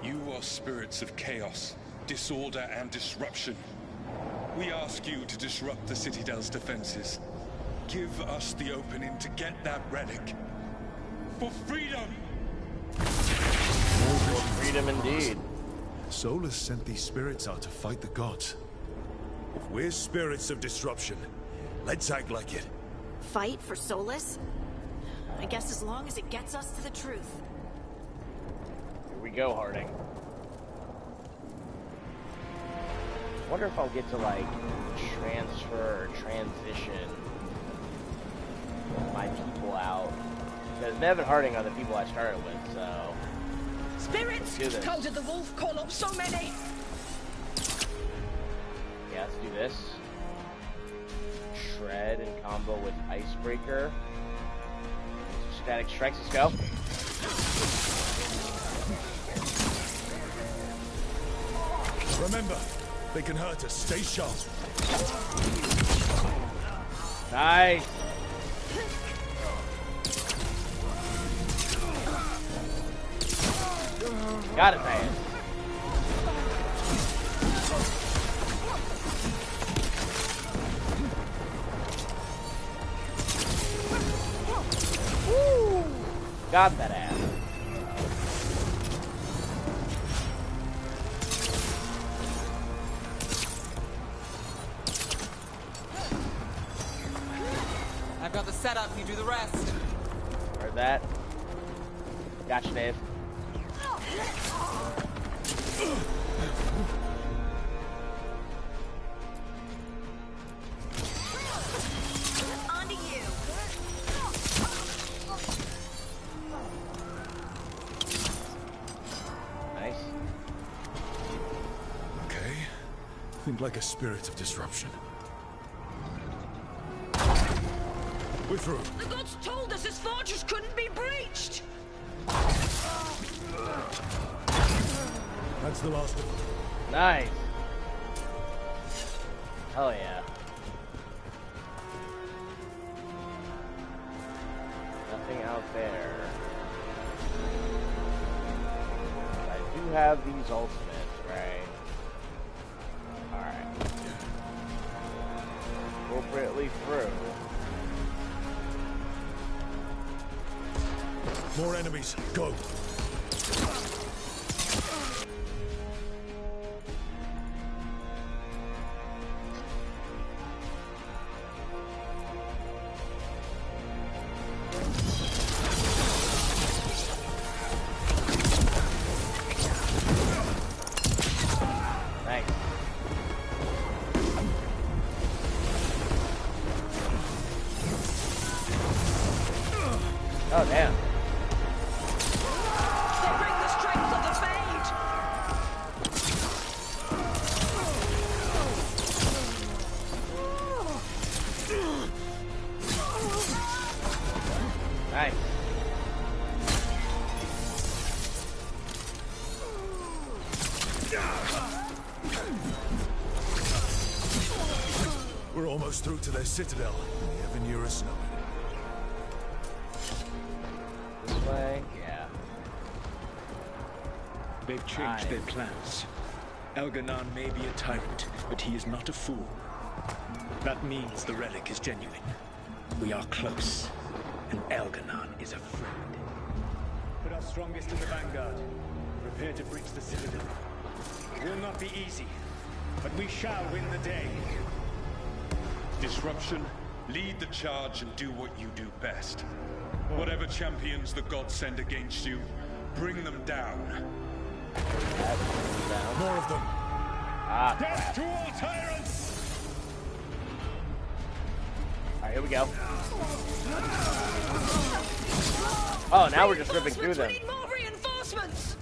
You are spirits of chaos, disorder, and disruption. We ask you to disrupt the Citadel's defenses. Give us the opening to get that relic. For freedom! For freedom indeed. Solus sent these spirits out to fight the gods. If we're spirits of disruption, let's act like it. Fight for Solus? I guess as long as it gets us to the truth. Here we go, Harding. Wonder if I'll get to like transfer or transition my people out. Because Nev and Harding are the people I started with, so spirits! How did the wolf call up so many? Yeah, let's do this. Shred in combo with Icebreaker. Static strikes, let's go. Remember, they can hurt us. Stay sharp. Nice. Got it, man. Woo! Got that ass. I've got the setup, you do the rest. Heard that. Gotcha, Dave. On to you. Nice. Okay. Think like a spirit of disruption. We're through. The gods told us this fortress couldn't be breached! That's the last of them. Nice. Hell yeah. Nothing out there. I do have these ultimates, right? Alright. Appropriately through. More enemies. Go. Oh, damn. They bring the strength of the Fade! Nice. We're almost through to their citadel. The Eventhubs know it. This way? Yeah. They've changed their plans. Elganon may be a tyrant, but he is not a fool. That means the relic is genuine. We are close, and Elganon is afraid. Put our strongest in the vanguard. Prepare to breach the citadel. It will not be easy, but we shall win the day. Disruption, lead the charge and do what you do best. Whatever champions the gods send against you, bring them down. that. Down. More of them. Ah, Death crap. to all tyrants! Alright, here we go. Oh, now we're just ripping through them. We need more reinforcements!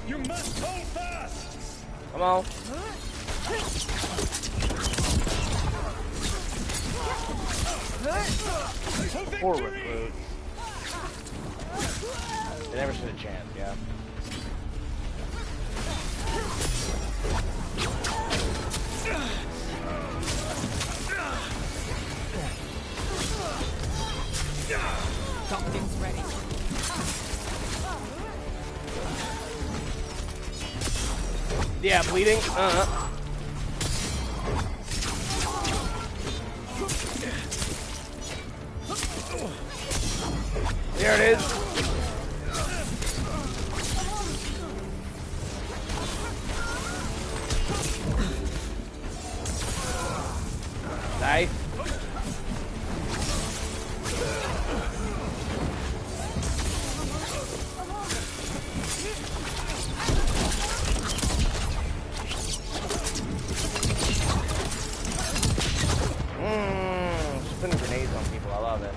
You must hold fast! Come on. Poor recruits. They never stood a chance, yeah. Something's ready. Yeah, bleeding. There it is. Nice. Just putting grenades on people. I love it.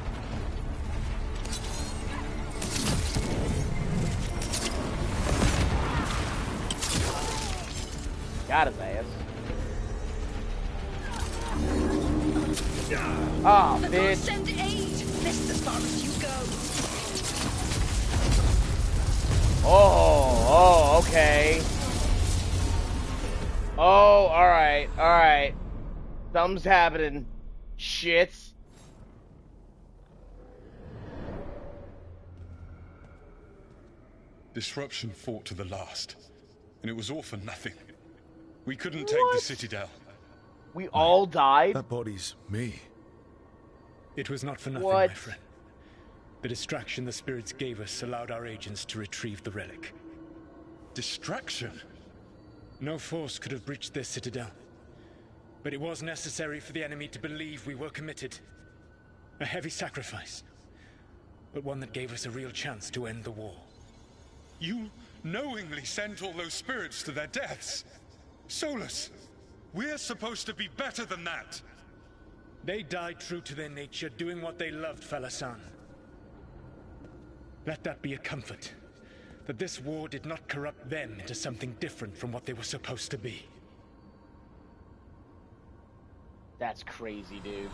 Got his ass. Oh, bitch. Send aid! This as far as you go. Oh, okay. Oh, alright, alright. Something's happening. Shit. Disruption fought to the last, and it was all for nothing. We couldn't take the city down. We all died? That body's me. It was not for nothing, What? my friend. The distraction the spirits gave us allowed our agents to retrieve the relic. Distraction? No force could have breached this citadel. But it was necessary for the enemy to believe we were committed. A heavy sacrifice, but one that gave us a real chance to end the war. You knowingly sent all those spirits to their deaths. Solus, we're supposed to be better than that. They died true to their nature, doing what they loved, Falasan. Let that be a comfort, that this war did not corrupt them into something different from what they were supposed to be. That's crazy, dude.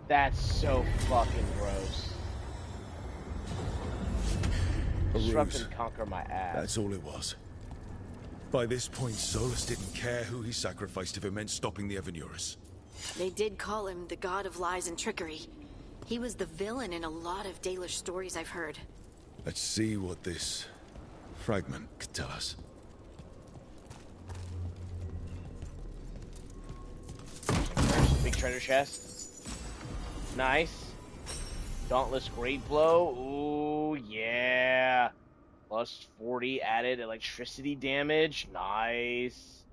That's so fucking gross. Disrupt and conquer my ass. That's all it was. By this point, Solus didn't care who he sacrificed if it meant stopping the Eventhubs. They did call him the god of lies and trickery. He was the villain in a lot of Dalish stories I've heard. Let's see what this fragment could tell us. Big treasure chest. Nice. Dauntless Great Blow. Ooh, yeah. Plus 40 added electricity damage. Nice.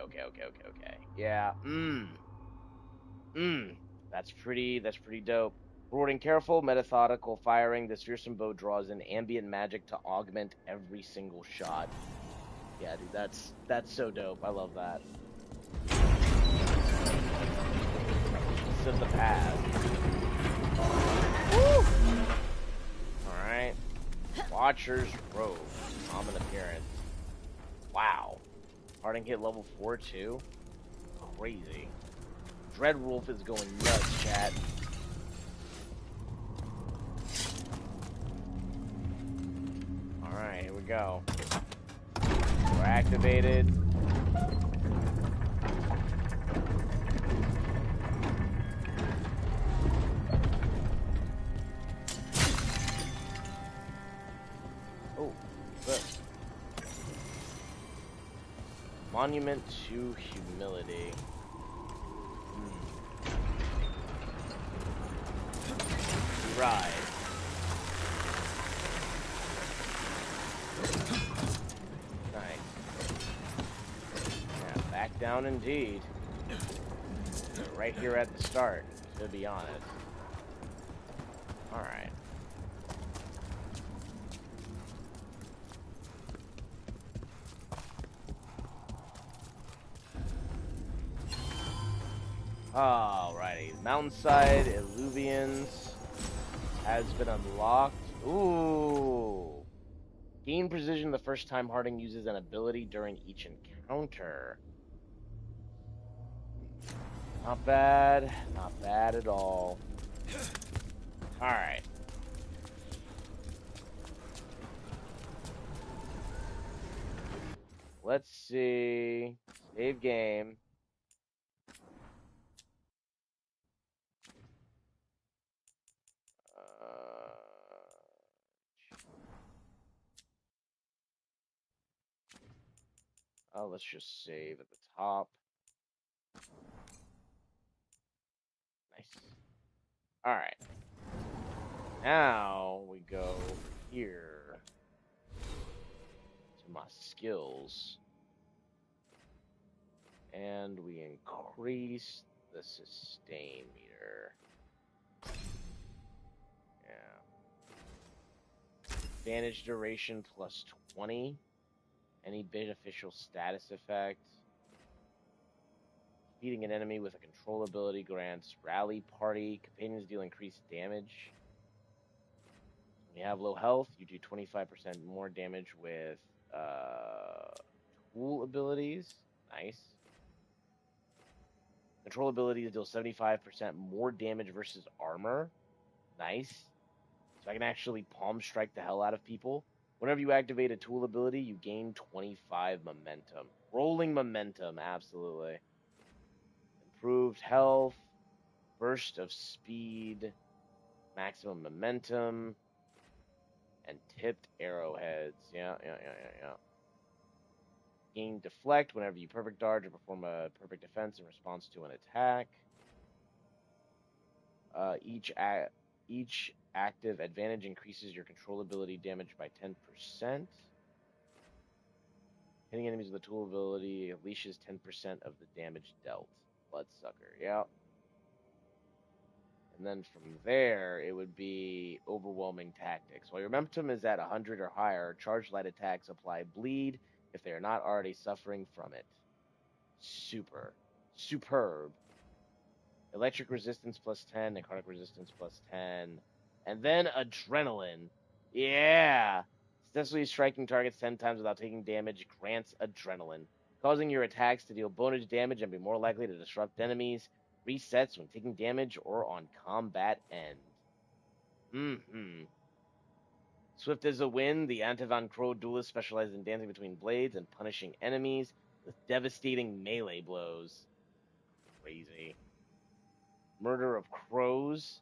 Okay. Yeah. That's pretty dope. Rewarding careful, methodical firing. This fearsome bow draws in ambient magic to augment every single shot. Yeah, dude, that's so dope. I love that. This is the path. Woo! Alright. Watcher's Robe. Common appearance. Wow. Harding hit level 4 too? Crazy. Dreadwolf is going nuts, chat. Alright, here we go. We're activated. Oh, look. Monument to Humility. Ride. Nice. Yeah, back down indeed. Right here at the start, to be honest. Alright. Alrighty. Mountainside Illuvians has been unlocked. Ooh. Gain precision the first time Harding uses an ability during each encounter. Not bad. Not bad at all. Alright. Let's see. Save game. Let's just save at the top. Nice. Alright. Now we go here to my skills. And we increase the sustain meter. Yeah. Advantage duration plus 20. Any beneficial status effect. Defeating an enemy with a control ability grants rally party. Companions deal increased damage. When you have low health, you do 25% more damage with tool abilities. Nice. Control abilities deal 75% more damage versus armor. Nice. So I can actually palm strike the hell out of people. Whenever you activate a tool ability, you gain 25 momentum. Rolling momentum, absolutely. Improved health, burst of speed, maximum momentum, and tipped arrowheads. Yeah. Gain deflect whenever you perfect dodge or perform a perfect defense in response to an attack. Each active advantage increases your control ability damage by 10%. Hitting enemies with a tool ability unleashes 10% of the damage dealt. Bloodsucker, yep. And then from there, it would be overwhelming tactics. While your momentum is at 100 or higher, charged light attacks apply bleed if they are not already suffering from it. Superb. Electric resistance plus 10, necrotic resistance plus 10, and then adrenaline. Yeah! Successfully striking targets 10 times without taking damage grants adrenaline, causing your attacks to deal bonus damage and be more likely to disrupt enemies. Resets when taking damage or on combat end. Swift as a wind, the Antivan Crow duelist specializes in dancing between blades and punishing enemies with devastating melee blows. Crazy. Murder of Crows.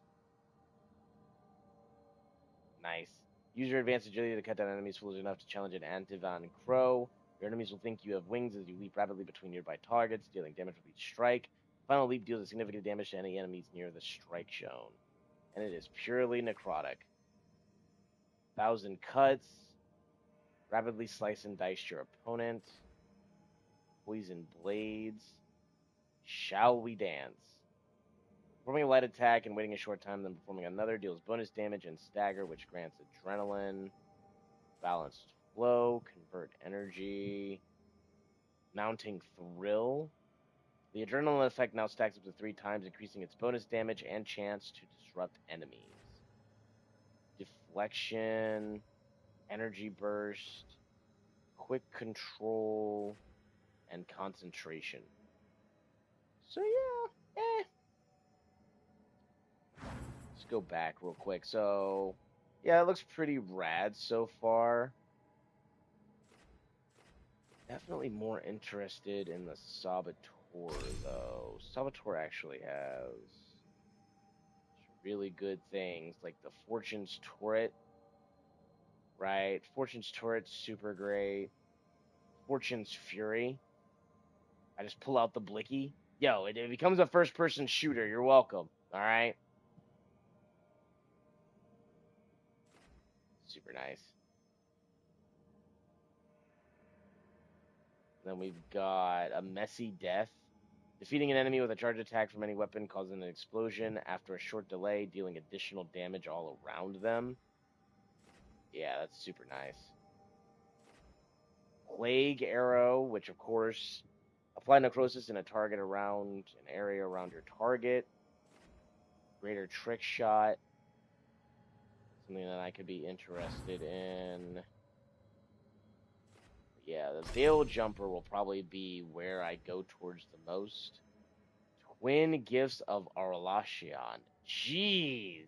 Nice. Use your advanced agility to cut down enemies foolish enough to challenge an Antivan Crow. Your enemies will think you have wings as you leap rapidly between nearby targets, dealing damage with each strike. Final leap deals a significant damage to any enemies near the strike zone. And it is purely necrotic. 1,000 cuts. Rapidly slice and dice your opponent. Poison blades. Shall we dance? Performing a light attack and waiting a short time, then performing another deals bonus damage and stagger, which grants adrenaline. Balanced flow, convert energy. Mounting thrill. The adrenaline effect now stacks up to 3 times, increasing its bonus damage and chance to disrupt enemies. Deflection, energy burst, quick control, and concentration. So yeah, Let's go back real quick. So, yeah, it looks pretty rad so far. Definitely more interested in the Saboteur, though. Saboteur actually has really good things, like the Fortune's Turret, right? Fortune's Turret's super great. Fortune's Fury. I just pull out the blicky. Yo, it becomes a first-person shooter. You're welcome. All right? Super nice. Then we've got a Messy Death. Defeating an enemy with a charge attack from any weapon causing an explosion after a short delay, dealing additional damage all around them. Yeah, that's super nice. Plague Arrow, which of course Apply necrosis in a target around an area around your target. Greater trick shot. Something that I could be interested in. Yeah, the Veil Jumper will probably be where I go towards the most. Twin Gifts of Arlashion. Jeez!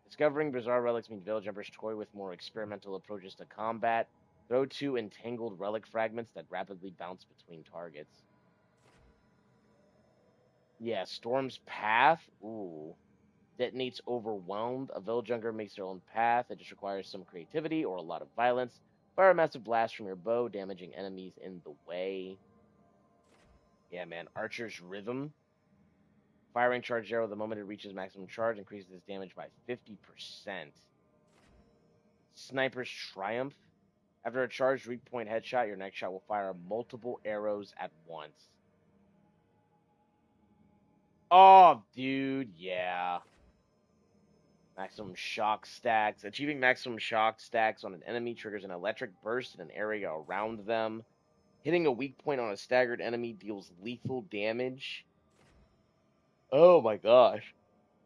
Discovering bizarre relics means Veil Jumpers toy with more experimental approaches to combat. Throw 2 entangled relic fragments that rapidly bounce between targets. Yeah, Storm's Path. Ooh. Detonates overwhelmed. A Veil Jumper makes their own path. It just requires some creativity or a lot of violence. Fire a massive blast from your bow, damaging enemies in the way. Yeah, man. Archer's Rhythm. Firing charged arrow the moment it reaches maximum charge increases its damage by 50%. Sniper's Triumph. After a charged weak point headshot, your next shot will fire multiple arrows at once. Oh, dude, yeah. Maximum shock stacks. Achieving maximum shock stacks on an enemy triggers an electric burst in an area around them. Hitting a weak point on a staggered enemy deals lethal damage. Oh my gosh.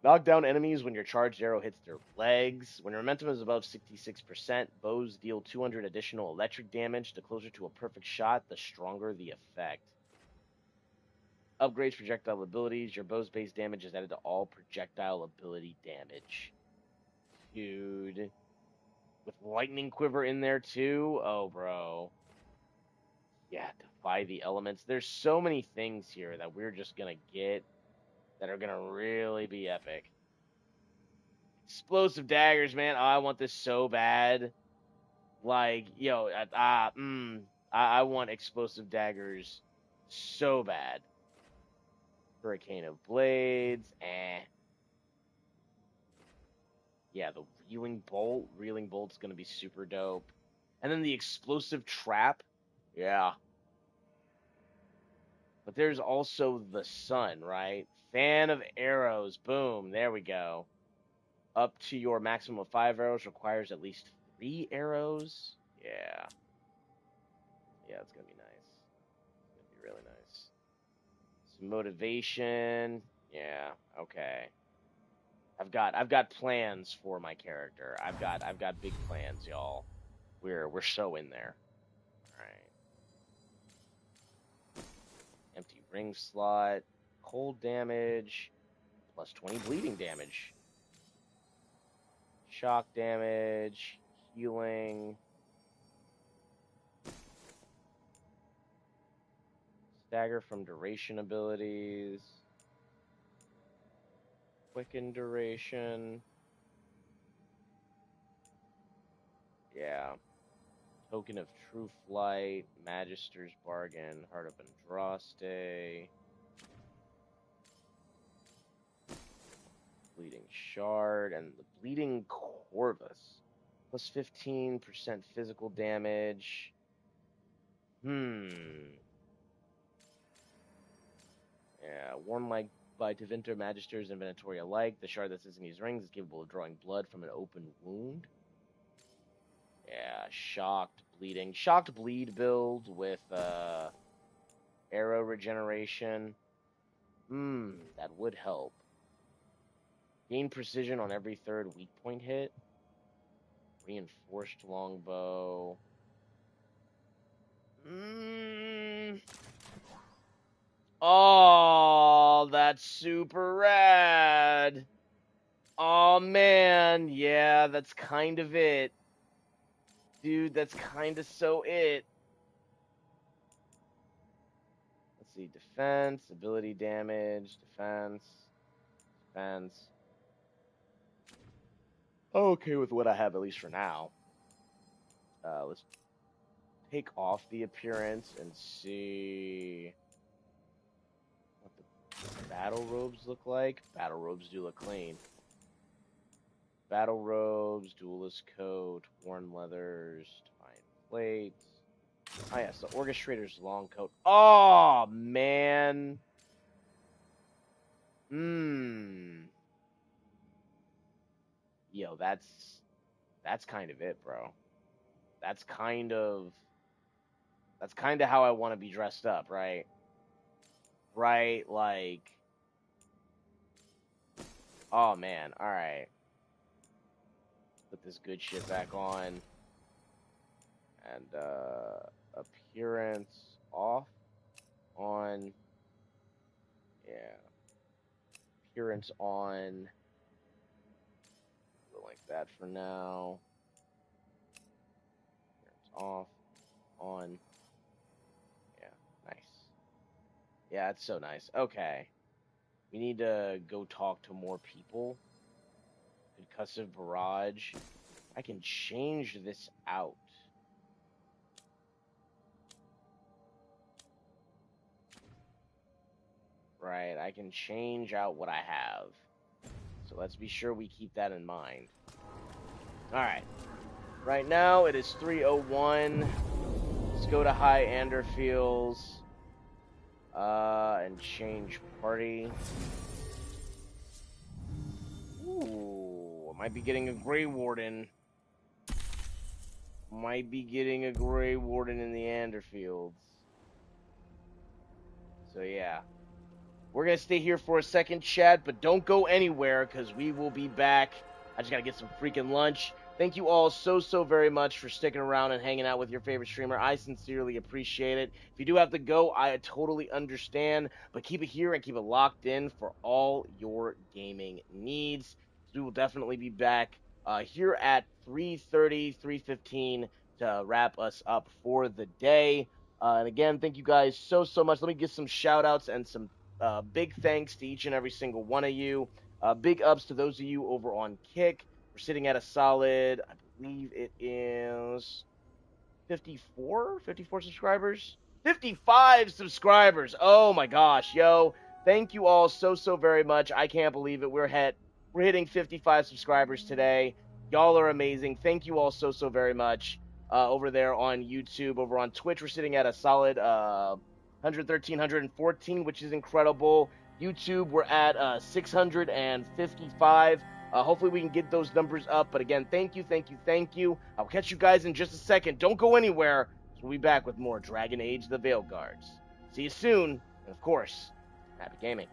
Knock down enemies when your charged arrow hits their legs. When your momentum is above 66%, bows deal 200 additional electric damage. The closer to a perfect shot, the stronger the effect. Upgrades projectile abilities. Your bow's base damage is added to all projectile ability damage. Dude. With lightning quiver in there too? Oh, bro. Yeah, defy the elements. There's so many things here that we're just gonna get that are gonna really be epic. Explosive daggers, man. Oh, I want this so bad. Like, yo, I want explosive daggers so bad. Hurricane of Blades, Yeah, the Reeling Bolt. Reeling Bolt's gonna be super dope. And then the Explosive Trap. Yeah. But there's also the Sun, right? Fan of Arrows. Boom. There we go. Up to your maximum of 5 arrows requires at least 3 arrows. Yeah. Yeah, it's gonna be nice. It's gonna be really nice. Some motivation. Yeah, okay. I've got plans for my character. I've got big plans, y'all. We're so in there. Alright. Empty ring slot. Cold damage. Plus 20 bleeding damage. Shock damage. Healing. Stagger from duration abilities. Quicken duration. Yeah. Token of True Flight. Magister's Bargain. Heart of Andraste. Bleeding Shard. And the Bleeding Corvus. Plus 15% physical damage. Yeah, worn like by Tevinter, Magisters, and Venatori alike. The shard that sits in these rings is capable of drawing blood from an open wound. Yeah, shocked bleeding. Shocked bleed build with arrow regeneration. That would help. Gain precision on every 3rd weak point hit. Reinforced longbow. Oh, that's super rad. Oh, man. Yeah, that's kind of it. Dude, that's kind of so it. Let's see. Defense, ability damage, defense. Okay with what I have, at least for now. Let's take off the appearance and see what the battle robes look like. Battle robes do look clean. Battle robes, duelist coat, worn leathers, divine plates. Oh yes, the orchestrator's long coat. Oh man. Yo, that's kind of it, bro. That's kind of how I want to be dressed up, right? right? Like, oh man, alright. Put this good shit back on. And, appearance off. On. Yeah. Appearance on. Go like that for now. Appearance off. On. Yeah, nice. Yeah, it's so nice. Okay. We need to go talk to more people. Concussive barrage. I can change this out. Right, I can change out what I have. So let's be sure we keep that in mind. Alright. Right now it is 3:01. Let's go to High Anderfields. And change party. Ooh, I might be getting a Grey Warden. Might be getting a Grey Warden in the Anderfields. So yeah. We're going to stay here for a second, chat, but don't go anywhere because we will be back. I just got to get some freaking lunch. Thank you all so very much for sticking around and hanging out with your favorite streamer. I sincerely appreciate it. If you do have to go, I totally understand, but keep it here and keep it locked in for all your gaming needs. We will definitely be back here at 3:30, 3:15 to wrap us up for the day. And again, thank you guys so much. Let me give some shout outs and some big thanks to each and every single one of you. Big ups to those of you over on Kick. We're sitting at a solid, I believe it is 54 subscribers? 55 subscribers! Oh my gosh, yo. Thank you all so very much. I can't believe it. We're hitting 55 subscribers today. Y'all are amazing. Thank you all so very much. Over there on YouTube, over on Twitch, we're sitting at a solid 113, 114, which is incredible. YouTube, we're at 655. Hopefully we can get those numbers up. But again, thank you. I'll catch you guys in just a second. Don't go anywhere. We'll be back with more Dragon Age the Veilguards. See you soon. And of course, happy gaming.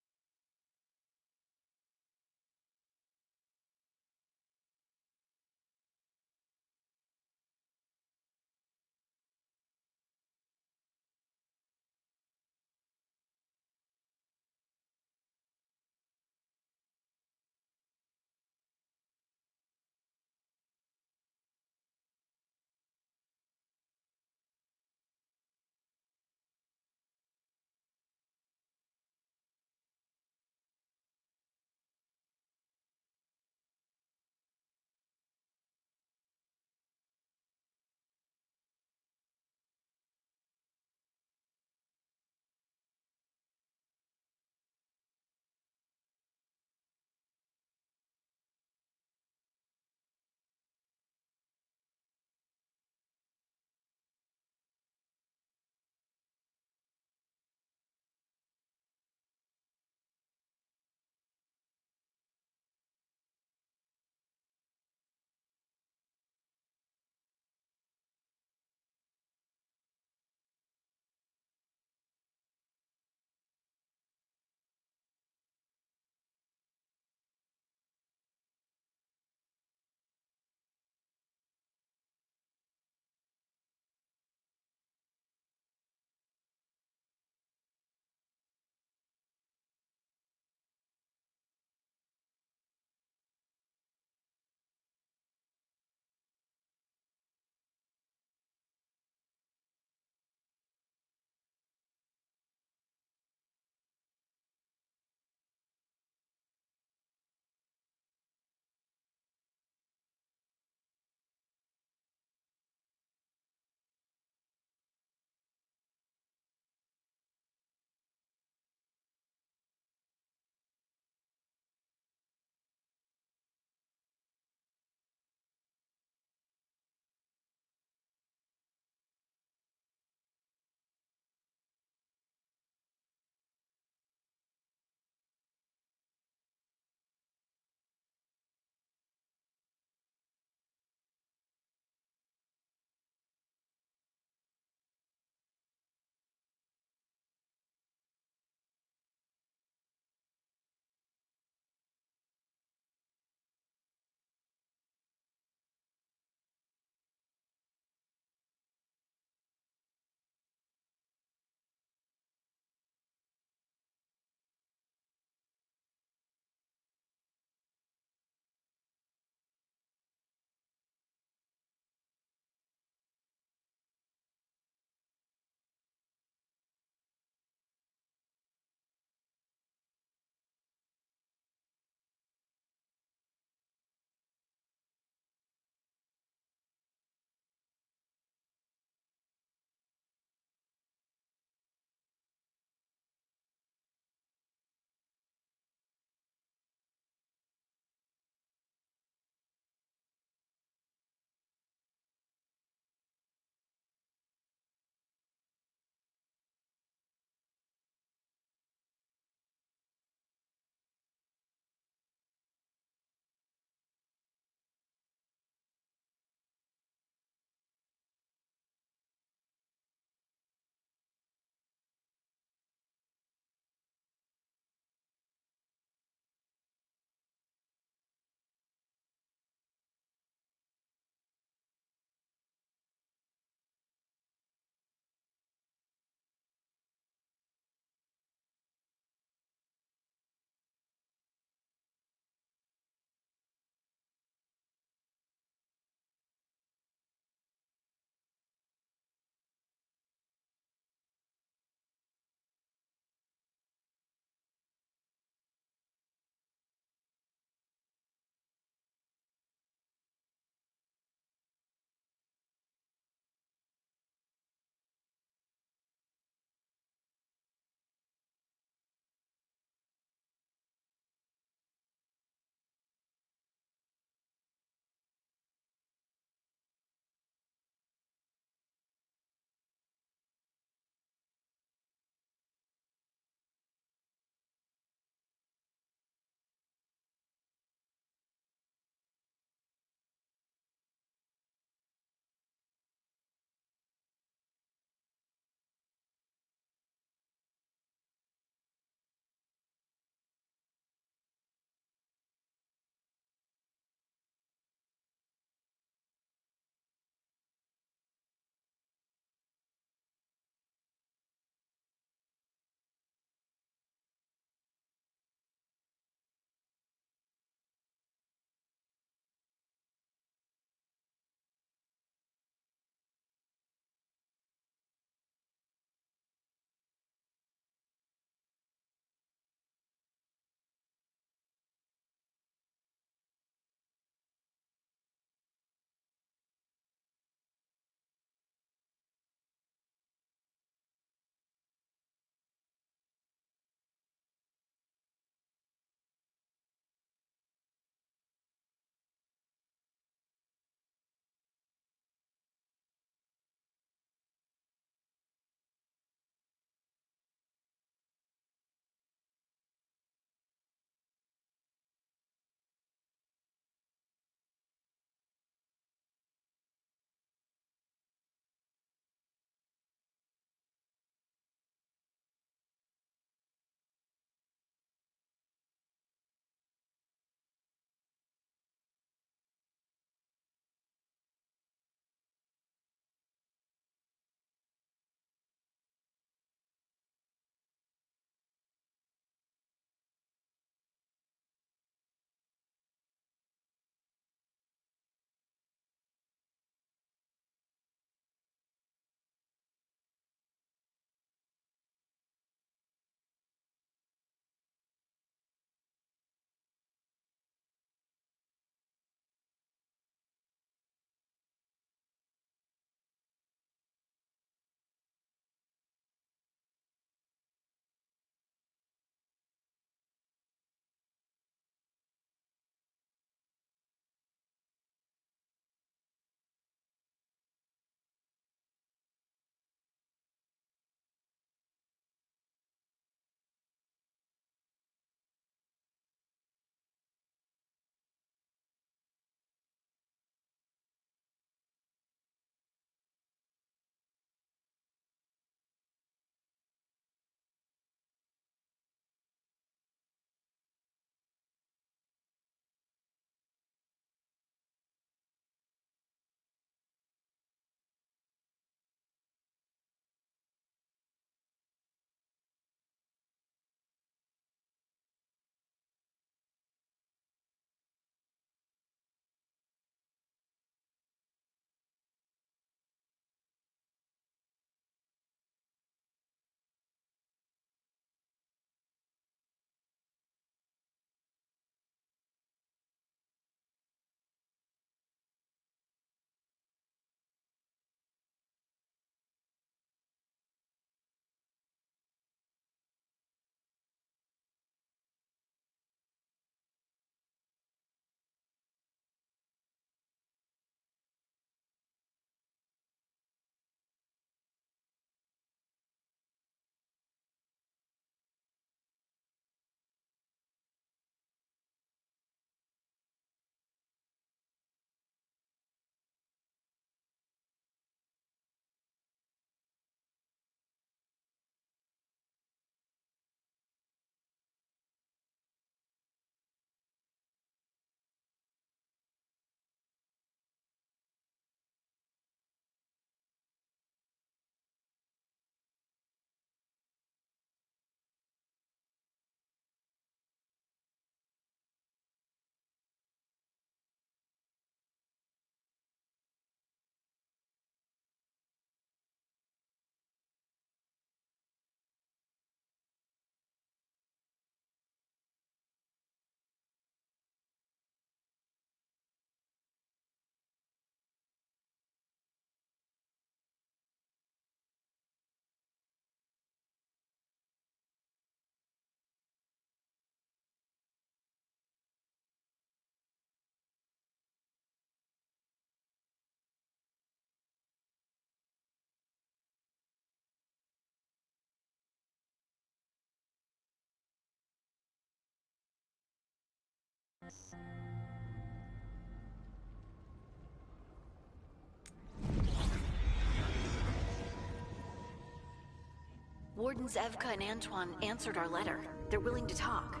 Wardens Evka and Antoine answered our letter. They're willing to talk.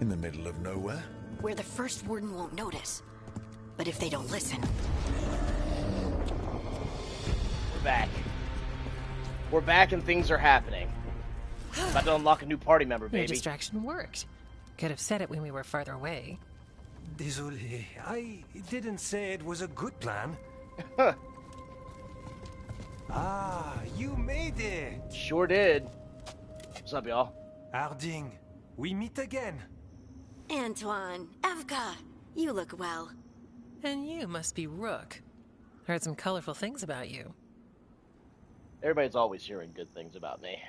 In the middle of nowhere? Where the first warden won't notice. But if they don't listen... We're back. We're back and things are happening. About to unlock a new party member, baby. Your distraction worked. Could have said it when we were farther away. Désolé, I didn't say it was a good plan. Ah, you made it! Sure did. What's up, y'all? Harding, we meet again. Antoine, Evka, you look well. And you must be Rook. Heard some colorful things about you. Everybody's always hearing good things about me.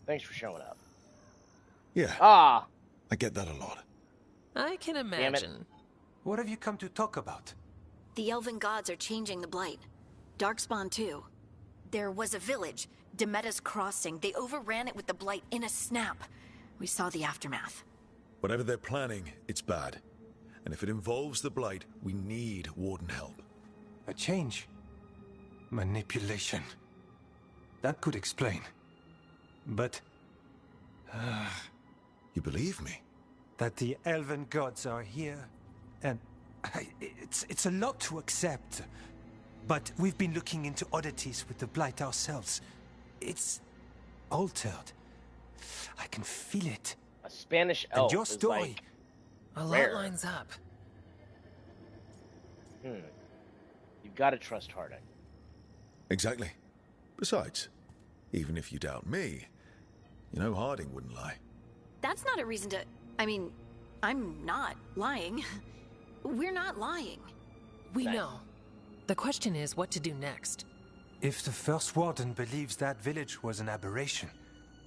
Thanks for showing up. Yeah. Ah! I get that a lot. I can imagine. What have you come to talk about? The elven gods are changing the Blight. Darkspawn too. There was a village, Demeta's Crossing. They overran it with the Blight in a snap. We saw the aftermath. Whatever they're planning, it's bad. And if it involves the Blight, we need Warden help. A change? Manipulation. That could explain. But... You believe me? That the elven gods are here, and... It's a lot to accept. But we've been looking into oddities with the Blight ourselves. It's... altered. I can feel it. A Spanish elf. And your story... Like a lot rare. lines up. You've got to trust Harding. Exactly. Besides, even if you doubt me, you know Harding wouldn't lie. That's not a reason to... I mean, I'm not lying. We're not lying. We know. The question is what to do next. If the first warden believes that village was an aberration,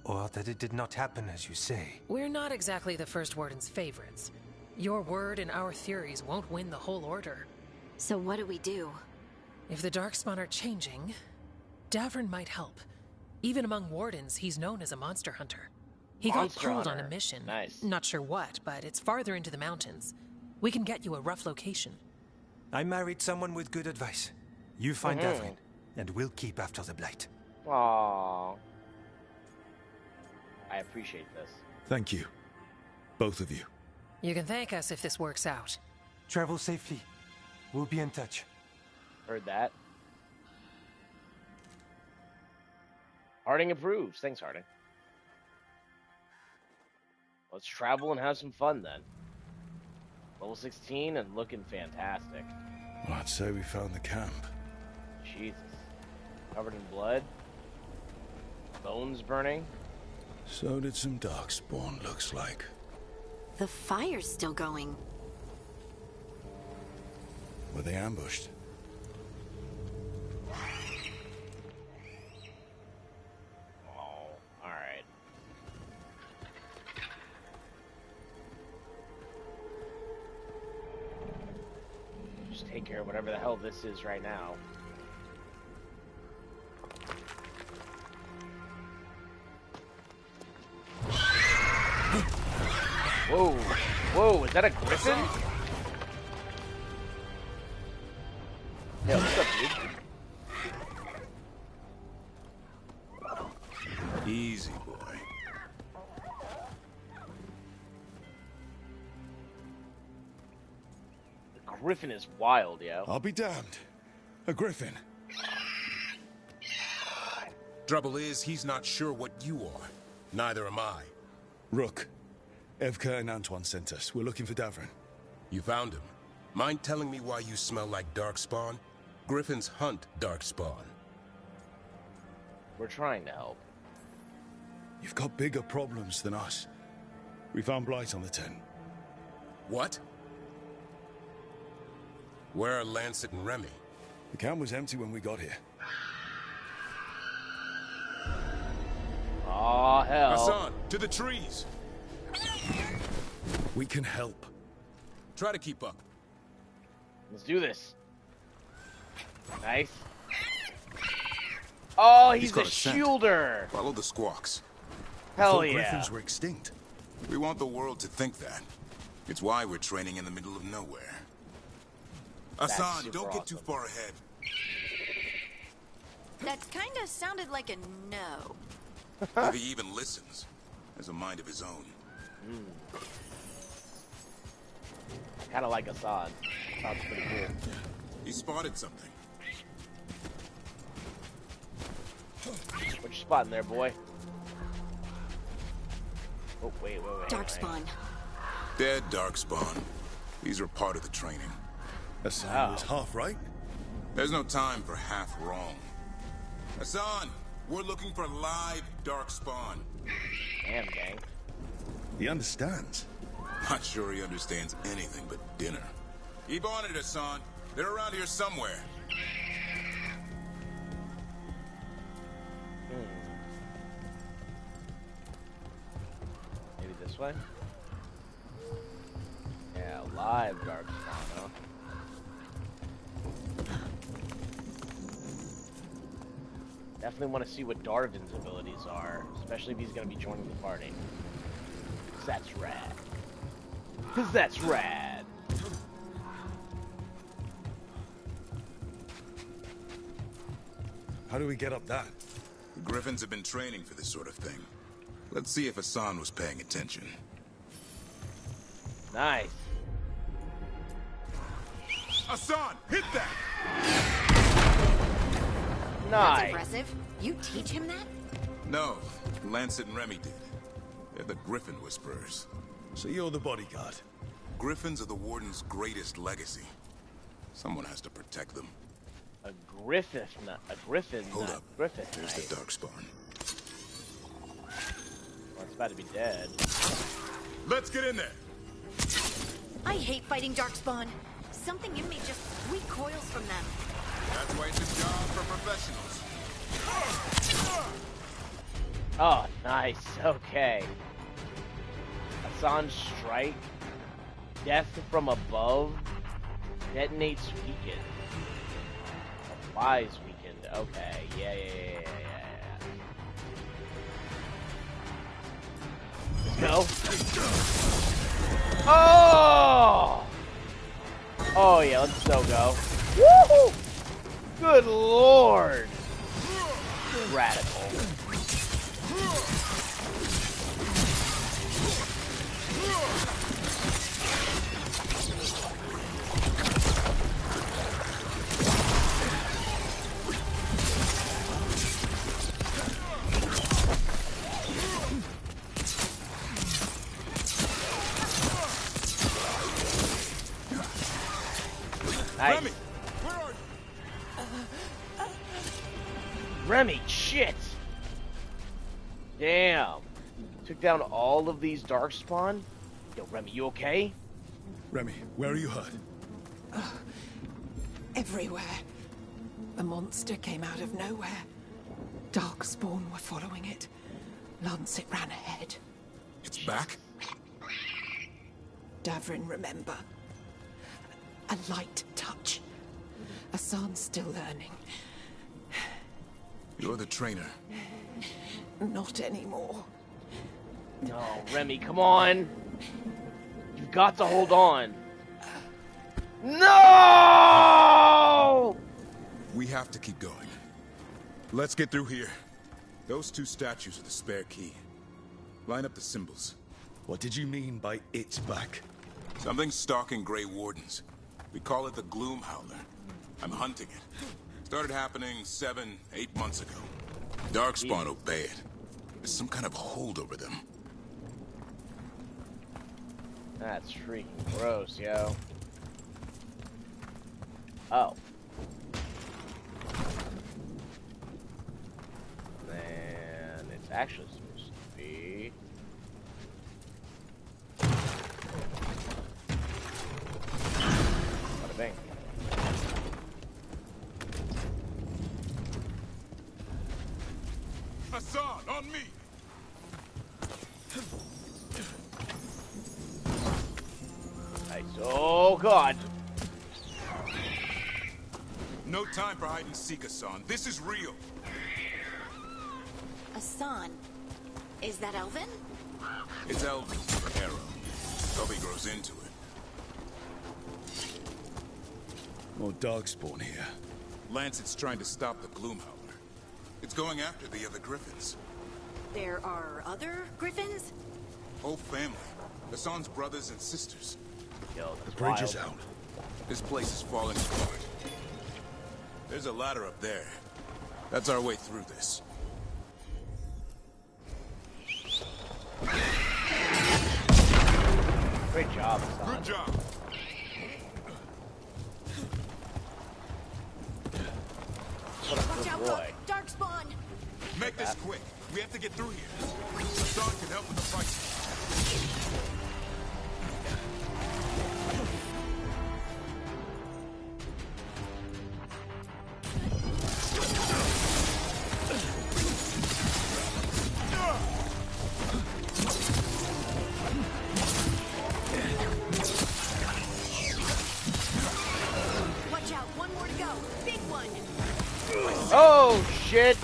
or that it did not happen as you say... We're not exactly the first warden's favorites. Your word and our theories won't win the whole order. So what do we do? If the Darkspawn are changing, Davrin might help. Even among wardens, he's known as a monster hunter. He got pulled on a mission. Nice. Not sure what, but it's farther into the mountains. We can get you a rough location. I married someone with good advice. You find Davrin, and we'll keep after the Blight. Aww. I appreciate this. Thank you. Both of you. You can thank us if this works out. Travel safely. We'll be in touch. Heard that. Harding approves. Thanks, Harding. Let's travel and have some fun then. Level 16 and looking fantastic. Well, I'd say we found the camp. Jesus. Covered in blood. Bones burning. So did some Darkspawn, looks like. The fire's still going. Were they ambushed? Oh, alright. Just take care of whatever the hell this is right now. Whoa. Whoa, is that a griffin? Yeah, what's up, dude? Easy, boy. The griffin is wild, yo. I'll be damned. A griffin. Trouble is, he's not sure what you are. Neither am I. Rook. Evka and Antoine sent us. We're looking for Davrin. You found him. Mind telling me why you smell like Darkspawn? Griffins hunt Darkspawn. We're trying to help. You've got bigger problems than us. We found Blight on the tent. What? Where are Lancet and Remy? The camp was empty when we got here. Aw, hell. Hassan, to the trees! We can help. Try to keep up. Let's do this. Nice. Oh, he's a shielder. Follow the squawks. Hell yeah. Griffins were extinct. We want the world to think that. It's why we're training in the middle of nowhere. Hassan, don't get too far ahead. That kinda sounded like a no. If he even listens, has a mind of his own. Kind of like Assad. Sounds pretty cool. He spotted something. What you spotting there, boy? Oh, wait. Darkspawn. Dead Darkspawn. These are part of the training. Hassan was half right. There's no time for half wrong. Hassan, we're looking for live Darkspawn. Damn, gang. He understands. Not sure he understands anything but dinner. Keep on it, Hassan. They're around here somewhere. Maybe this way? Yeah, live Darkspawn, huh? Definitely want to see what Darvin's abilities are, especially if he's going to be joining the party. 'Cause that's rad. 'Cause that's rad. How do we get up that? The Griffins have been training for this sort of thing. Let's see if Hassan was paying attention. Nice. Hassan, hit that! Nice. That's impressive. You teach him that? No, Lancet and Remy did. They're the Griffin Whisperers. So you're the bodyguard? Griffins are the Warden's greatest legacy. Someone has to protect them. A Griffin, Hold up. Griffin. There's Nice. the Darkspawn. Well, it's about to be dead. Let's get in there. I hate fighting Darkspawn. Something in me just recoils from them. That's why it's a job for professionals. Oh, nice. Okay. Hassan's strike. Death from above. Detonates weakened. Applies weakened. Okay. Yeah. Let's go. Oh! Oh, yeah. Let's so go. Woohoo! Good lord. Radical. Nice. Remy, where are you? Remy, shit! Damn. Took down all of these Darkspawn? Yo, Remy, you okay? Remy, where are you hurt? Everywhere. The monster came out of nowhere. Darkspawn were following it. Lancet ran ahead. It's back? Davrin, remember. A light touch. Hassan's still learning. You're the trainer. Not anymore. No, Remy, come on. You've got to hold on. No! We have to keep going. Let's get through here. Those two statues are the spare key. Line up the symbols. What did you mean by it's back? Something's stalking Grey Wardens. We call it the Gloom Howler. I'm hunting it. Started happening 7, 8 months ago. Darkspawn obey it. There's some kind of hold over them. That's freaking gross, yo. Oh. And it's actually supposed to be... Bada bing. Hassan, on me! Nice. Oh, God. No time for hide and seek, Hassan. This is real. Hassan. Is that Elvin? It's Elvin, for Arrow. Hope he grows into it. More Darkspawn here. Lancet's trying to stop the Gloom Howler. It's going after the other griffins. There are other griffins? Whole family. Hassan's brothers and sisters. Yo, the bridge is out. This place is falling apart. There's a ladder up there. That's our way through this. Great job, Hassan. Good job. What a Watch good out, boy. Darkspawn! Make this quick. We have to get through here. Hassan can help with the fight. Watch out, one more to go. Big one. Oh, shit.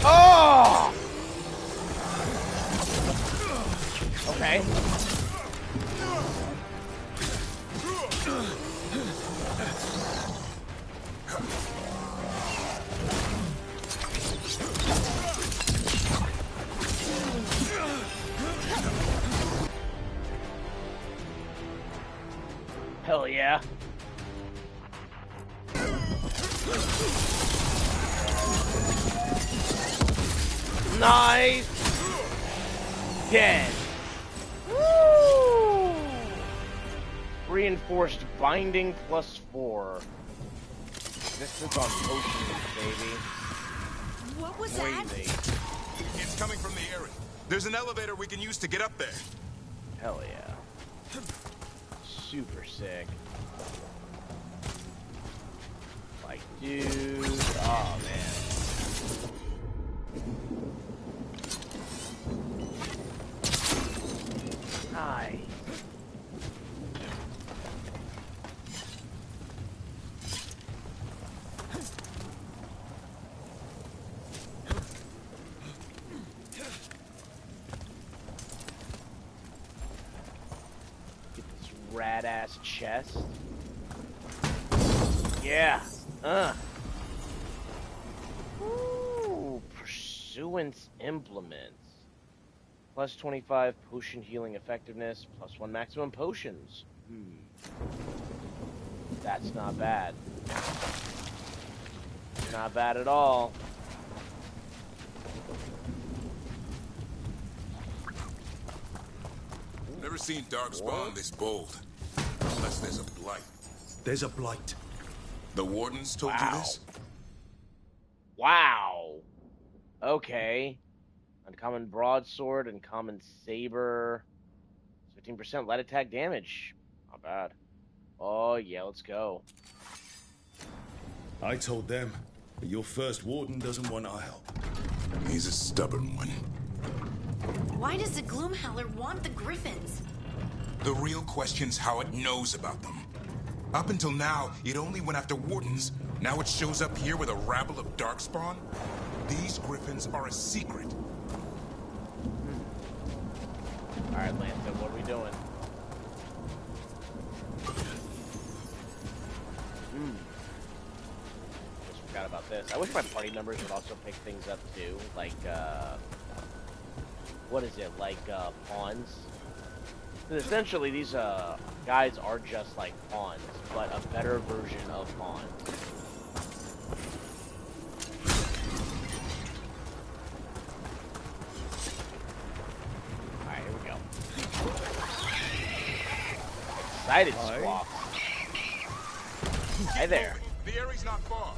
Oh! Okay. Hell yeah. Nice. Dead. Woo! Reinforced binding +4. This is on potions, baby. What was that? Crazy. It's coming from the area. There's an elevator we can use to get up there. Hell yeah. Super sick. Like, dude. Oh, man. Hi. Get this rad-ass chest. Yeah. Ooh, Pursuance Implements. Plus 25 potion healing effectiveness, +1 maximum potions. That's not bad. Not bad at all. Never seen Darkspawn this bold. Unless there's a blight. There's a blight. The wardens told you this? Wow. Okay. Uncommon broadsword, uncommon saber. 15% light attack damage. Not bad. Oh, yeah, let's go. I told them, but your first warden doesn't want our help. He's a stubborn one. Why does the Gloomhowler want the griffins? The real question's how it knows about them. Up until now, it only went after wardens. Now it shows up here with a rabble of Darkspawn? These griffins are a secret. Alright, Lanta, what are we doing? Just forgot about this. I wish my party members would also pick things up too. Like, what is it? Like, pawns? Because essentially, these, guys are just like pawns, but a better version of pawns. excited squawk. Hi there. The area's not far.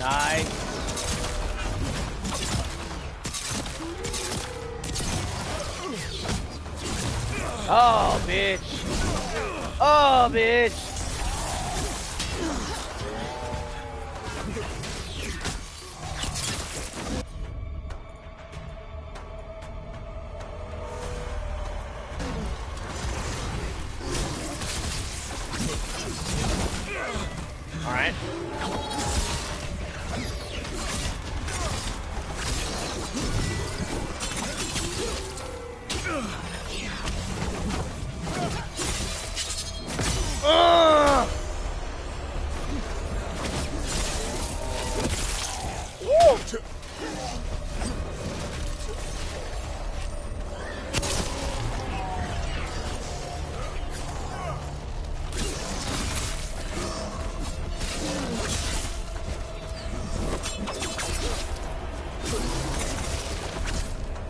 Nice. Oh, bitch. Oh, bitch. All right.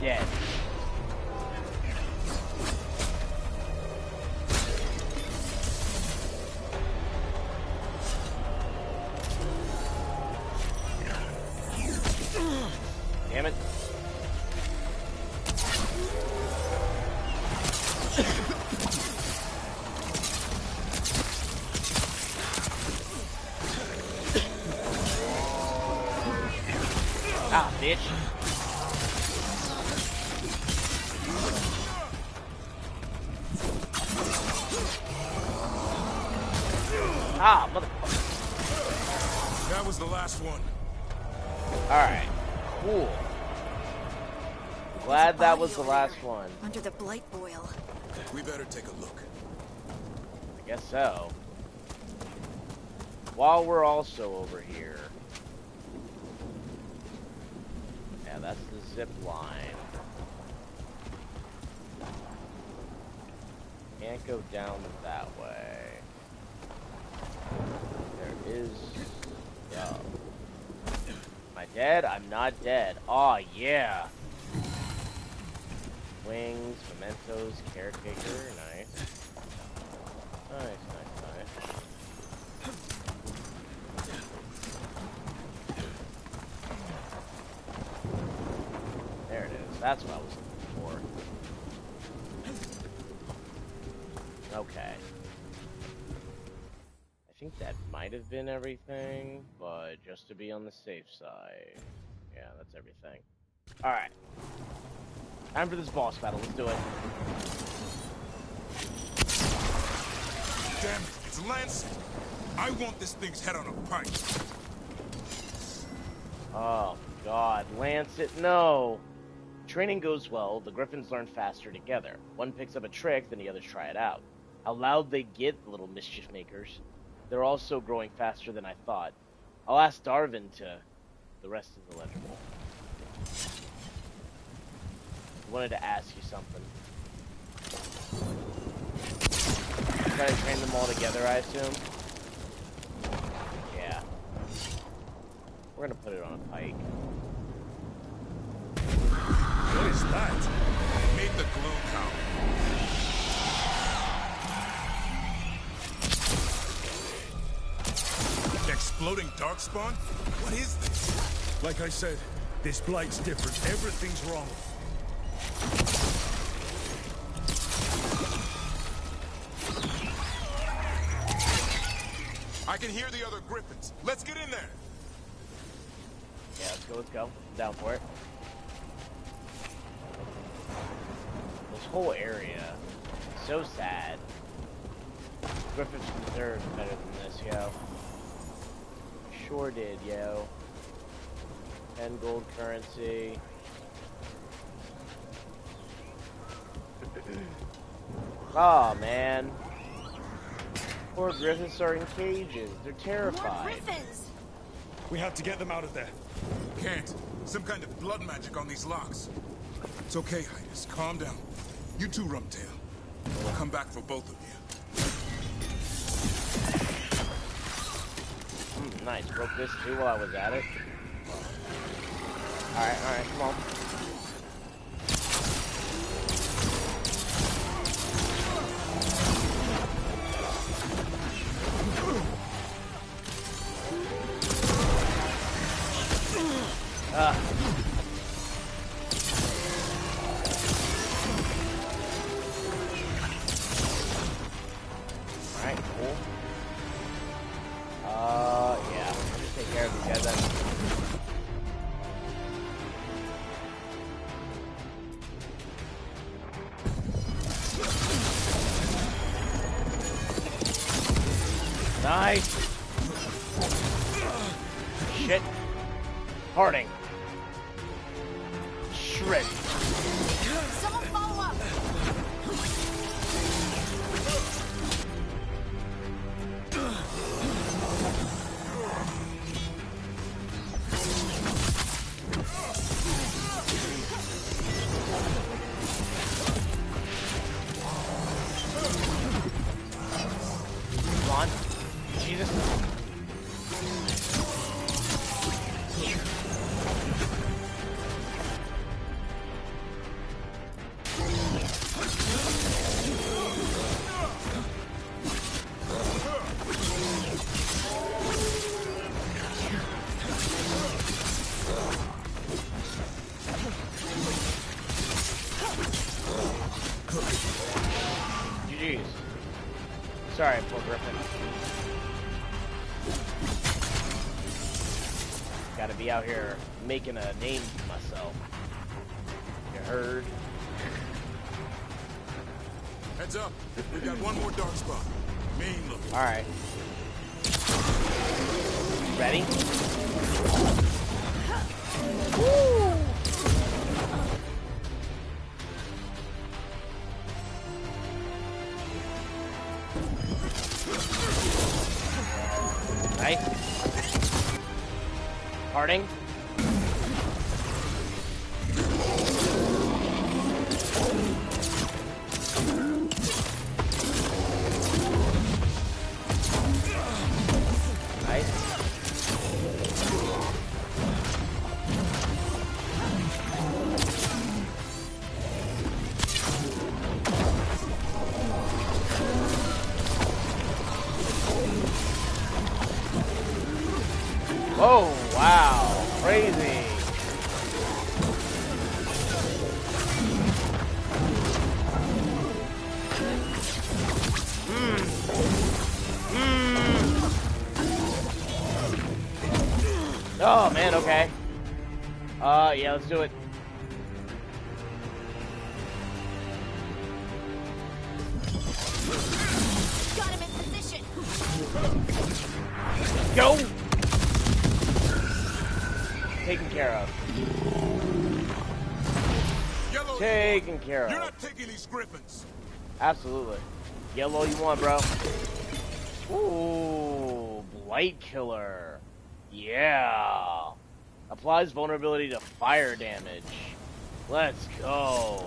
Dead. Damn it. Ah, bitch. Ah, motherfucker. That was the last one. Alright. Cool. Glad that was the last one. Under the blight boil. We better take a look. I guess so. While we're also over here. Yeah, that's the zip line. Can't go down that way. There is... Yo. Am I dead? I'm not dead. Aw, yeah. Wings, mementos, caretaker. Nice. Nice, nice, nice. There it is. That's what I was looking for. Okay. I think that might have been everything, but just to be on the safe side. Yeah, that's everything. Alright. Time for this boss battle. Let's do it. Damn it, it's Lancet. I want this thing's head on a pike. Oh, God. Lancet, no. Training goes well. The Griffins learn faster together. One picks up a trick, then the others try it out. How loud they get, the little mischief makers. They're also growing faster than I thought. I'll ask Darvin to... The rest is illegible. I wanted to ask you something. Try to train them all together, I assume? Yeah. We're gonna put it on a pike. What is that? Meet the gloom tower. Exploding darkspawn? What is this? Like I said, this blight's different. Everything's wrong. I can hear the other Griffins. Let's get in there. Yeah, let's go, let's go. I'm down for it. This whole area is so sad. Griffins deserve better than this, yo. Sure did, yo. 10 gold currency. Oh man. Poor Griffins are in cages. They're terrified. More Griffins! We have to get them out of there. Can't. Some kind of blood magic on these locks. It's okay, Highness. Calm down. You too, Rumtail. We'll come back for both of you. Nice. Broke this too while I was at it. Alright, come on. Alright, cool. Yeah. I'll just take care of these guys then. Nice. Shit. Harding. Shred. Someone follow up. Come on. Jesus. GG's. Sorry, poor Griffin. Gotta be out here making a name for myself. You heard? Heads up. We got one more dark spot. Main look. Alright. Ready? Woo! Nice. Harding. Nice. Oh, wow. Crazy. Oh, man, okay. Yeah, let's do it. Got him in position. Go! Taken care of. Yellow, Taken care of. You're not taking these griffins. Absolutely. Yellow you want, bro. Ooh, Blight Killer. Yeah. Applies vulnerability to fire damage. Let's go.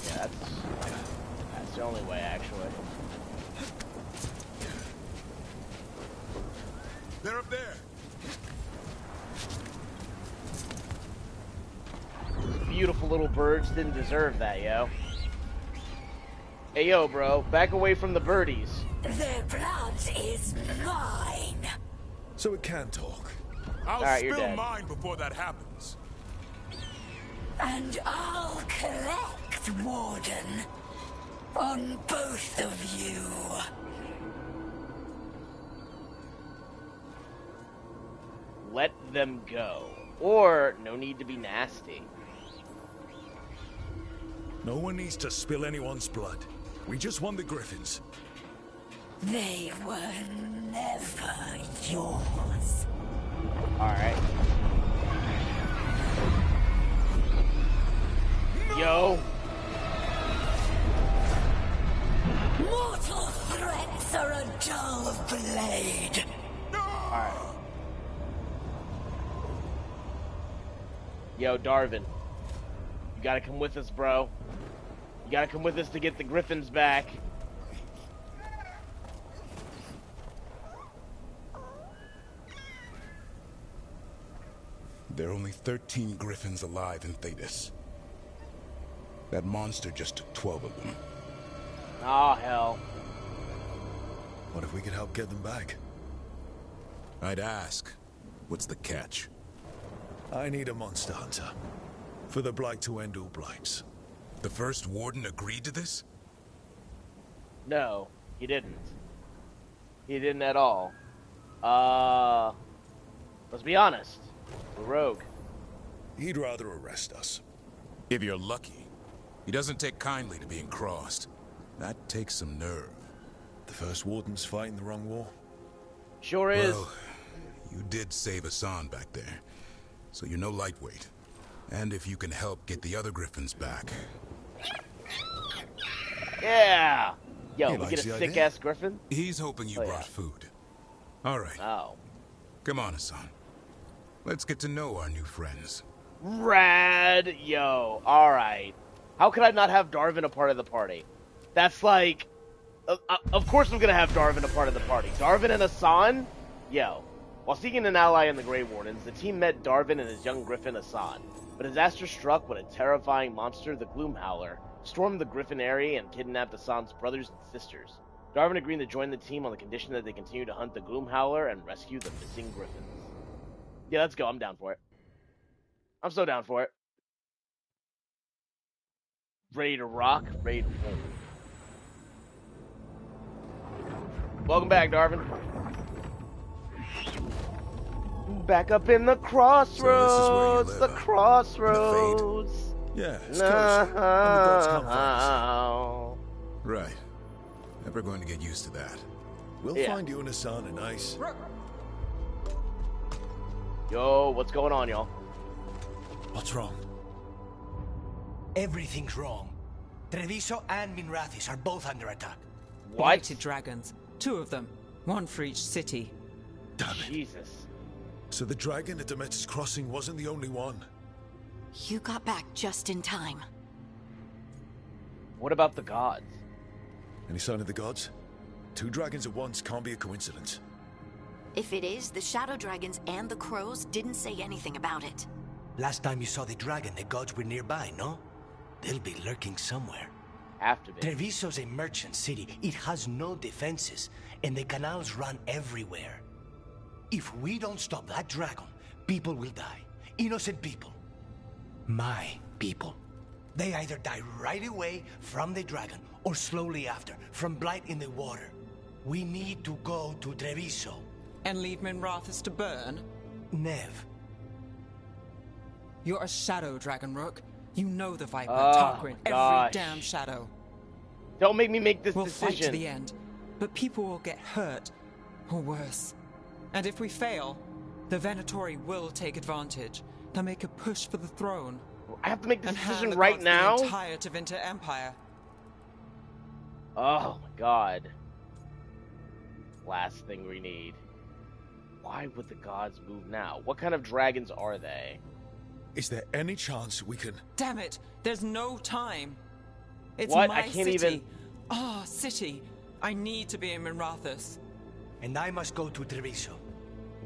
Yeah, that's the only way, actually. They're up there. Beautiful little birds didn't deserve that, yo. Hey, yo, bro, back away from the birdies. Their blood is mine. So it can talk. I'll Alright, you're spill dead. mine before that happens. And I'll collect, Warden. On both of you. Let them go. Or, no need to be nasty. No one needs to spill anyone's blood. We just want the Griffins. They were never yours. Alright. Yo. Mortal Yo, Darvin. You gotta come with us, bro. You gotta come with us to get the griffins back. There are only 13 griffins alive in Thetis. That monster just took 12 of them. Oh, hell. What if we could help get them back? I'd ask, what's the catch? I need a monster hunter. For the Blight to end all blights. The first warden agreed to this? No, he didn't. He didn't at all. Let's be honest. We're rogue. He'd rather arrest us. If you're lucky. He doesn't take kindly to being crossed. That takes some nerve. The first warden's fighting the wrong war. Sure is. Well, you did save Hassan back there, so you're no lightweight. And if you can help get the other griffins back. Yeah! Yo, He we likes get a the sick-ass griffin? He's hoping you brought food. All right. Oh. Come on, Hassan. Let's get to know our new friends. Rad! Yo, alright. How could I not have Darvin a part of the party? That's like... of course I'm gonna have Darvin a part of the party. Darvin and Hassan? Yo. While seeking an ally in the Grey Wardens, the team met Darvin and his young griffin Hassan. But disaster struck when a terrifying monster, the Gloom Howler, stormed the Griffin area and kidnapped Hassan's brothers and sisters. Darvin agreed to join the team on the condition that they continue to hunt the Gloom Howler and rescue the missing griffins. Yeah, let's go. I'm down for it. I'm so down for it. Ready to rock, ready to roll. Welcome back, Darvin. Back up in the crossroads, the crossroads. Yeah, it's no. Right. Never going to get used to that. We'll find you and Hassan a nice... Yo, what's going on, y'all? What's wrong? Everything's wrong. Treviso and Minrathis are both under attack. Blighted dragons. 2 of them. 1 for each city. Damn it. Jesus. So the dragon at Demeter's Crossing wasn't the only one? You got back just in time. What about the gods? Any sign of the gods? 2 dragons at once can't be a coincidence. If it is, the Shadow Dragons and the Crows didn't say anything about it. Last time you saw the dragon, the gods were nearby, no? They'll be lurking somewhere. Have to be. Treviso's a merchant city. It has no defenses, and the canals run everywhere. If we don't stop that dragon, people will die. Innocent people. My people. They either die right away from the dragon, or slowly after, from blight in the water. We need to go to Treviso. And leave Minrathis to burn? Nev. You're a shadow, Dragon Rook. You know the Viper, Oh, Tarquin, every gosh. damn shadow. Don't make me make this we'll decision. Fight to the end, but people will get hurt, or worse. And if we fail, the Venatori will take advantage. They'll make a push for the throne. I have to make this and decision hand the right gods now? The entire Tevinter Empire. Oh my god. Last thing we need. Why would the gods move now? What kind of dragons are they? Is there any chance we can... Damn it! There's no time. It's What? my I can't city. even... Ah, city. I need to be in Minrathis. And I must go to Treviso.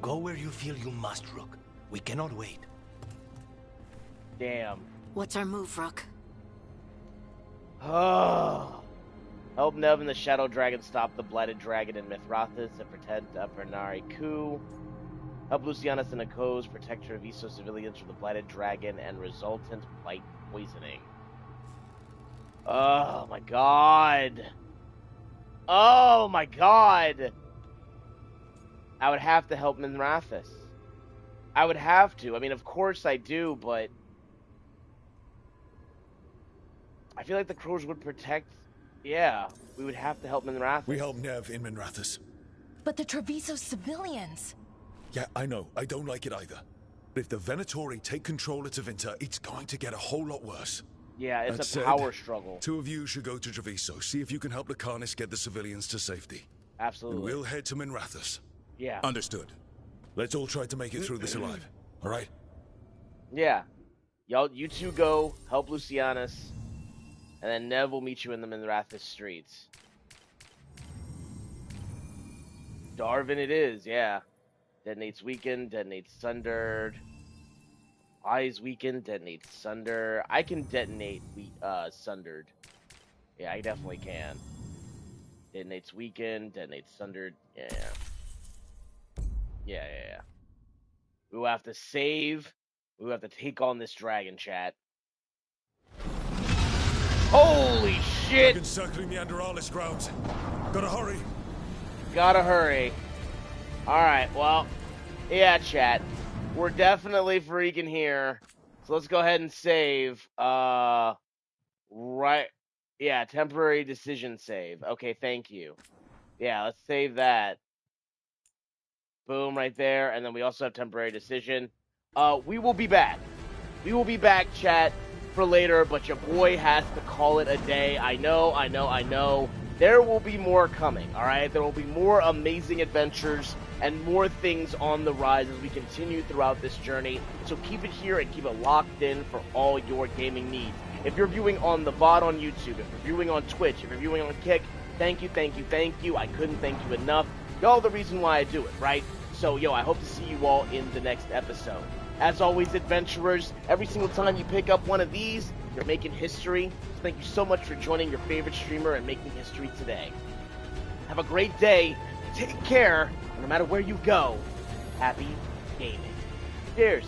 Go where you feel you must, Rook. We cannot wait. Damn. What's our move, Rook? Oh. Help Nev and the Shadow Dragon stop the Blighted Dragon in Mithrathis and protect Upernari Ku. Help Lucianus and Akos protect Treviso civilians from the Blighted Dragon and resultant blight poisoning. Oh my god. Oh my god. I would have to help Minrathis. I would have to. I mean, of course I do, but I feel like the Crows would protect. Yeah, we would have to help Minrathis. We help Nev in Minrathis. But the Treviso civilians... Yeah, I know. I don't like it either. But if the Venatori take control of Tevinter, it's going to get a whole lot worse. Yeah, it's That a said, power struggle. 2 of you should go to Treviso. See if you can help Lucanus get the civilians to safety. Absolutely. And we'll head to Minrathis. Yeah. Understood. Let's all try to make it through this alive. All right? Yeah. you two go help Lucianus, and then Nev will meet you in the Minrathous streets. Darvin it is, yeah. Detonates weakened, detonates sundered. Eyes weakened, detonates sunder. I can detonate sundered. Yeah, I definitely can. Detonates weakened, detonates sundered. Yeah. We will have to save. We will have to take on this dragon, chat. Holy shit! Dragon circling the Anderalis grounds. Gotta hurry. Gotta hurry. Alright, well, yeah, chat. We're definitely freaking here. So let's go ahead and save. Right. Yeah, temporary decision save. Okay, thank you. Yeah, let's save that. Boom, right there. And then we also have temporary decision. We will be back. We will be back, chat, for later, but your boy has to call it a day. I know. There will be more coming, all right? There will be more amazing adventures and more things on the rise as we continue throughout this journey. So keep it here and keep it locked in for all your gaming needs. If you're viewing on the VOD on YouTube, if you're viewing on Twitch, if you're viewing on Kick, thank you. I couldn't thank you enough. Y'all the reason why I do it, right? So, I hope to see you all in the next episode. As always, adventurers, every single time you pick up one of these, you're making history. So thank you so much for joining your favorite streamer and making history today. Have a great day. Take care. No matter where you go, happy gaming. Cheers.